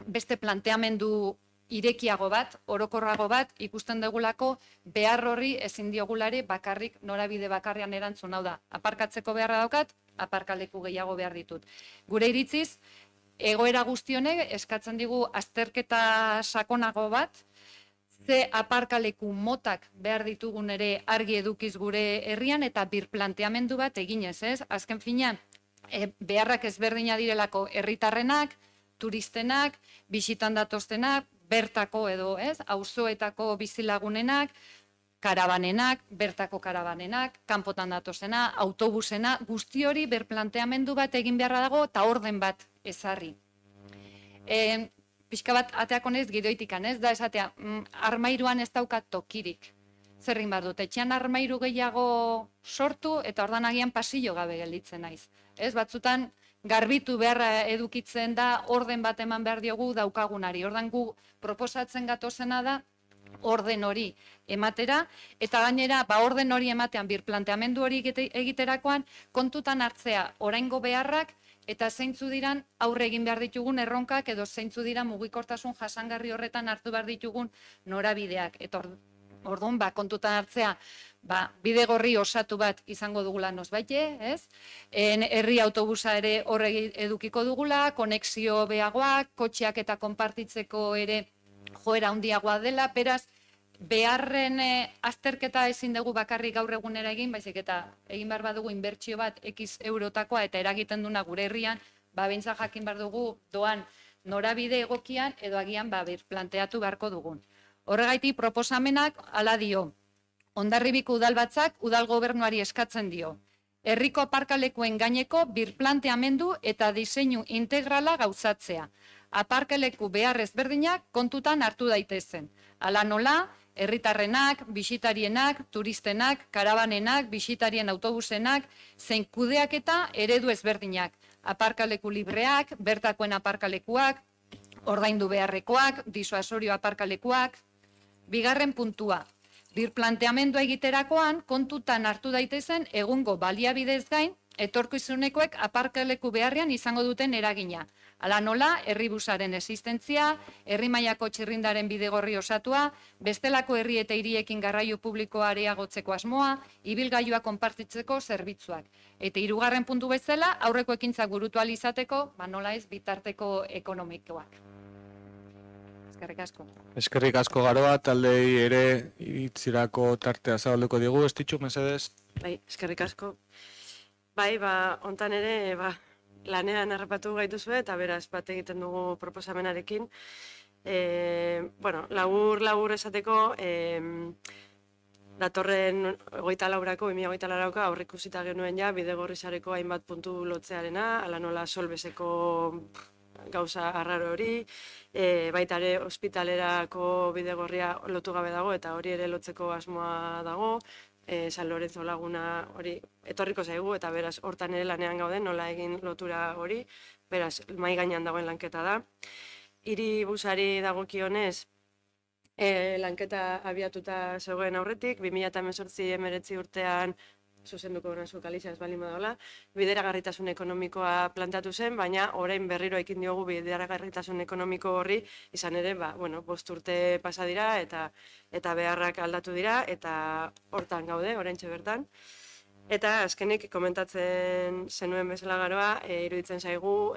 beste planteamendu irekiago bat, orokorrago bat, ikusten dugulako behar horri ezin diogulare bakarrik norabide bakarrean erantzun. Hau da, aparkatzeko beharra daukat, aparkaleku gehiago behar ditut. Gure iritziz, egoera guztionek eskatzen digu azterketa sakonago bat, ze aparkaleku motak behar ditugun ere argi edukiz gure herrian eta birplanteamendu bat eginez, ez? Azken finean, beharrak ezberdina direlako herritarrenak, turistenak, bisitan datoztenak, bertako edo, ez? Auzoetako bizilagunenak, karabanenak, bertako karabanenak, kanpotan datozena, autobusena, guzti hori berplanteamendu bat egin beharra dago eta orden bat ezarri. Pixka bat ateako nez gidoitikan, ez da esatea, armairuan ez daukat tokirik. Zerrin behar dut, etxean armairu gehiago sortu eta ordan agian pasillo gabe gelditzen naiz. Ez batzutan garbitu beharra edukitzen da, orden bat eman behar diogu daukagunari. Ordan gu proposatzen gatozena da, orden hori ematera, eta gainera, orden hori ematean, birplanteamendu hori egiterakoan, kontutan hartzea oraingo beharrak, eta zeintzu diran aurre egin behar ditugun erronkak, edo zeintzu diran mugikortasun jasangarri horretan hartu behar ditugun norabideak. Eta orduan, kontutan hartzea, bide gorri osatu bat izango dugula nosbaite, ez? Herri autobusa ere horre edukiko dugula, konexio beagoak, kotxeak eta konpartitzeko ere joera handiagoa dela, beraz, beharren azterketa ezin dugu bakarrik gaur egunera egin, baizik eta egin behar badugu inbertsio bat X eurotakoa eta eragiten duna gure herrian, bentsa jakin behar dugu doan norabide egokian edo agian planteatu beharko dugun. Horregaitik proposamenak hala dio, Hondarribiko udalbatzak udal gobernuari eskatzen dio. Herriko aparkalekuen gaineko birplanteamendu eta diseinu integrala gauzatzea. Aparkaleku behar ezberdinak kontutan hartu daitezen. Hala nola, herritarrenak, bisitarienak, turistenak, karabanenak, bisitarien autobusenak, zein kudeaketa eredu ezberdinak. Aparkaleku libreak, bertakoen aparkalekuak, ordaindu beharrekoak, disuasorio aparkalekuak. Bigarren puntua. Birplanteamendua egiterakoan kontutan hartu daitezen egungo baliabidez gain, etorkizunekoek aparkaleku beharrean izango duten eragina. Hala nola, herribusaren existentzia, herri mailako txirrindaren bidegorri osatua, bestelako herri eta hiriekin garraio publikoa areagotzeko asmoa, ibilgailua konpartitzeko zerbitzuak. Eta hirugarren puntu bezala, aurreko ekintzak burutu ahal izateko, nola ez, bitarteko ekonomikoak. Eskerrik asko. Eskerrik asko Garoa, taldei ere iritzirako tartea zabalduko digu, ez ditxu, mesedez? Eskerrik asko. Hontan ere, lanean harrapatu gaituzue eta beraz bat egiten dugu proposamenarekin. Labur esateko, datorren 2024ko aurreikusita genuen ja, bidegorri sareko hainbat puntu lotzearena, ala nola solbeseko gauza arraro hori, baita ere ospitalerako bidegorria lotu gabe dago eta hori ere lotzeko asmoa dago, San Lorenzo laguna hori etorriko zaigu eta beraz hortan ere lanean gauden nola egin lotura hori, beraz mai gainean dagoen lanketa da. Hiribusari dagokionez, lanketa abiatuta zegoen aurretik, 2018-19 urtean zuzenduko nazu kaliza ez balin badola, bideragarritasun ekonomikoa plantatu zen, baina orain berriro ekin diogu bideragarritasun ekonomiko horri, izan ere, 5 urte pasa dira eta beharrak aldatu dira, eta hortan gaude, oraintxe bertan. Eta azkenik komentatzen zenuen bezala Garoa, iruditzen zaigu,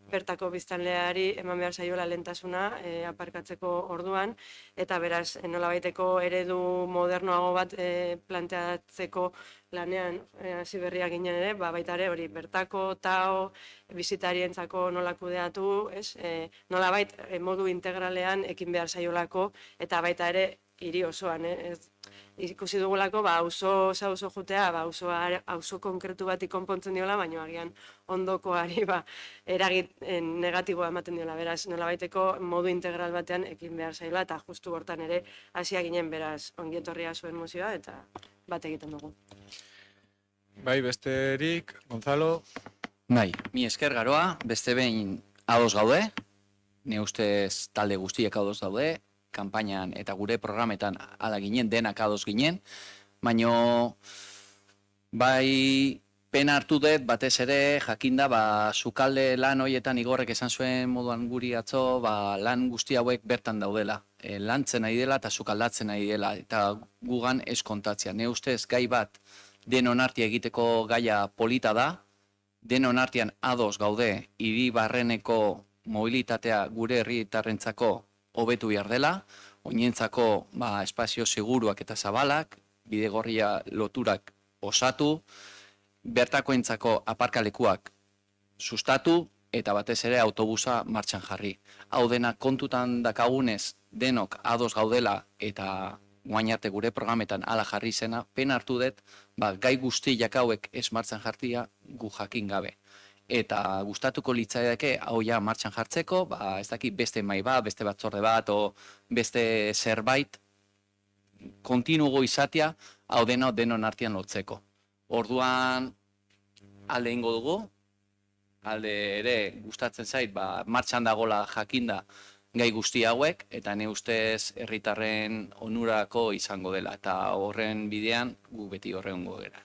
bertako biztanleari eman behar zaiola lehentasuna aparkatzeko orduan, eta beraz nolabaiteko eredu modernoago bat planteatzeko lanean hasi berria ginen ere, baita ere hori bertako, tao, bisitarientzako nola kudeatu, nolabait modu integralean ekin behar zaiolako, eta baita ere hiri osoan, ikusi dugulako, auzo jutea, auzo konkretu bat ikonpontzen diola, baina agian ondokoari eragit negatiboa ematen diola, beraz, nolabaiteko modu integral batean ekin behar zaila, eta justu hortan ere hasia ginen beraz ongietorria zuen mozioa, eta bat egiten dugu. Besterik, Gonzalo? Mi esker Garoa, beste behin ados gaude, ne ustez talde guztiek ados daude, kanpainan eta gure programetan ala ginen, denak ados ginen, baino pena hartu dut batez ere jakinda sukalde lan horietan Igorrek esan zuen moduan guri atzo lan guzti hauek bertan daudela, lantzen nahi dela eta sukaldatzen nahi dela, eta gugan ez kontatzea. Ne ustez gai bat denon artean egiteko gaia polita da, denon artean ados gaude hiri barreneko mobilitatea gure herritarrentzako hobetu behar dela, oinentzako espazio seguruak eta zabalak, bidegorria loturak osatu, bertakoentzako aparkalekuak sustatu eta batez ere autobusa martxan jarri. Hau dena kontutan dakagunez denok ados gaudela eta guain arte gure programetan hala jarri zena, pena hartu dut, gai guztiak hauek ez martxan jartia gu jakin gabe. Eta gustatuko litzaidake hau ja martxan jartzeko, ez daki beste mai bat, beste batzorde bat, o beste zerbait kontinuo izatea hau denon artean lotzeko. Orduan alde ingo dugu, alde ere gustatzen zait, martxan dagola jakinda gai guzti hauek, eta ne ustez herritarren onurako izango dela, eta horren bidean gu beti horrengo gera.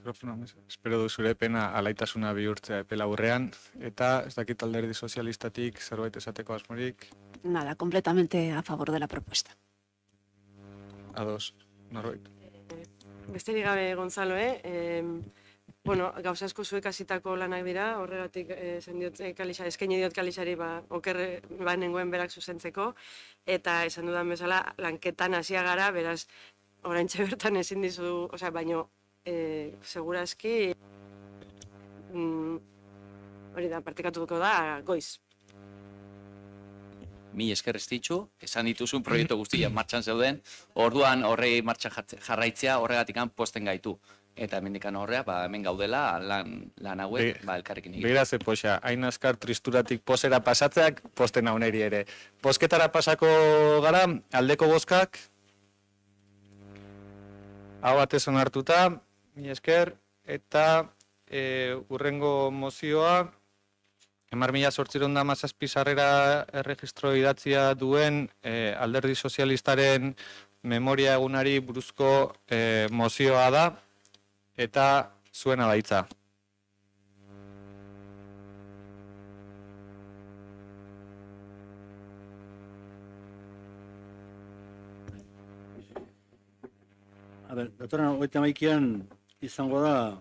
Espero du zure pena alaitasuna bihurtzea epe laburrean, eta ez dakit alderdi sozialistatik zerbait esateko asmorik. Nada, completamente a favor de la propuesta. Ados, norbait. Besterik gabe, Gonzalo, bueno, gauza asko zuek hasitako lanak dira, horregatik eskaini diot Kalixari oker nengoen berak zuzentzeko, eta esan dudan bezala, lanketan hasia gara, beraz, oraintxe bertan ezin dizu, baino, segurazki, hori da, partekatuko da, goiz. Mi esker ez ditzu, esan dituzun proiektu guztiak martxan zeuden, orduan horrei martxan jarraitzea horregatik posten gaitu. Eta hemendikan horrea, hemen gaudela, lan hauek, elkarrekin egin. Begira ze poxa, hain askar tristuratik posera pasatzeak, posten hauneri ere. Posketara pasako gara, aldeko bozkak, hau batez onartuta, mi esker, eta urrengo mozioa, 10.817 sarrera erregistro idatzia duen alderdi sozialistaren memoria egunari buruzko mozioa da, eta zuena da hitza. Datorren 31an izango da,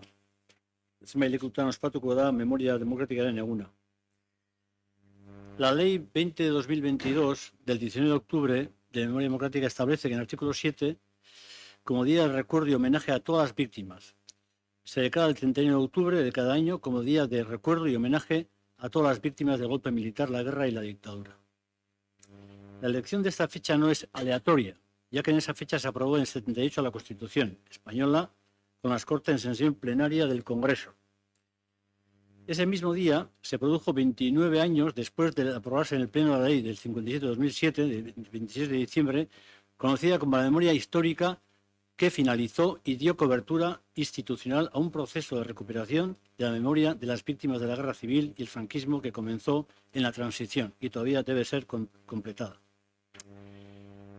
zenbait lekutan ospatuko da Memoria Demokratikaren eguna. La Ley 20 de 2022 del 19 de octubre de Memoria Democrática establece que en el artículo 7, como día de recuerdo y homenaje a todas las víctimas, se declara el 31 de octubre de cada año como día de recuerdo y homenaje a todas las víctimas del golpe militar, la guerra y la dictadura. La elección de esta fecha no es aleatoria, ya que en esa fecha se aprobó en el 78 la Constitución española con las Cortes en sesión plenaria del Congreso. Ese mismo día se produjo 29 años después de aprobarse en el Pleno de la Ley del 57-2007, del 26 de diciembre, conocida como la memoria histórica, que finalizó y dio cobertura institucional a un proceso de recuperación de la memoria de las víctimas de la guerra civil y el franquismo que comenzó en la transición y todavía debe ser completada.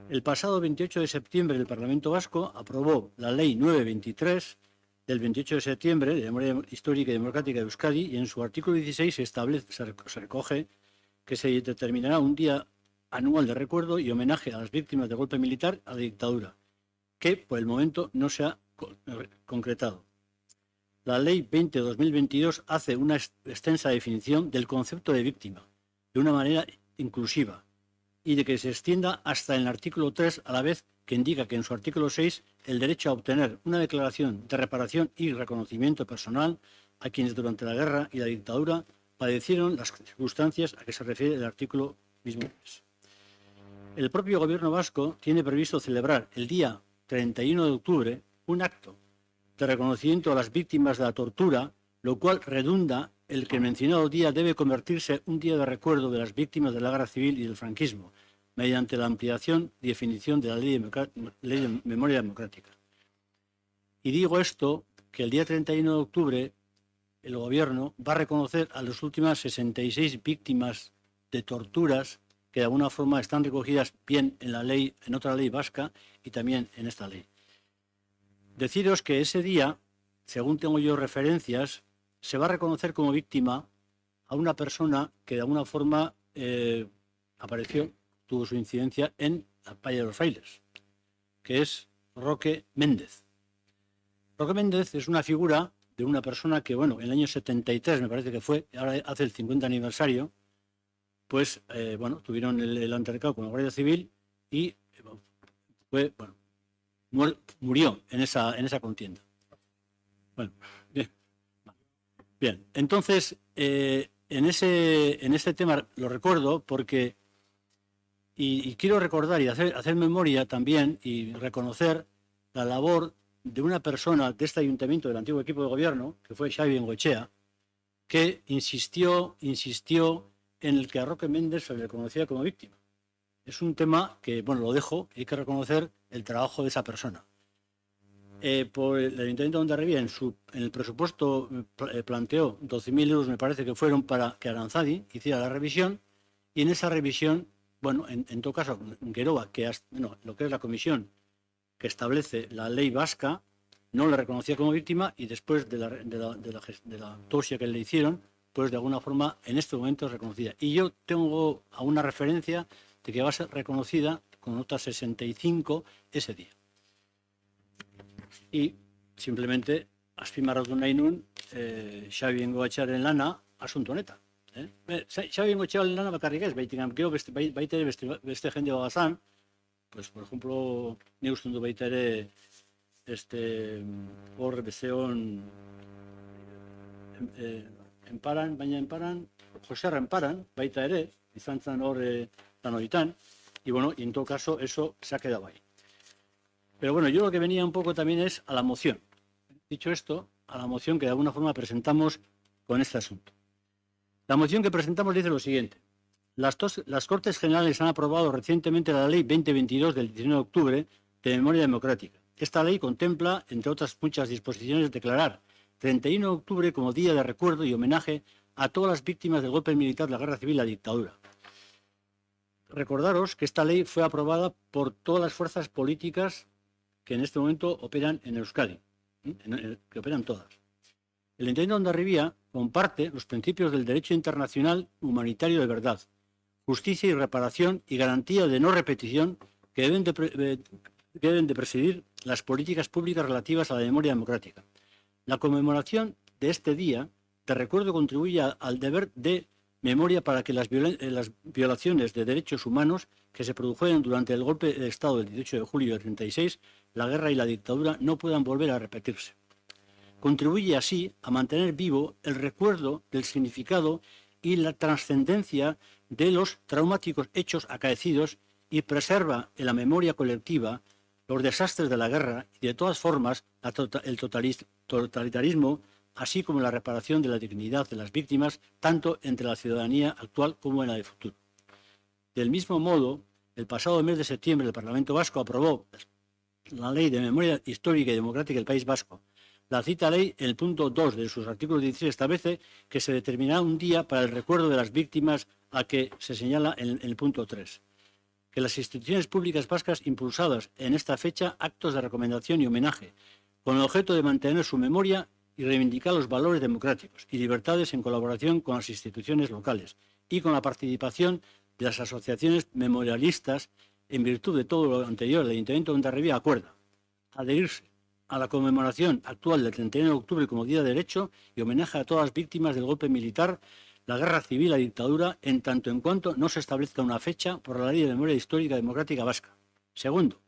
El pasado 28 de septiembre el Parlamento Vasco aprobó la Ley 923 del 28 de septiembre de Memoria Histórica y Democrática de Euskadi y en su artículo 16 se recoge que se determinará un día anual de recuerdo y homenaje a las víctimas del golpe militar a la dictadura, que por el momento no se ha concretado. La Ley 20 de 2022 hace una extensa definición del concepto de víctima, de una manera inclusiva, y de que se extienda hasta en el artículo 3, a la vez que indica que en su artículo 6 el derecho a obtener una declaración de reparación y reconocimiento personal a quienes durante la guerra y la dictadura padecieron las circunstancias a que se refiere el artículo mismo. El propio Gobierno vasco tiene previsto celebrar el día 31 de octubre un acto de reconocimiento a las víctimas de la tortura, lo cual redunda en que el mencionado día debe convertirse en un día de recuerdo de las víctimas de la guerra civil y del franquismo, mediante la ampliación y definición de la Ley de Memoria Democrática. Y digo esto, que el día 31 de octubre el Gobierno va a reconocer a las últimas 66 víctimas de torturas que de alguna forma están recogidas bien en la ley, en otra ley vasca y también en esta ley. Deciros que ese día, según tengo yo referencias, se va a reconocer como víctima a una persona que de alguna forma apareció, tuvo su incidencia en la Playa de los Frailes, que es Roque Méndez. Roque Méndez es una figura de una persona que, bueno, en el año 73 me parece que fue, ahora hace el 50 aniversario, pues, bueno, tuvieron el altercado con la Guardia Civil y fue, bueno, murió en esa contienda. Bueno, bien. Bien, entonces, en ese tema lo recuerdo porque, y quiero recordar y hacer memoria también y reconocer la labor de una persona de este ayuntamiento, del antiguo equipo de gobierno, que fue Xavi Bengoechea, que insistió en el que a Roque Méndez se le conocía como víctima. Es un tema que, bueno, lo dejo, hay que reconocer el trabajo de esa persona. por el Ayuntamiento de Hondarribia en el presupuesto planteó 12.000 euros, me parece que fueron para que Aranzadi hiciera la revisión, y en esa revisión, bueno, en todo caso, Geroa, lo que es la comisión que establece la ley vasca, no le reconocía como víctima, y después de la autopsia que le hicieron, pues de alguna forma en este momento es reconocida. Y yo tengo a una referencia de que va a ser reconocida con nota 65 ese día. Y simplemente azpimarratu nahi nun Xabi Bengoetxearen lana asunto honetan. Xabi Bengoetxearen lana bakarrik ez, gero baita ere beste jende bagazan, pues, por ejemplo, ni uste dut baita ere hor bezeon enparan, Joserra enparan, baita ere, izan zen hor lan horietan, y bueno, y en todo caso eso se ha quedado ahí. Pero bueno, yo lo que venía un poco también es a la moción. Dicho esto, a la moción que de alguna forma presentamos con este asunto. La moción que presentamos dice lo siguiente. Las Cortes Generales han aprobado recientemente la Ley 2022 del 19 de octubre de Memoria Democrática. Esta ley contempla, entre otras muchas disposiciones, declarar 31 de octubre como día de recuerdo y homenaje a todas las víctimas del golpe militar, la guerra civil y la dictadura. Recordaros que esta ley fue aprobada por todas las fuerzas políticas que en este momento operan en Euskadi, que operan todas. El Ayuntamiento de Hondarribia comparte los principios del derecho internacional humanitario de verdad, justicia y reparación y garantía de no repetición que deben de presidir las políticas públicas relativas a la memoria democrática. La conmemoración de este día de recuerdo contribuye al deber de memoria para que las violaciones de derechos humanos que se produjeron durante el golpe de Estado del 18 de julio del 36, la guerra y la dictadura, no puedan volver a repetirse. Contribuye así a mantener vivo el recuerdo del significado y la trascendencia de los traumáticos hechos acaecidos y preserva en la memoria colectiva los desastres de la guerra y, de todas formas, el totalitarismo, así como la reparación de la dignidad de las víctimas, tanto entre la ciudadanía actual como en la de futuro. Del mismo modo, el pasado mes de septiembre el Parlamento Vasco aprobó la Ley de Memoria Histórica y Democrática del País Vasco. La cita ley, en el punto 2 de sus artículos 16, establece que se determinará un día para el recuerdo de las víctimas, a que se señala en el punto 3. Que las instituciones públicas vascas impulsadas en esta fecha actos de recomendación y homenaje, con el objeto de mantener su memoria y reivindicar los valores democráticos y libertades en colaboración con las instituciones locales y con la participación de las asociaciones memorialistas. En virtud de todo lo anterior, el Ayuntamiento de Hondarribia acuerda adherirse a la conmemoración actual del 31 de octubre como Día de Derecho y homenaje a todas las víctimas del golpe militar, la guerra civil y la dictadura, en tanto en cuanto no se establezca una fecha por la Ley de Memoria Histórica Democrática Vasca. Segundo,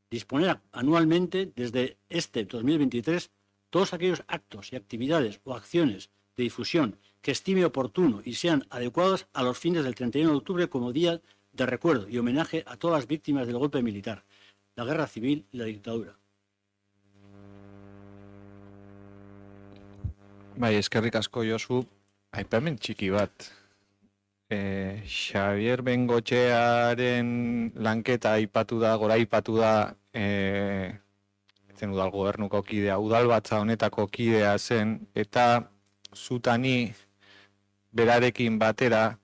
disponer anualmente, desde este 2023, todos aquellos actos y actividades o acciones de difusión que estime oportuno y sean adecuados a los fines del 31 de octubre como Día de Recuerdo y homenaje a todas las víctimas del golpe militar, la guerra civil y la dictadura. Bai, eskerrik asko Josu, aipamen txiki bat. Xabier Bengoetxearen lanketa aipatu da, gora aipatu da, zen udal gobernuko kidea, udalbatza honetako kidea zen, eta zutani berarekin batera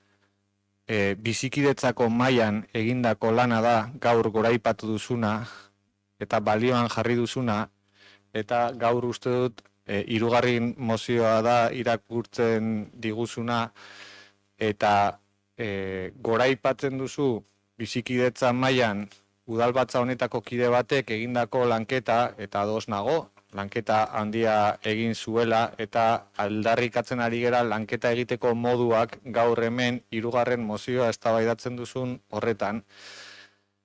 bizikidetzako mailan egindako lana da gaur gora aipatu duzuna, eta balioan jarri duzuna, eta gaur uste dut hirugarren mozioa da irakurtzen diguzuna, eta goraipatzen duzu bizikidetza mailan udalbatza honetako kide batek egindako lanketa, eta ados nago, lanketa handia egin zuela, eta aldarrikatzen ari gera lanketa egiteko moduak gaur hemen hirugarren mozioa eztabaidatzen duzun horretan,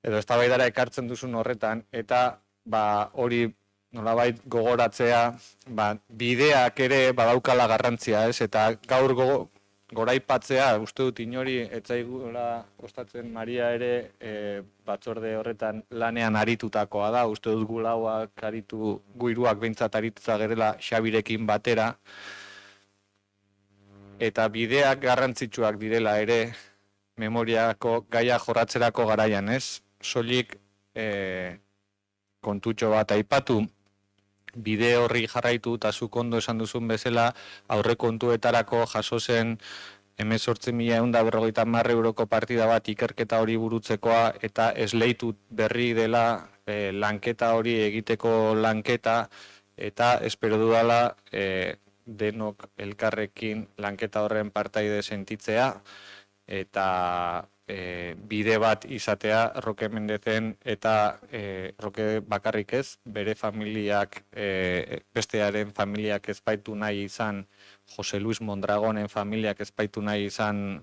edo eztabaidara ekartzen duzun horretan, eta hori nolabait gogoratzea, bideak ere badaukala garrantzia, ez? Eta gaur goraipatzea, uste dut inori etzaigula kostatzen Maria ere batzorde horretan lanean aritutakoa da, uste dut gulauak aritu, guiruak behintzat arituta gerela Xabirekin batera, eta bideak garrantzitsuak direla ere memoriako gaia jorratzerako garaian, ez? Soilik kontutxo bat aipatu, bide horri jarraitu eta zuk ondo esan duzun bezala aurrekontuetarako jaso zen 18.150 euroko partida bat ikerketa hori burutzekoa eta esleitu berri dela lanketa hori egiteko lanketa eta espero dudala denok elkarrekin lanketa horren partaide sentitzea eta bide bat izatea Roke Mendezen eta Roke bakarrik ez, bere familiak, bestearen familiak ezpaitu nahi izan, Jose Luis Mondragonen familiak ezpaitu nahi izan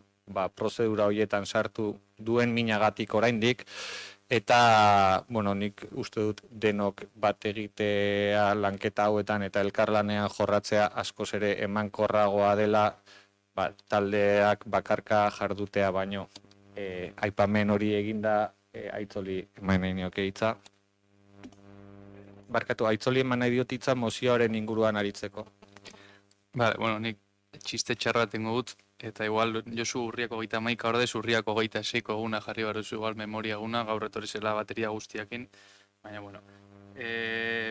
prozedura horietan sartu duen minagatik oraindik, eta, bueno, nik uste dut denok bat egitea lanketa hauetan eta elkarlanean jorratzea askoz ere emankorragoa dela taldeak bakarka jardutea baino. Aipamen hori eginda Aitzoli eman nahi nioke hitza. Barkatu, Aitzoli eman nahi diot hitza mozioaren inguruan aritzeko. Vale, bueno, nik txiste txarra tengo dut, eta igual Josu Urriako 31 ordez, Urriako 26ko eguna jarri baruzu igual memoria eguna, gaur etorri zela bateria guztiakin, baina bueno.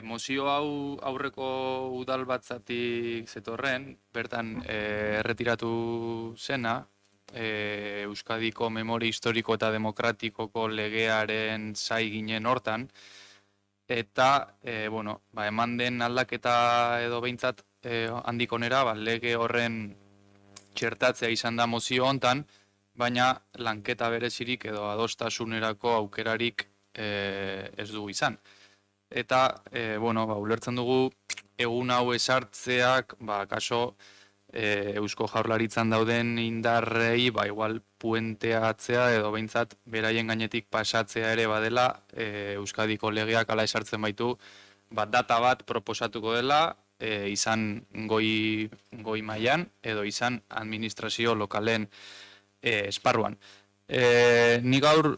Mozio hau aurreko udal batzatik zetorren, bertan erretiratu zena, Euskadiko Memoria Historiko eta Demokratikoko legearen zai ginen hortan, eta, bueno, eman den aldaketa edo behintzat handik onera, lege horren txertatzea izan da mozio hontan, baina lanketa berezirik edo adostasunerako aukerarik ez dugu izan. Eta, bueno, ulertzen dugu egun hau esartzeak, kaso, Eusko Jaurlaritzan dauden indarrei, igual puenteatzea edo behintzat beraien gainetik pasatzea ere badela, Euskadiko legeak ala esartzen baitu, data bat proposatuko dela, izan goi mailan edo izan administrazio lokalen esparruan. Ni gaur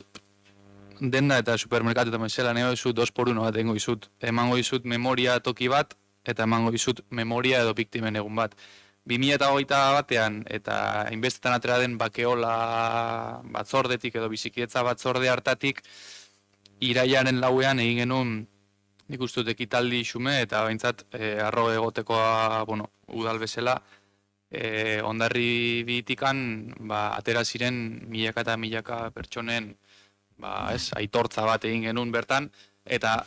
denda eta supermerkatuetan bezala nahi dizut 2x1 bat egingo dizut. Emango dizut memoria toki bat eta emango dizut memoria edo biktimen egun bat. 2021 eta hainbestetan atera den bakeola batzordetik edo bizikidetza batzorde hartatik irailaren 4ean egin genuen nik uste dut ekitaldi xume eta behintzat arro egotekoa, bueno, udal bezala, Hondarri bitikan atera ziren milaka eta milaka pertsonen aitortza bat egin genuen bertan, eta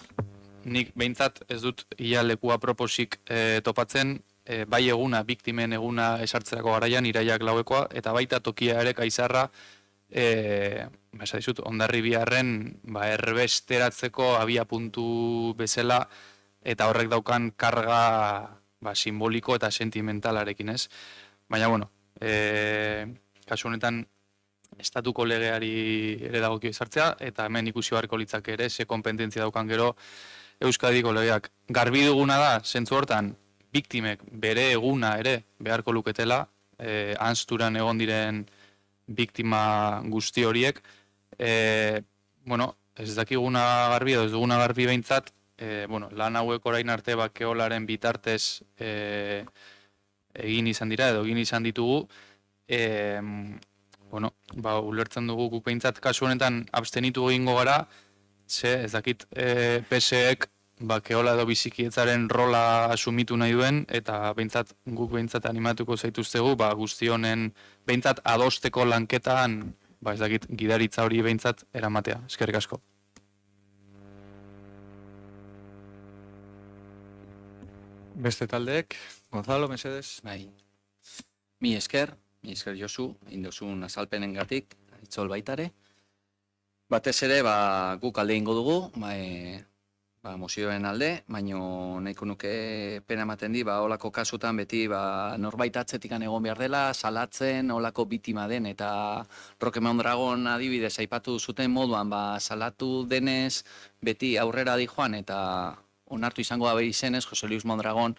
nik behintzat ez dut ia lekua proposik topatzen, bai eguna, biktimen eguna esartzerako garaian, irailak 4ekoa, eta baita tokia ere Kaizarra, Hondarri biharren erbesteratzeko abia puntu bezala, eta horrek daukan karga simboliko eta sentimentalarekin, ez? Baina, bueno, kasu honetan estatuko legeari ere dagokio ezartzea, eta hemen ikusi beharko litzake ere, ze konpetentzia daukan gero Euskadiko legeak. Garbi duguna da, zentzu hortan, biktimek bere eguna ere beharko luketela, Anzturan egon diren biktima guzti horiek, bueno, ez dakiguna garbi edo ez duguna garbi behintzat, lan hauek orain arte bakeolaren bitartez egin izan dira edo egin izan ditugu, bueno, ulertzen dugu guk behintzat kasu honetan abstenitu egingo gara, ze ez dakit PSEek bakeola edo bizikietzaren rola asumitu nahi duen, eta guk behintzat animatuko zaituztegu, guzti honen behintzat adosteko lanketan, ez dakit gidaritza hori behintzat eramatea. Eskerrik asko. Beste taldeek, Gonzalo, mesedez. Bai. Mi esker Josu, indozun azalpenengatik, Aitzol baitare. Batez ere, guk alde ingo dugu, mozioen alde, baino nahiko nuke pena ematen di, olako kasutan beti norbait atzetikan egon behar dela, salatzen, olako bitima den, eta Roke Mondragon adibidez aipatu zuten moduan, salatu denez, beti aurrera di joan, eta onartu izango da bere izenez, Jose Luis Mondragon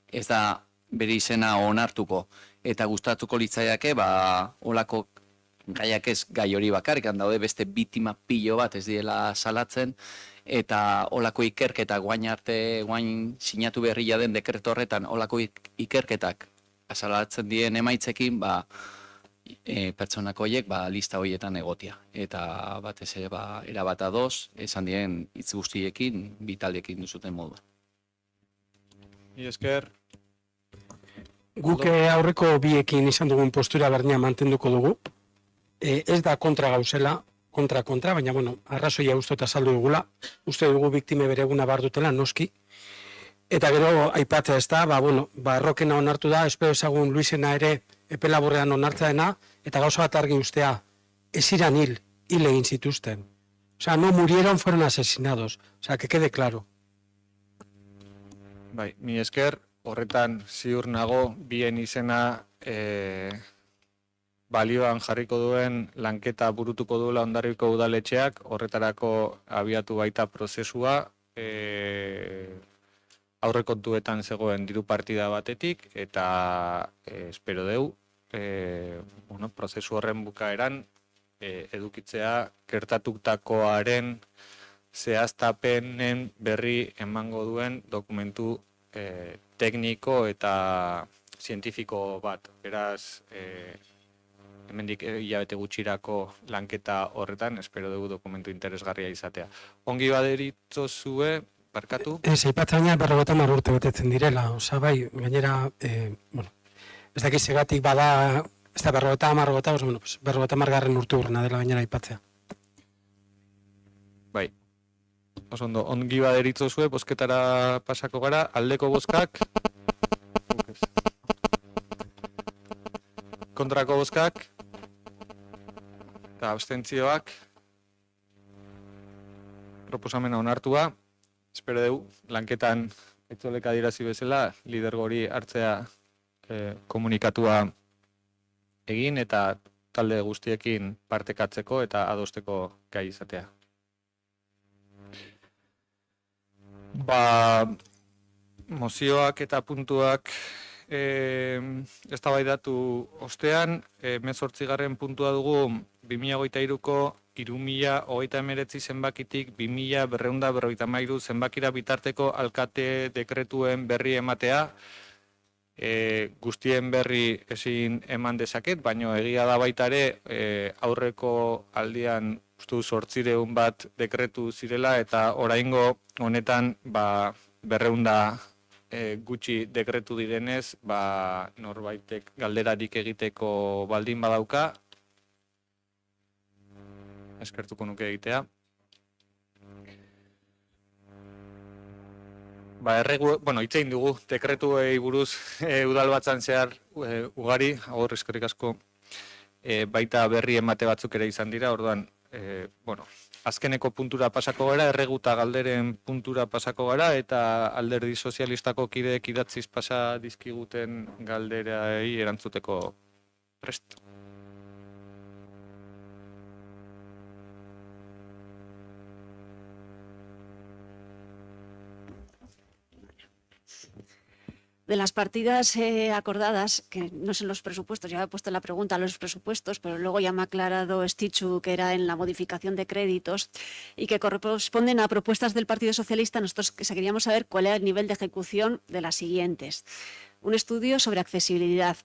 ez da bere izena onartuko, eta gustatuko litzaiake, olako gaiak ez gai hori bakarrik, daude beste bitima pilo bat ez diela salatzen, eta olako ikerketak guain sinatu berria den dekreto horretan, olako ikerketak azalatzen dien emaitzekin, pertsonak horiek lista horietan egotia. Eta batez ere erabat ados, esan dien hitz guztiekin, bitaldekin duzuten moduan. Mi esker. Guk aurreko biekin izan dugun postura berdina mantenduko dugu. Ez da kontra gauzela, kontra, baina, bueno, arrazoia uste eta saldu dugula. Uste dugu biktime bere eguna behar dutela, noski. Eta gero, aipatzea ez da, bueno, Rokena onartu da, espero ezagun Luisena ere epe laburrean onartza dena, eta gauza bat argi ustea, ez iran hil egin zituzten. Osea, no murieron, fueron asesinados. Osea, que quede claro. Bai, mi esker, horretan ziur nago, bien izena balioan jarriko duen lanketa burutuko duela Hondarribiko udaletxeak, horretarako abiatu baita prozesua, aurrekontuetan zegoen diru partida batetik, eta espero deu, prozesu horren bukaeran, edukitzea gertatutakoaren zehaztapenen berri emango duen dokumentu tekniko eta zientifiko bat. Beraz, hemendik hilabete gutxirako lanketa horretan, espero dugu dokumentu interesgarria izatea. Ongi baderitzo zue, barkatu? Ez, aipatzea 50 urte betetzen direla, osa bai, gainera, ez dakiz segatik bada, ez da 50 urte urrena dela gainera aipatzea. Bai. Osondo, ongi baderitzo zue, bozketara pasako gara, aldeko bozkak, kontrako bozkak, eta abstentzioak, proposamena onartua, espero dugu, lanketan etzoleka dirazi bezala, lidergori hartzea komunikatua egin eta talde guztiekin partekatzeko eta adosteko gai izatea. Mozioak eta puntuak eztabaidatu ostean, 18. puntua dugu 2023ko 3039 zenbakitik 2253 zenbakira bitarteko alkate dekretuen berri ematea. Guztien berri ezin eman dezaket, baino egia da baita ere aurreko aldian ustu 800 bat dekretu zirela eta oraingo honetan 200 gutxi dekretu direnez, norbaitek galderarik egiteko baldin badauka, eskertuko nuke egitea. Itzein dugu, dekretuei buruz udalbatzan zehar ugari, agur eskerrik asko, baita berri emate batzuk ere izan dira, orduan, azkeneko puntura pasako gara, erreguta galderen puntura pasako gara, eta alderdi sozialistako kideek idatziz pasa dizkiguten galderai erantzuteko prest. De las partidas acordadas, que no son los presupuestos, ya he puesto la pregunta a los presupuestos, pero luego ya me ha aclarado Estichu que era en la modificación de créditos y que corresponden a propuestas del Partido Socialista. Nosotros queríamos saber cuál era el nivel de ejecución de las siguientes. Un estudio sobre accesibilidad,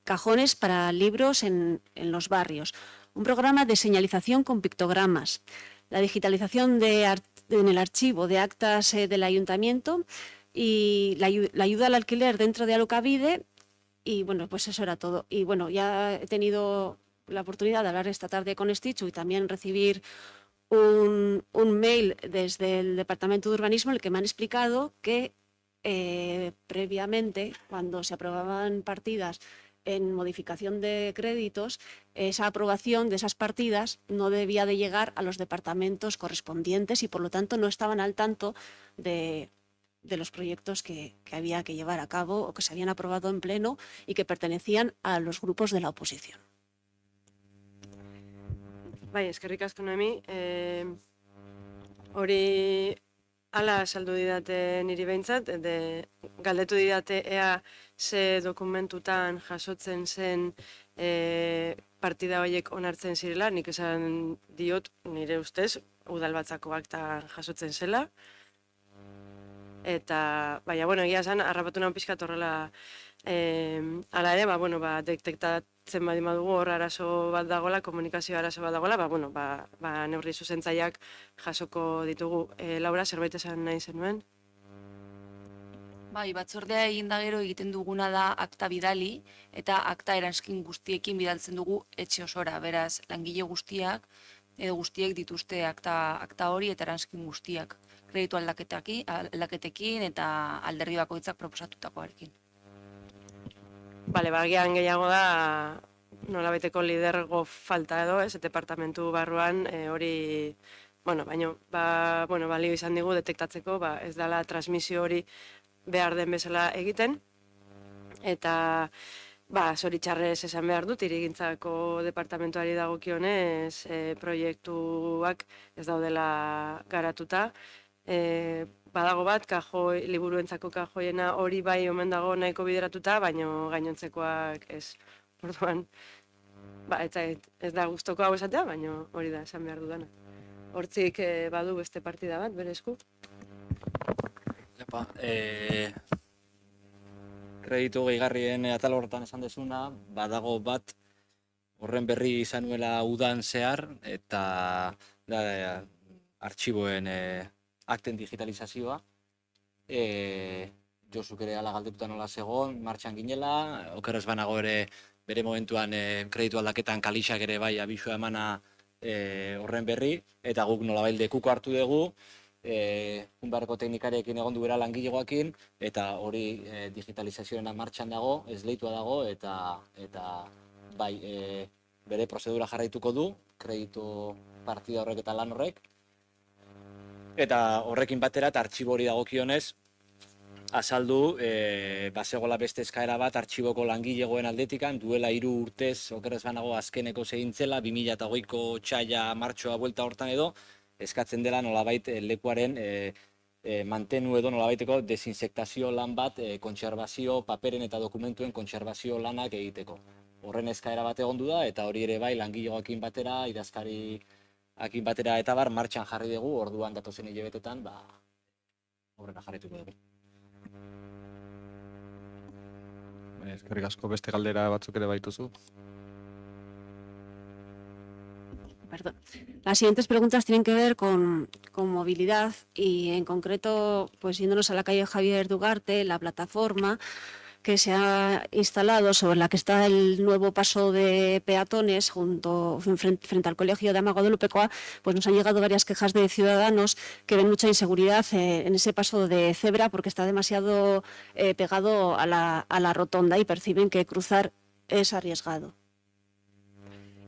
cajones para libros en los barrios, un programa de señalización con pictogramas, la digitalización en el archivo de actas del ayuntamiento, y la ayuda al alquiler dentro de Alokabide, y bueno, pues eso era todo. Y bueno, ya he tenido la oportunidad de hablar esta tarde con Estichu y también recibir un mail desde el Departamento de Urbanismo en el que me han explicado que previamente, cuando se aprobaban partidas en modificación de créditos, esa aprobación de esas partidas no debía de llegar a los departamentos correspondientes y por lo tanto no estaban al tanto de los proyectos que había que llevar a cabo o que se habían aprobado en pleno y que pertenecían a los grupos de la oposición. Bai, eskerrik asko Noemi. Hori ala saldu didate niri behintzat, galdetu didate ea ze dokumentutan jasotzen zen partida horiek onartzen zirela, nik esan diot nire ustez udalbatzako akta jasotzen zela. Eta, egia esan, harrapatu nahan pixkat horrela, ala ere, detektatzen badin badugu hor arazo bat dagoela, komunikazio arazo bat dagoela, neurri zuzentzaileak jasoko ditugu. Laura, zerbait esan nahi zenuen? Bai, batzordea egin da gero egiten duguna da akta bidali eta akta eranskin guztiekin bidaltzen dugu etxe osora. Beraz, langile guztiak edo guztiek dituzte akta hori eta eranskin guztiak. Kreditu aldaketekin eta alderdi bakoitzak proposatutakoarekin. Bale, bagian gehiago da nolabeteko lidergo falta edo, ez, departamentu barruan hori, baino, balio izan digu detektatzeko, ez dela transmisio hori behar den bezala egiten, eta zoritxarrez esan behar dut, hirigintzako departamentuari dagokionez proiektuak ez daudela garatuta. Badago bat, liburuentzako kajoiena hori bai omen dago nahiko bideratuta, baino gainontzekoak ez. Orduan, ez da gustoko hau esatea, baino hori da esan behar dudana. Hortzik badu beste partida bat, bere esku. Kreditu gehigarrien atal horretan esan dezuna, badago bat horren berri izan nuela udan zehar, eta artxiboen akten digitalizazioa. Josuk ere ala galdetuta nola zegoen, martxan ginela, okerrez banago ere bere momentuan kreditu aldaketan kalixak ere bai abisua emana horren berri, eta guk nolabait lekuko hartu dugu, unbarreko teknikarekin egon duera langilegoakin, eta hori digitalizazioena martxan dago, esleitua dago, eta bai, bere prozedura jarraituko du, kreditu partida horrek eta lan horrek, eta horrekin batera, eta artxibo hori dagokionez, azaldu, bazegola beste eskaera bat artxiboko langilegoen aldetikan, duela 3 urtez, okerrez banago azkeneko segintzela, 2008ko txaila martxoa buelta hortan edo, eskatzen dela nolabait lekuaren mantenu edo nolabaiteko desinsektazio lan bat, kontserbazio, paperen eta dokumentuen kontserbazio lanak egiteko. Horren eskaera bat egondu da, eta hori ere bai langilegoakin batera, idazkariakin batera eta bar, martxan jarri dugu, orduan datozen hilabetetan, horrena jarrituko dugu. Eskerrik asko, beste galdera batzuk ere baituzu. Perdón. Las siguientes preguntas tienen que ver con movilidad y en concreto, pues yéndonos a la calle Javier Dugarte, la plataforma que se ha instalado sobre la que está el nuevo paso de peatones frente al Colegio de Ama Guadalupekoa, pues nos han llegado varias quejas de ciudadanos que ven mucha inseguridad en ese paso de cebra porque está demasiado pegado a la rotonda y perciben que cruzar es arriesgado.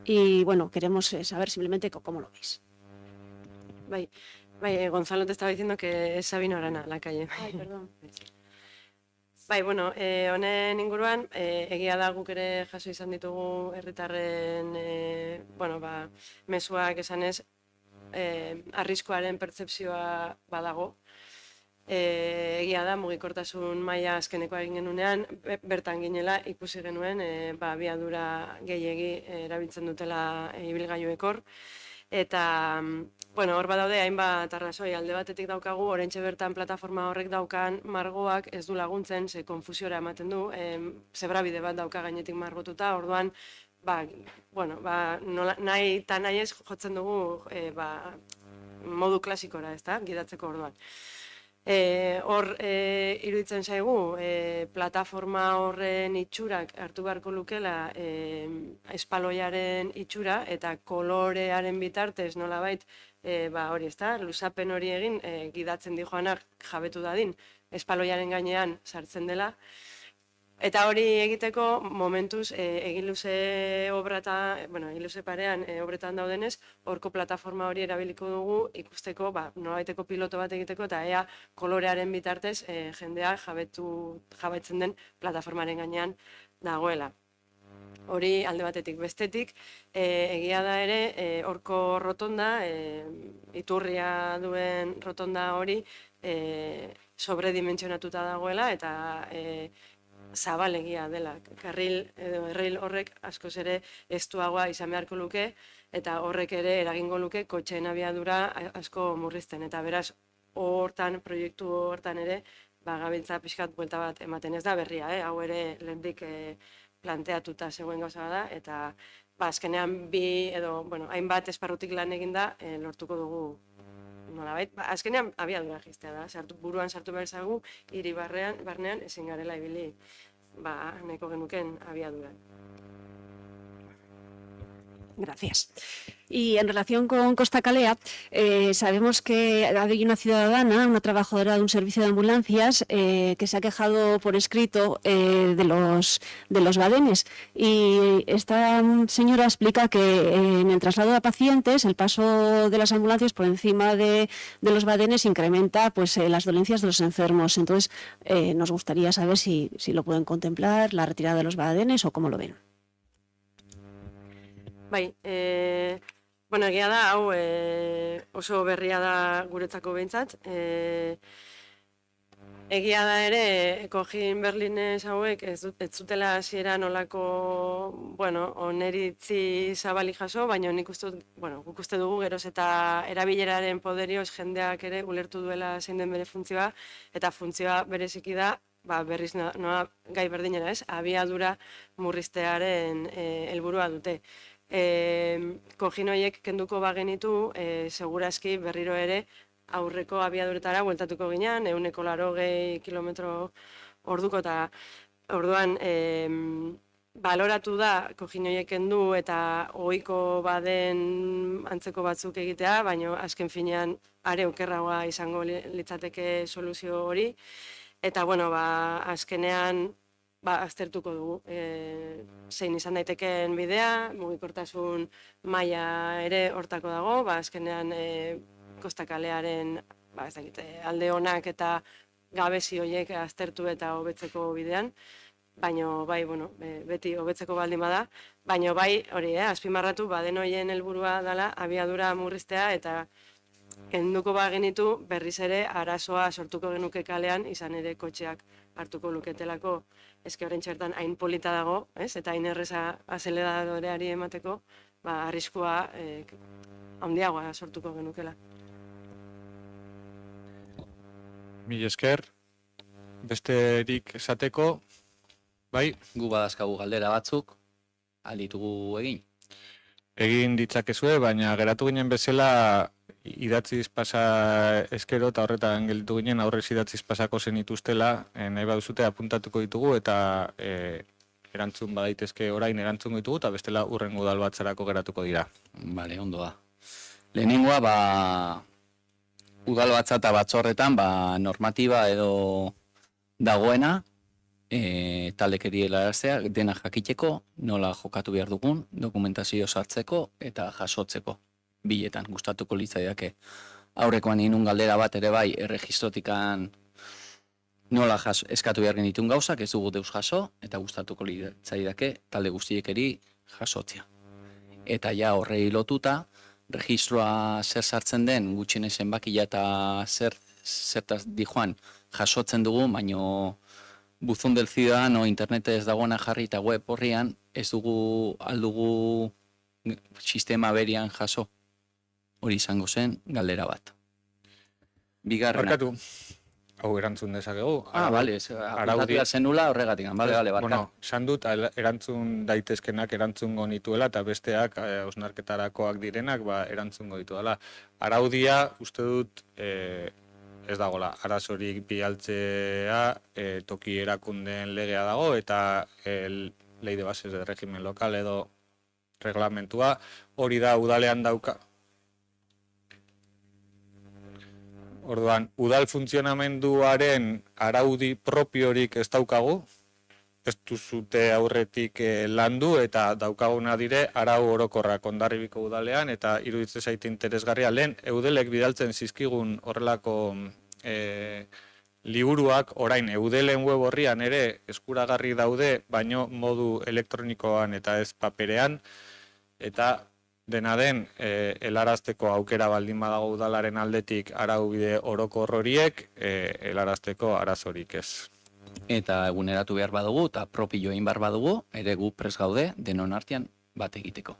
Y bueno, queremos saber simplemente cómo lo veis. Gonzalo te estaba diciendo que es Sabino Arana, la calle. Ay, perdón. Honen inguruan, egia da guk ere jaso izan ditugu herritarren, mezuak esanez, arriskoaren pertzepzioa badago. Egia da, mugikortasun maila azkenekoa egin genunean, bertan ginela ikusi genuen abiadura gehiegi erabiltzen dutela ibilgailuekor. Eta, hor badaude hainbat arrazoi, alde batetik daukagu, oraintxe bertan plataforma horrek daukan margoak ez du laguntzen, ze konfusiora ematen du, zebrabide bat dauka gainetik margotuta, orduan, nahi eta nahi ez jotzen dugu modu klasikora, ezta, gidatzeko orduan. Hor iruditzen zaigu, plataforma horren itxurak hartu beharko lukela espaloiaren itxura eta kolorearen bitartez nolabait hori ezta, luzapen hori egin gidatzen dijoanak jabetu dadin espaloiaren gainean sartzen dela. Eta hori egiteko momentuz egin luze parean obretan daudenez, horko plataforma hori erabiliko dugu ikusteko, nolabaiteko piloto bat egiteko eta ea kolorearen bitartez jendea jabetzen den plataformaren gainean dagoela. Hori alde batetik, bestetik, egia da ere, horko rotonda, iturria duen rotonda hori sobredimentsionatuta dagoela eta zabalegia dela. Karril edo erril horrek askoz ere estuagoa izan beharko luke eta horrek ere eragingo luke kotxeen abiadura asko murrizten. Eta beraz, proiektu hortan ere, gabiltza pixkat buelta bat ematen ez da berria, hau ere lehendik planteatuta zegoen gauza da, eta azkenean hainbat esparrutik lan eginda lortuko dugu nolabait, azkenean abiadura jistea da, buruan sartu behar zagu, hiri barnean ezin garela ibili, nahiko genuken abiaduran. Gracias. Y en relación con Costa Calea, sabemos que hay una ciudadana, una trabajadora de un servicio de ambulancias, que se ha quejado por escrito de los badenes. Y esta señora explica que en el traslado de pacientes, el paso de las ambulancias por encima de los badenes incrementa pues, las dolencias de los enfermos. Entonces, nos gustaría saber si lo pueden contemplar, la retirada de los badenes o cómo lo ven. Bai, egia da, hau oso berria da guretzako behintzat. Egia da ere, Cojin Berlines hauek ez zutela hasieran olako, oneritzi zabali jaso, baina guk uste dugu geroz eta erabileraren poderioz jendeak ere ulertu duela zein den bere funtzioa, eta funtzioa bereziki da, berriz noa gai berdinera ez, abiadura murriztearen helburua dute. Cojin horiek kenduko bagenitu, segurazki berriro ere aurreko abiaduretara bueltatuko ginean, 180 kilometro orduko, eta orduan baloratu da Cojin horiek kendu eta ohiko baden antzeko batzuk egitea, baina azken finean are okerragoa izango litzateke soluzio hori, eta azkenean aztertuko dugu zein izan daitekeen bidea, mugikortasun maila ere hortako dago, azkenean Costa Kalearen alde onak eta gabezi horiek aztertu eta hobetzeko bidean, baina beti hobetzeko baldin bada, baina hori, azpimarratu, baden horien helburua dela abiadura murriztea eta kenduko bagenitu berriz ere arazoa sortuko genuke kalean, izan ere kotxeak hartuko luketelako, eske orain txertan hain polita dago, eta hain erreza azeleradoreari emateko, arriskua handiagoa sortuko genukela. Mil esker, besterik esateko, bai? Gu badazkagu galdera batzuk, alditugu egin. Egin ditzakezue, baina geratu ginen bezala idatziz pasa eskero eta horretan gelditu ginen aurrez idatziz pasako zenituztela, nahi baduzute apuntatuko ditugu eta erantzun badaitezke orain erantzun ditugu eta bestela urrengo udal batzarako geratuko dira. Bale, ondo da. Lehenengoa, udal batza eta batzorretan normatiba edo dagoena, taldekeri helaraztea, dena jakiteko, nola jokatu behar dugun, dokumentazio sartzeko eta jasotzeko. Biletan, gustatuko litzaiake. Aurrekoan inun galdera bat ere bai, erregistrotikan nola eskatu behar genitun gauzak, ez dugu deus jaso, eta gustatuko litzaiake talde guztiekeri jasotzea. Eta ja horrei lotuta, registroa zer sartzen den, gutxien zenbakia eta zertaz dijoan jasotzen dugu, baino buzun del ciudadano internetez dagoena jarri eta web horrian, ez dugu aldugu sistema berian jaso. Hori izango zen galdera bat. Bigarrena. Barkatu, hau erantzun dezakegu. Bale, apuntatu da zenula horregatik, bale, barkatu. Bueno, esan dut erantzun daitezkenak erantzungo nituela eta besteak hausnarketarakoak direnak erantzungo dituela. Araudia, uste dut, ez dagoela, arazorik bialtzea, toki erakundeen legea dago eta ley de bases de régimen local edo reglamentua, hori da udalean dauka. Orduan, udal funtzionamenduaren araudi propiorik ez daukagu, ez duzute aurretik landu eta daukaguna dire arau orokorrak Hondarribiko udalean eta iruditzen zaite interesgarria lehen eudelek bidaltzen zizkigun horrelako liburuak orain eudelen web horrian ere eskuragarri daude, baino modu elektronikoan eta ez paperean, eta dena den, helarazteko aukera baldin badago udalaren aldetik araubide orokor horiek, helarazteko arazorik ez. Eta eguneratu behar badugu eta propio egin behar badugu, ere gu prest gaude denon artean bat egiteko.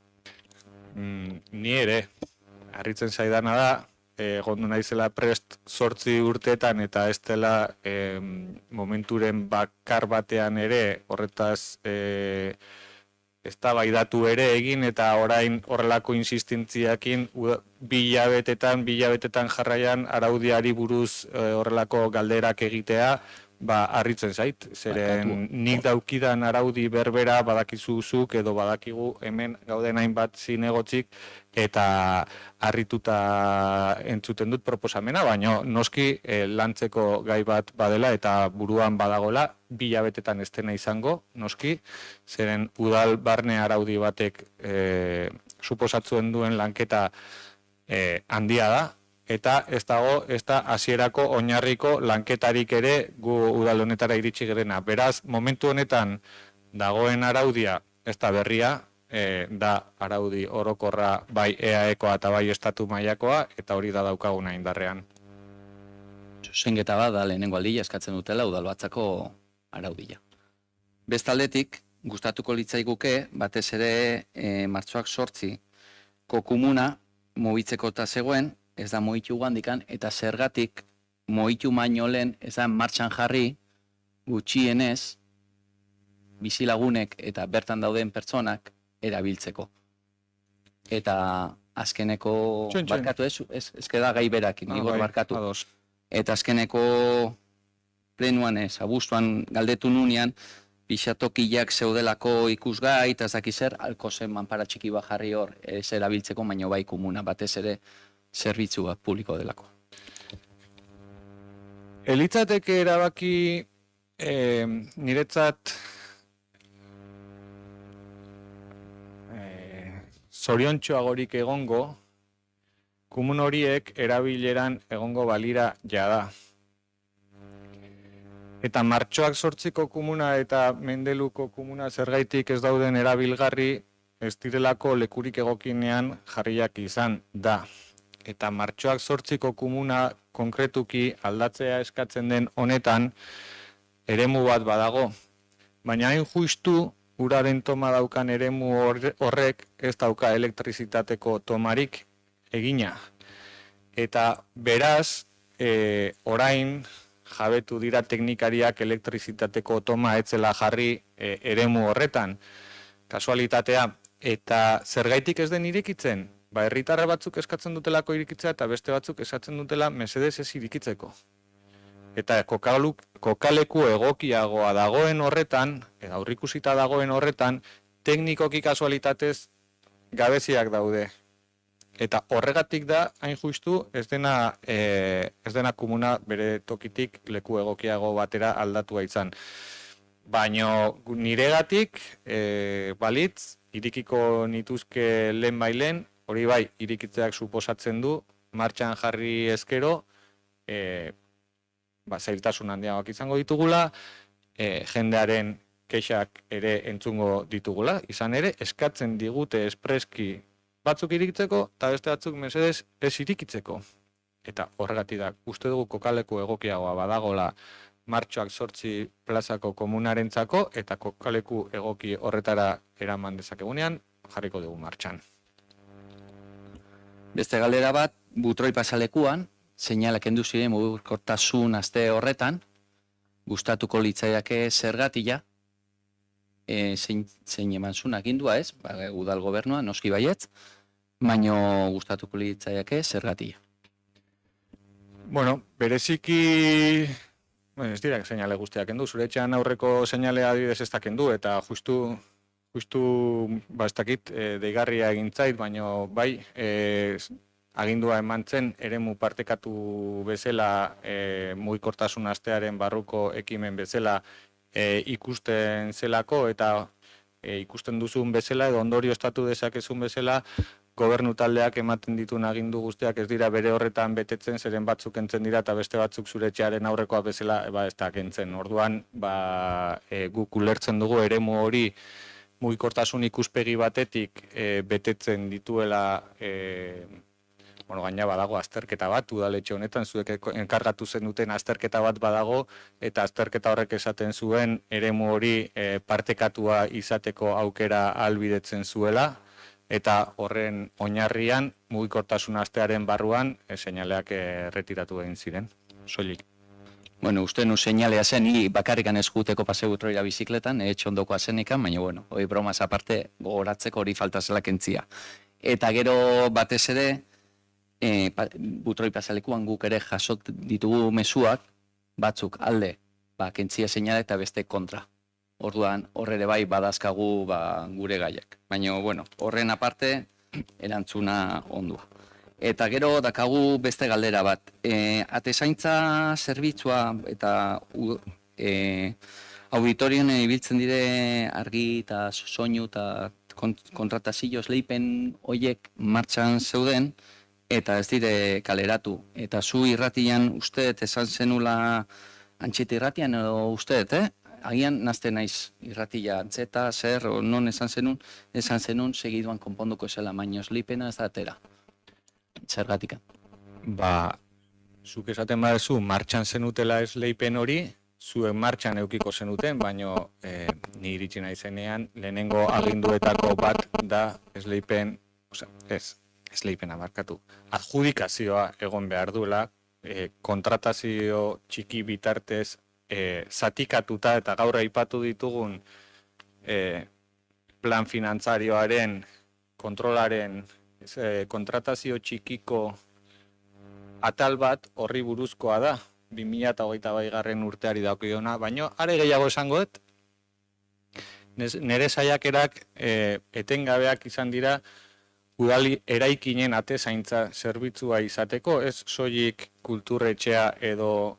Ni ere, harritzen zaidana da, gondu naizela prest 8 urteetan eta ez dela momenturen bakar batean ere horretaz eztabaidatu ere egin eta orain horrelako insistentziakin 2 hilabetetan jarraian araudiari buruz horrelako galderak egitea, harritzen zait, zeren nik daukidan araudi berbera badakizuzuk edo badakigu hemen gauden hainbat zinegotzik eta harrituta entzuten dut proposamena, baina noski lantzeko gai bat badela eta buruan badagola, 2 hilabetetan ez dena izango, noski, zeren udal barne araudi batek suposatzen duen lanketa handia da, eta ez dago, ez da hasierako oinarriko lanketarik ere gu udal honetara iritsi gerena. Beraz, momentu honetan dagoen araudia, ez da berria, da araudi orokorra bai EAEkoa eta bai estatu mailakoa, eta hori da daukaguna indarrean. Zuzenketa bat da lehenengo aldia eskatzen dutela udalbatzako araudia. Bestaldetik, gustatuko litzaiguke, batez ere martxoak 8ko komuna mugitzeko eta zegoen, ez da mugitu gandikan, eta zergatik mugitu baino lehen ez da martxan jarri gutxienez bizilagunek eta bertan dauden pertsonak erabiltzeko. Eta azkeneko barkatu ez da gai berakin, igor barkatu. Eta azkeneko plenuan ez, abuztuan galdetu nunean, pixatokiak zeudelako ikusgai, eta ez dakizer, alko zen manpara txiki bat jarri hor ez erabiltzeko, baino bai komuna, batez ere zerbitzua publiko delako. Elitzateke erabaki niretzat zoriontsuagorik egongo, komun horiek erabileran egongo balira jada. Eta martxoak 8ko komuna eta Mendeluko komuna zergaitik ez dauden erabilgarri ez direlako lekurik egokinean jarriak izan da. Eta martxoak 8ko komuna konkretuki aldatzea eskatzen den honetan eremu bat badago. Baina hain justu uraren toma daukan eremu horrek ez dauka elektrizitateko tomarik egina. Eta beraz, orain jabetu dira teknikariak elektrizitateko toma etzela jarri eremu horretan. Kasualitatea, eta zergaitik ez den irekitzen? Herritarra batzuk eskatzen dutelako irikitzea eta beste batzuk eskatzen dutela mesedez ez irikitzeko. Eta kokaleku egokiagoa dagoen horretan, eta aurrikusita dagoen horretan, teknikoki kasualitatez gabeziak daude. Eta horregatik da, hain justu, ez dena komuna bere tokitik leku egokiago batera aldatua izan. Baina niregatik, balitz, irikiko nituzke lehen bailen, hori bai, irikitzeak suposatzen du, martxan jarri ezkero, zailtasun handiagoak izango ditugula, jendearen kexak ere entzungo ditugula, izan ere, eskatzen digute espreski batzuk irikitzeko, eta beste batzuk mesedez ez irikitzeko. Eta horregatik da, uste dugu kokaleku egokiagoa badagola martxoak 8 plazako komunarentzako, eta kokaleku egoki horretara eraman dezakegunean, jarriko dugu martxan. Beste galdera bat, Butroi pasalekuan, seinalak kendu ziren mugikortasun aste horretan, gustatuko litzaiake zergatia, zein eman zuen agindua ez, udal gobernua, noski baietz, baino gustatuko litzaiake zergatia. Bueno, bereziki, ez dira seinale guztiak kendu, zure etxean aurreko seinalea adibidez ez da kendu, eta justu ez dakit, deigarria egin zait, baino bai, agindua eman zen eremu partekatu bezala mugikortasun astearen barruko ekimen bezala ikusten zelako eta ikusten duzun bezala edo ondorio estatu dezakezun bezala gobernu taldeak ematen dituen agindu guztiak ez dira bere horretan betetzen, zeren batzuk kentzen dira eta beste batzuk zure etxearen aurrekoa bezala ez da kentzen. Orduan, guk ulertzen dugu eremu hori mugikortasun ikuspegi batetik betetzen dituela gaina badago azterketa bat, udaletxe honetan, zuek enkargatu zen duten azterketa bat badago, eta azterketa horrek esaten zuen eremu hori partekatua izateko aukera ahalbidetzen zuela, eta horren oinarrian mugikortasun astearen barruan seinaleak erretiratu egin ziren, soilik. Bueno, uste nu seinalea zen, ni bakarrikan eskuteko paseu troira bizikletan, txondokoa zenikan, baina, bueno, hori bromas aparte, gogoratzeko hori falta zela kentzia. Eta gero batez ere, butroi pasalekuan guk ere jasot ditugu mezuak, batzuk alde, kentzia seinale eta beste kontra. Orduan, horre bai badazkagu gure gaiak. Baina, bueno, horren aparte, erantzuna ondua. Eta gero dakagu beste galdera bat. Atezaintza zerbitzua eta auditorioen ibiltzen dire argi eta soinu eta kontratazio esleipen hoiek martxan zeuden eta ez dire kaleratu. Eta zu irratian uste esan zenula antxeta irratian edo uste, agian nazte naiz irratia antzeta, zer, non esan zenun segiduan konponduko esela, baino esleipena ez da atera. Zergatika? Zuk esaten badezu martxan zenutela esleipen hori, zuen martxan eukiko zenuten, baino ni iritsi naizenean lehenengo aginduetako bat da esleipen, esleipena markatu, adjudikazioa egon behar duela, kontratazio txiki bitartez zatikatuta eta gaur aipatu ditugun plan finantzarioaren kontrolaren kontratazio txikiko atal bat horri buruzkoa da, 2008 urteari daukiona, baino are gehiago esangoet, nire saiakerak etengabeak izan dira udal eraikinen atezaintza zerbitzua izateko, ez soilik kulturretxea edo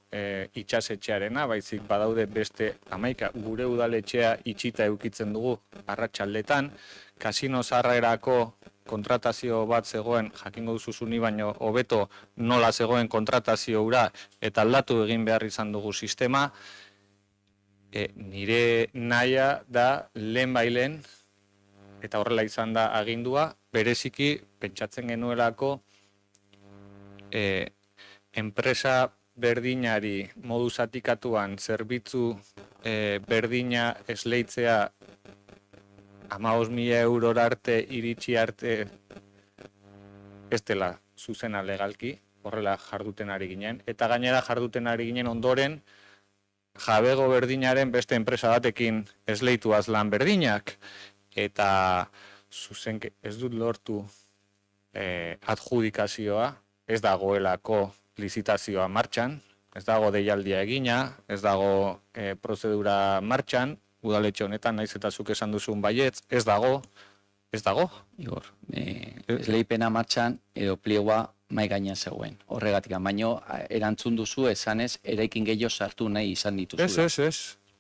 itxasetxearena, baizik badaude beste 11 gure udaletxea itxita eukitzen dugu arratsaldetan, kasino zarrerako kontratazio bat zegoen, jakingo duzuzuni, baino hobeto nola zegoen kontratazio hura eta aldatu egin behar izan dugu sistema, nire nahia da lehen eta horrela izan da agindua, bereziki pentsatzen genuelako enpresa berdinari modu zatikatuan zerbitzu berdina esleitzea 15.000 eurora arte iritsi arte ez dela zuzena legalki, horrela jarduten ari ginen, eta gainera jarduten ari ginen ondoren jabego berdinaren beste enpresa batekin esleituaz lan berdinak, eta zuzenke ez dut lortu adjudikazioa, ez dagoelako lizitazioa martxan, ez dago deialdia egina, ez dago prozedura martxan, udaletxe honetan, naiz eta zuk esan duzun baietz, ez dago. Igor, esleipena martxan edo pliegua mai gainean zegoen. Horregatik, baino erantzun duzu esanez eraikin gehiago sartu nahi izan dituzula.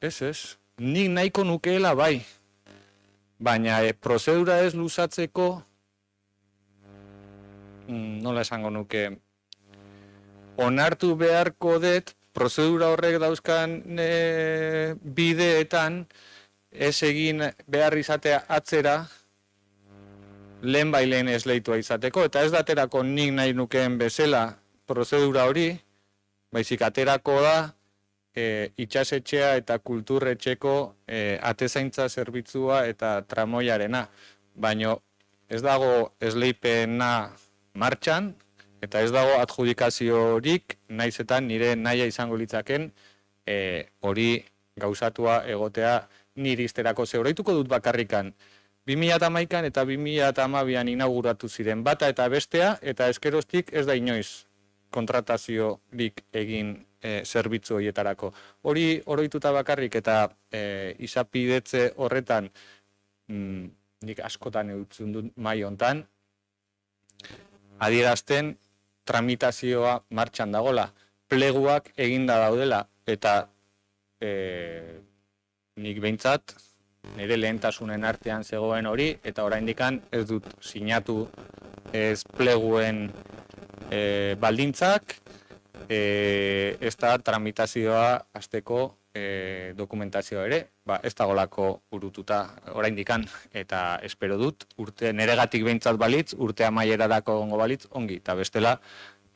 Ez. Nik nahiko nukeela bai. Baina prozedura ez luzatzeko, nola esango nuke, onartu beharko dut, prozedura horrek dauzkan bideetan ez egin behar izatea atzera lehen esleitua izateko. Eta ez daterako nik nahi nukeen bezala prozedura hori, baizik aterako da itxasetxea eta kulturretxeko atezaintza zerbitzua eta tramoiarena. Baina ez dago esleipena martxan, eta ez dago adjudikaziorik, naizetan nire nahia izango litzaken hori gauzatua egotea niri izterako zeuraituko dut bakarrikan. 2011an eta 2012an inauguratu ziren bata eta bestea, eta ezkeroztik ez da inoiz kontrataziorik egin zerbitzu horietarako. Hori oroituta bakarrik eta izapidetze horretan nik askotan eutzen dut mai hontan, adierazten tramitazioa martxan dagola, pleguak eginda daudela, eta nik behintzat, nire lehentasunen artean zegoen hori, eta oraindikan ez dut sinatu ez pleguen baldintzak, ez da tramitazioa hasteko dokumentazioa ere, ez dagolako burututa oraindikan, eta espero dut, urte neregatik behintzat balitz, urte amaierarako gongo balitz, ongi, eta bestela,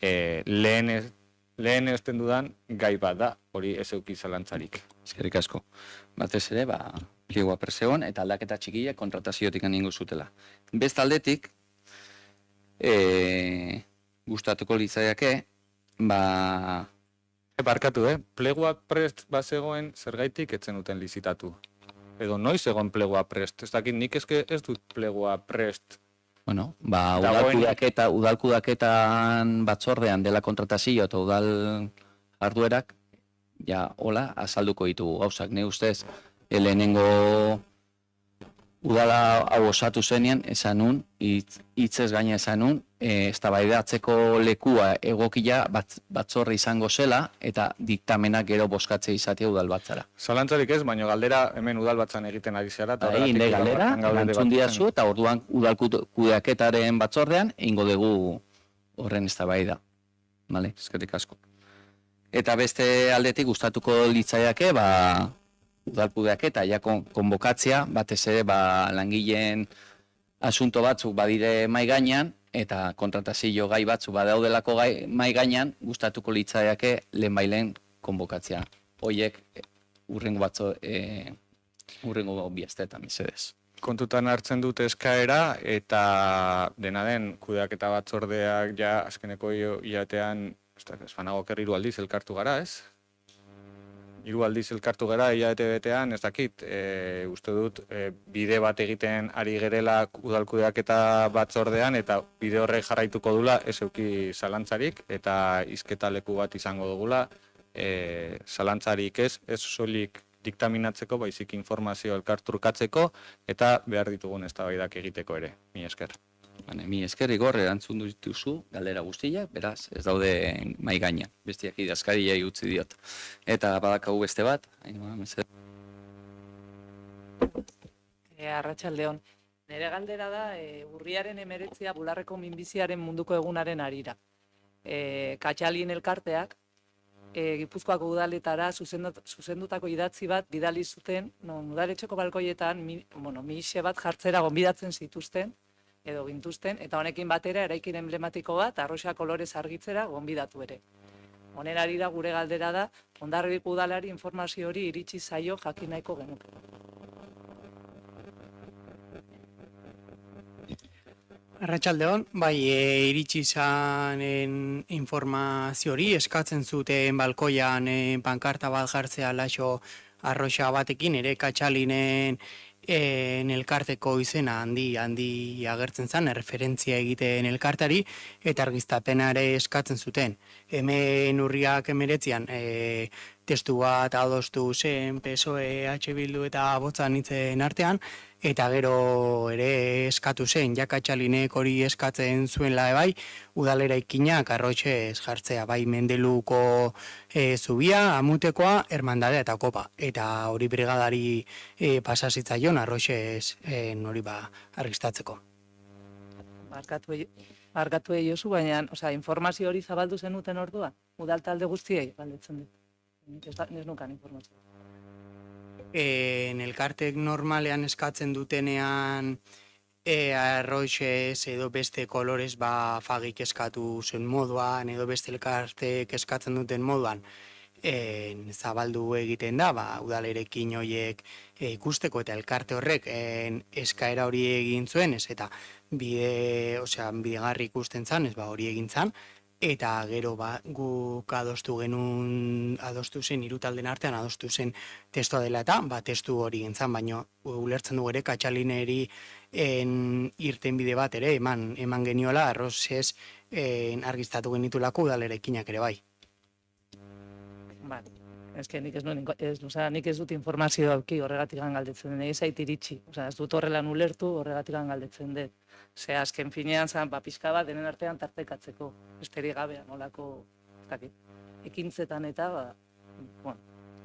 lehen ezten dudan gai bat da, hori ez euki zalantzarik. Eskerrik asko. Batez ere, pliegua presegon eta aldaketa txikiak kontrataziotik aningo zutela. Bestaldetik, gustatuko litzaiake, Barkatu, plegua prest bazegoen zergaitik etzen duten lizitatu. Edo noiz egon plegua prest? Ez dakit, nik ez dut plegua prest. Bueno, udalkudaketan batzordean dela kontratazio eta udal arduerak, ja, hola, azalduko ditugu gauzak. Ne ustez, lehenengo udala hau osatu zenean, esan nun, hitzez gaina esan nun, eztabaidatzeko lekua egokia batzorre izango zela, eta diktamenak gero bozkatze izatea udalbatzara. Zalantzarik ez, baina galdera hemen udalbatzan egiten ari zara. Inde galdera, erantzun didazu, eta orduan udalkudeaketaren batzordean, egingo dugu horren eztabaida. Vale, eskerrik asko. Eta beste aldetik gustatuko litzaiake, udalkudeaketa, ja konbokatzea, batez ere langileen asunto batzuk badire mai gainean, eta kontratazio gai batzuk badaudelako mai gainean, gustatuko litzaiake lehenbailen konbokatzea. Hoiek urrengo biaztetan, mesedez. Kontutan hartzen dute eskaera, eta dena den kudeaketa batzordeak ja azkeneko hilabetean, ez banago hiru aldiz elkartu gara, ez? 3 aldiz elkartu gara hilabete betean, ez dakit, uste dut bide bat egiten ari gerela udalkudeaketa batzordean, eta bide horrek jarraituko dula ez euki zalantzarik, eta hizketa leku bat izango dugula, zalantzarik ez soilik diktaminatzeko, baizik informazio elkartrukatzeko, eta behar ditugun eztabaidak egiteko ere. Mi esker. Mi esker, Igor, erantzun dituzu, galdera guztiak, beraz, ez daude mai gainean. Bestiak idazkaria utzi diot. Eta badakagu beste bat, Arratsaldeon. Nere galdera da, urriaren 19 Bularreko minbiziaren munduko egunaren harira. Katxalien elkarteak, Gipuzkoako udaletara zuzendutako idatzi bat bidali zuten, udaletxeko balkoietan mixe bat jartzera gonbidatzen zituzten, edo gintuzten, eta honekin batera eraikin emblematiko bat arroxa kolorez argitzera gonbidatu ere. Honen harira gure galdera da, Hondarribiko udalari informazio hori iritsi zaio jakin nahiko genuke. Arratsaldeon, iritsi izanen informazio hori eskatzen zuten balkoian pankarta bat jartzea laxo arroxa batekin, ere Katxalinen elkarteko izena handi agertzen zen, referentzia egiten elkartari, eta argiztapenare eskatzen zuten. Hemen urriak 19 testu bat adostu zen PSOE, H Bildu eta Botzan hitzen artean, eta gero ere eskatu zen, Katxalinek hori eskatzen zuenla bai, udalera ikinak arrotxez jartzea, bai Mendeluko zubia, Amutekoa, Hermandadea eta Kopa. Eta hori brigadari pasazitzaion arrotxez hori argistatzeko. Barkatu Josu, baina informazio hori zabaldu zenuten ordua, udal talde guztiei, galdetzen dut. Ez nukan informazio. Elkartek normalean eskatzen dutenean arroxez edo beste kolorez fagik eskatu zen moduan, edo beste elkartek eskatzen duten moduan zabaldu egiten da, udalerekin horiek ikusteko, eta elkarte horrek eskaera hori egin zuen, eta bidegarri ikusten zan, hori egin zan, eta gero guk adostu zen, hiru taldeen artean adostu zen testua dela eta, testu hori gintzan, baina ulertzen dugu ere Katxalineri irten bide bat ere, eman geniola, arrozez argiztatu genitulako udalerekinak ere bai. Nik ez dut informazio dauki horregatik galdetzen den, ez ait iritsi, ez dut horrelan ulertu horregatik galdetzen dut. Azken finean zan, pixka bat denen artean tartekatzeko, besterik gabe, nolako, ekintzetan eta,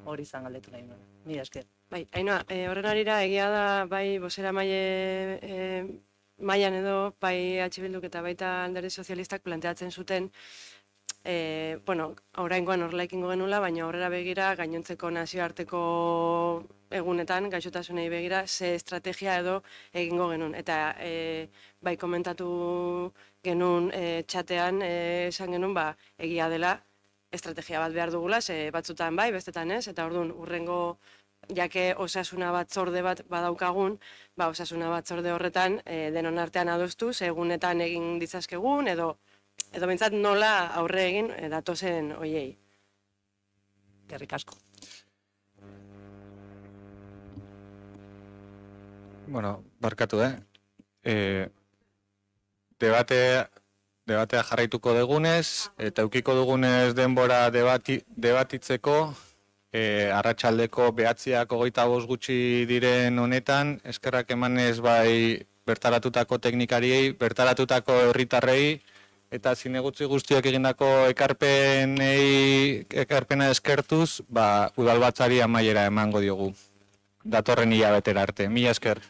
hori izan galdetu nahi nuen. Mila esker. Ainhoa, horren harira egia da, bai, bozera mailan edo, bai H Bilduk eta baita Alderdi Sozialistak planteatzen zuten, oraingoan horrela ekingo genula, baina horrela begira, gainontzeko nazioarteko egunetan, gaixotasunei begira, ze estrategia edo egingo genuen. Eta bai komentatu genuen txatean, esan genuen, egia dela, estrategia bat behar dugula, ze batzutan bai, bestetan ez, eta orduan urrengo, jake osasuna batzorde bat badaukagun, osasuna batzorde horretan denon artean adostu, ze egunetan egin ditzazkegun, edo bintzat nola aurre egin datozen hoiei. Eskerrik asko. Bueno, barkatu, debatea jarraituko dugunez, eta eukiko dugunez denbora debatitzeko, arratsaldeko 9:25 gutxi diren honetan, eskerrak emanez bai bertaratutako teknikariei, bertaratutako herritarrei, eta zinegutzi guztiak egindako ekarpena eskertuz, udalbatzari amaiera emango diogu. Datorren hilabetera arte. Mila esker.